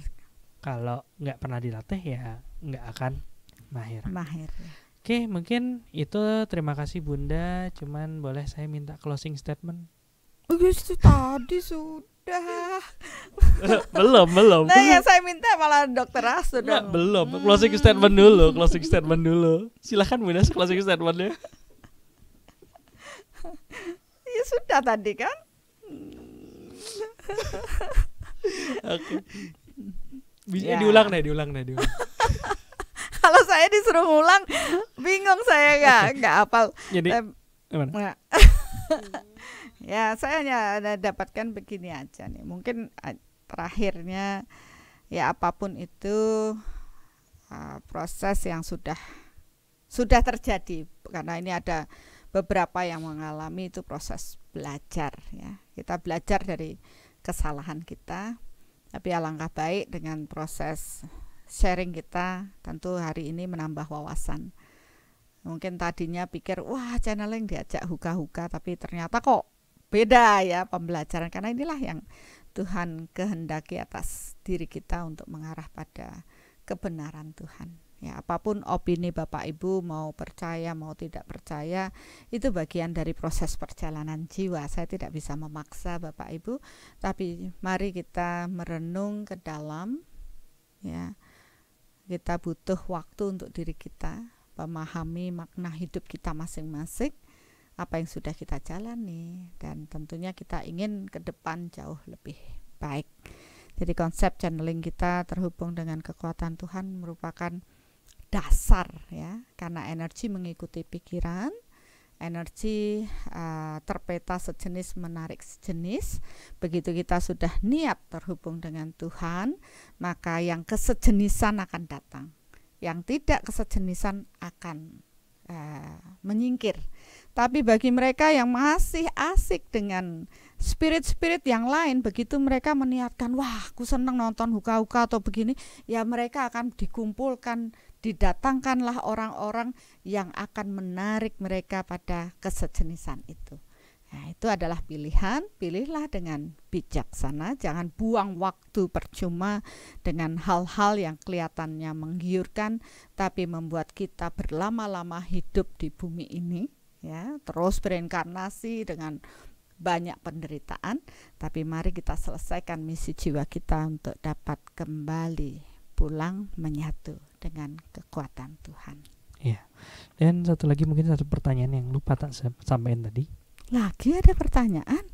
Kalau nggak pernah dilatih ya nggak akan mahir. Ya. Oke, mungkin itu. Terima kasih Bunda. Cuman boleh saya minta closing statement? Itu tadi sudah. belum. Nah yang saya minta malah Dokter Astu dong. Belum. Closing statement dulu. Silakan Bunda, closing statementnya. Ya sudah tadi kan. Oke. Bisa diulang deh. Kalau saya disuruh ngulang, bingung saya nggak hafal. Jadi gimana? Ya saya hanya dapatkan begini aja nih. Mungkin terakhirnya ya apapun itu proses yang sudah terjadi, karena ini ada beberapa yang mengalami itu proses belajar ya. Kita belajar dari kesalahan kita. Tapi alangkah baik dengan proses sharing kita, tentu hari ini menambah wawasan. Mungkin tadinya pikir, wah channeling diajak huka-huka, tapi ternyata kok beda ya pembelajaran. Karena inilah yang Tuhan kehendaki atas diri kita untuk mengarah pada kebenaran Tuhan. Ya, apapun opini Bapak Ibu, mau percaya mau tidak percaya, itu bagian dari proses perjalanan jiwa. Saya tidak bisa memaksa Bapak Ibu, tapi mari kita merenung ke dalam ya. Kita butuh waktu untuk diri kita, memahami makna hidup kita masing-masing, apa yang sudah kita jalani, dan tentunya kita ingin ke depan jauh lebih baik. Jadi konsep channeling kita terhubung dengan kekuatan Tuhan merupakan dasar ya, karena energi mengikuti pikiran, energi terpeta sejenis menarik sejenis. Begitu kita sudah niat terhubung dengan Tuhan, maka yang kesejenisan akan datang, yang tidak kesejenisan akan menyingkir. Tapi bagi mereka yang masih asik dengan spirit-spirit yang lain, begitu mereka meniatkan, wah aku senang nonton huka-huka atau begini, ya mereka akan dikumpulkan, didatangkanlah orang-orang yang akan menarik mereka pada kesejenisan itu. Nah, itu adalah pilihan, pilihlah dengan bijaksana, jangan buang waktu percuma dengan hal-hal yang kelihatannya menggiurkan, tapi membuat kita berlama-lama hidup di bumi ini, ya, terus berinkarnasi dengan banyak penderitaan, tapi mari kita selesaikan misi jiwa kita untuk dapat kembali pulang menyatu dengan kekuatan Tuhan. Iya. Dan satu lagi mungkin satu pertanyaan yang lupa tak sampaikan tadi. Lagi ada pertanyaan?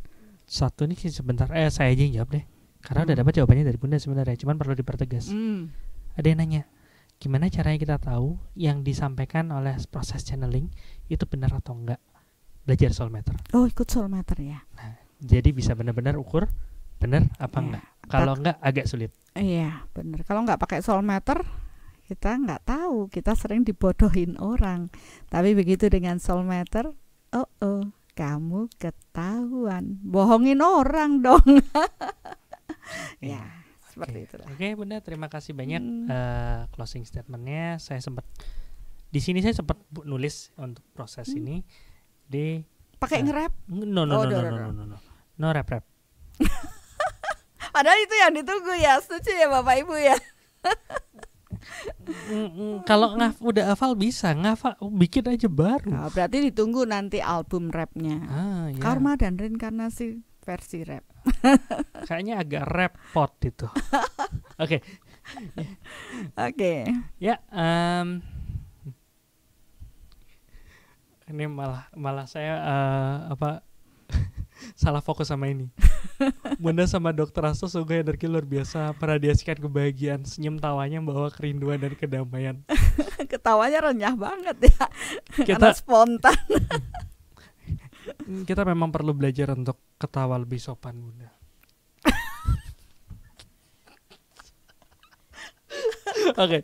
Satu nih sih sebentar, saya aja yang jawab deh. Karena udah dapat jawabannya dari Bunda sebenarnya, cuman perlu dipertegas. Ada yang nanya, gimana caranya kita tahu yang disampaikan oleh proses channeling itu benar atau enggak? Belajar soul meter. Oh, ikut soul meter ya. Nah, jadi bisa benar-benar ukur benar apa enggak. Kalau enggak agak sulit. Iya, benar. Kalau enggak pakai soul meter, kita enggak tahu. Kita sering dibodohin orang. Tapi begitu dengan soul meter, kamu ketahuan. Bohongin orang dong. Ya, seperti itulah. Oke, Bunda, terima kasih banyak closing statementnya. Saya sempat di sini saya sempat nulis untuk proses ini. Pakai nge-rap? No rap. Padahal itu yang ditunggu ya, setuju ya Bapak Ibu ya. Kalau udah hafal bisa, bikin aja baru. Nah, berarti ditunggu nanti album rapnya. Ya. Karma dan Reinkarnasi versi rap. Kayaknya agak repot itu. Oke. Ya. Ini malah saya salah fokus sama ini. Bunda sama Dr. Hasto sungguh energi luar biasa, meradiasikan kebahagiaan, senyum tawanya membawa kerinduan dan kedamaian. Ketawanya renyah banget ya. Karena spontan. Kita memang perlu belajar untuk ketawa lebih sopan, Bunda. Oke,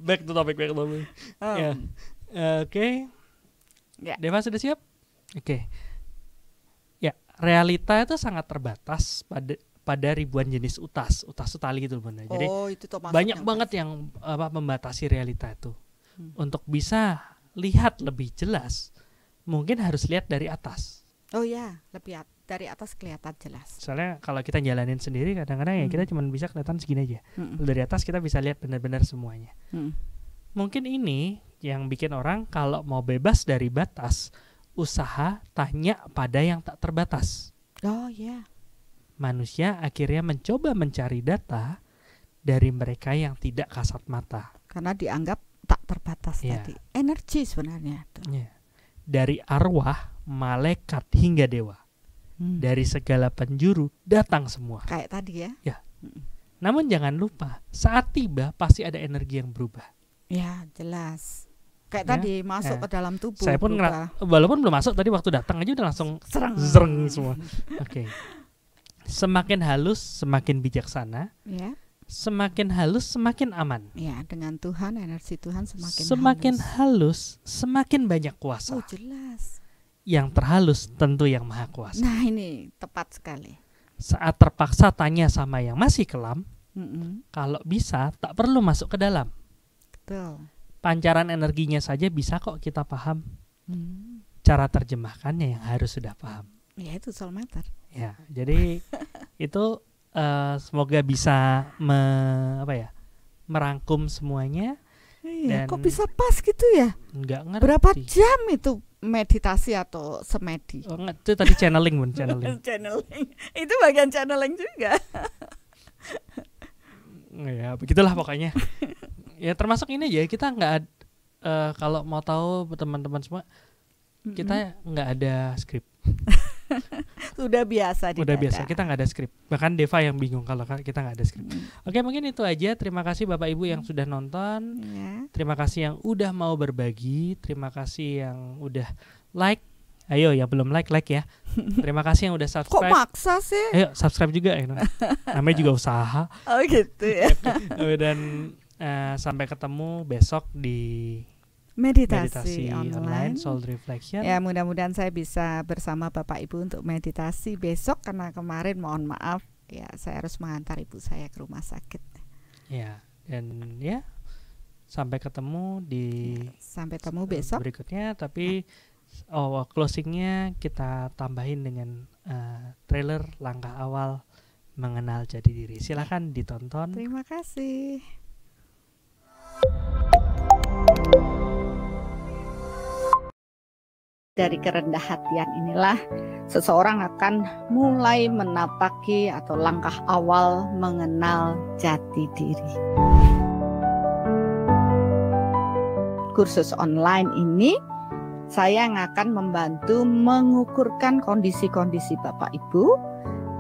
back to topic. Oke. Ya. Deva sudah siap? Oke. Ya, realita itu sangat terbatas pada ribuan jenis utas utali gitu, Bunda. Jadi itu banyak banget yang membatasi realita itu. Untuk bisa lihat lebih jelas, mungkin harus lihat dari atas. Oh ya, lebih dari atas kelihatan jelas. Soalnya kalau kita jalanin sendiri kadang-kadang ya kita cuma bisa kelihatan segini aja. Dari atas kita bisa lihat benar-benar semuanya. Mungkin ini yang bikin orang kalau mau bebas dari batas, usaha tanya pada yang tak terbatas. Oh ya. Manusia akhirnya mencoba mencari data dari mereka yang tidak kasat mata. Karena dianggap tak terbatas tadi. Energi sebenarnya. Dari arwah, malaikat hingga dewa. Dari segala penjuru datang semua. Kayak tadi ya. Namun jangan lupa, saat tiba pasti ada energi yang berubah. Ya, jelas. Kayak tadi masuk ke dalam tubuh. Saya pun walaupun belum masuk tadi waktu datang aja udah langsung zreng semua. Oke. Semakin halus semakin bijaksana. Ya. Semakin halus semakin aman. Ya, dengan Tuhan, energi Tuhan semakin halus semakin banyak kuasa. Oh, jelas. Yang terhalus tentu yang maha kuasa. Nah, ini tepat sekali. Saat terpaksa tanya sama yang masih kelam, kalau bisa tak perlu masuk ke dalam. Betul. Pancaran energinya saja bisa kok kita paham. Cara terjemahkannya yang harus sudah paham. Ya, itu soul meter. Ya, jadi itu semoga bisa merangkum semuanya. Iya, kok bisa pas gitu ya? Enggak ngerti. Berapa jam itu meditasi atau semedi? Oh, itu tadi channeling, Bun, channeling. Channeling. Itu bagian channeling juga. Ya, begitulah pokoknya. Ya termasuk ini aja, kita nggak kalau mau tahu teman-teman semua, kita nggak ada skrip. Udah biasa kita nggak ada skrip. Bahkan Deva yang bingung kalau kita nggak ada skrip. Oke, mungkin itu aja. Terima kasih Bapak Ibu yang sudah nonton. Terima kasih yang udah mau berbagi. Terima kasih yang udah like. Ayo yang belum like ya. Terima kasih yang udah subscribe. Kok maksa sih? Ayo subscribe juga. Namanya juga usaha. Oh gitu ya. Dan sampai ketemu besok di meditasi online Soul Reflection. Ya, mudah-mudahan saya bisa bersama Bapak Ibu untuk meditasi besok, karena kemarin mohon maaf ya saya harus mengantar ibu saya ke rumah sakit. Ya, dan ya sampai ketemu besok berikutnya. Tapi closingnya kita tambahin dengan trailer langkah awal mengenal jati diri. Silakan ditonton. Terima kasih. Dari kerendah hatian inilah seseorang akan mulai menapaki atau langkah awal mengenal jati diri. Kursus online ini saya yang akan membantu mengukurkan kondisi-kondisi Bapak Ibu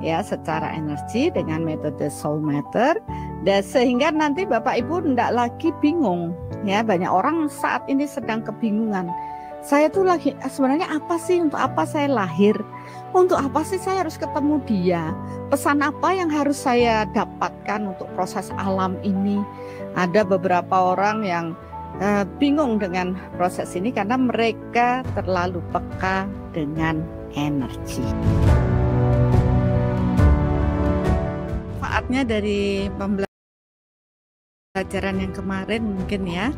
ya secara energi dengan metode Soulmeter, dan sehingga nanti Bapak Ibu tidak lagi bingung ya. Banyak orang saat ini sedang kebingungan. Saya tuh lagi sebenarnya apa sih, untuk apa saya lahir, untuk apa sih saya harus ketemu dia, pesan apa yang harus saya dapatkan untuk proses alam ini. Ada beberapa orang yang bingung dengan proses ini karena mereka terlalu peka dengan energi. Manfaatnya dari pembelajaran yang kemarin mungkin ya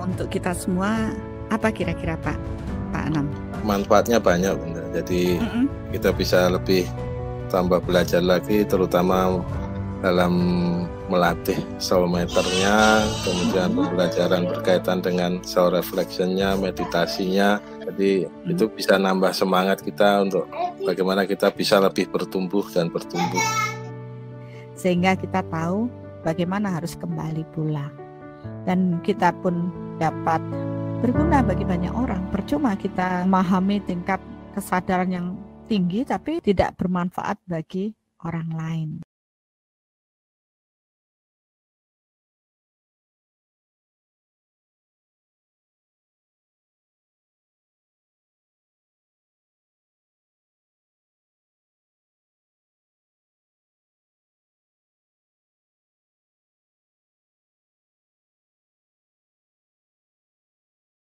untuk kita semua, apa kira-kira Pak Anam? Manfaatnya banyak, Bunda. Jadi kita bisa lebih tambah belajar lagi, terutama dalam melatih soulmeternya, kemudian pembelajaran berkaitan dengan soul reflection-nya, meditasinya. Jadi itu bisa nambah semangat kita untuk bagaimana kita bisa lebih bertumbuh dan bertumbuh. Sehingga kita tahu bagaimana harus kembali pulang. Dan kita pun dapat berguna bagi banyak orang. Percuma kita memahami tingkat kesadaran yang tinggi tapi tidak bermanfaat bagi orang lain.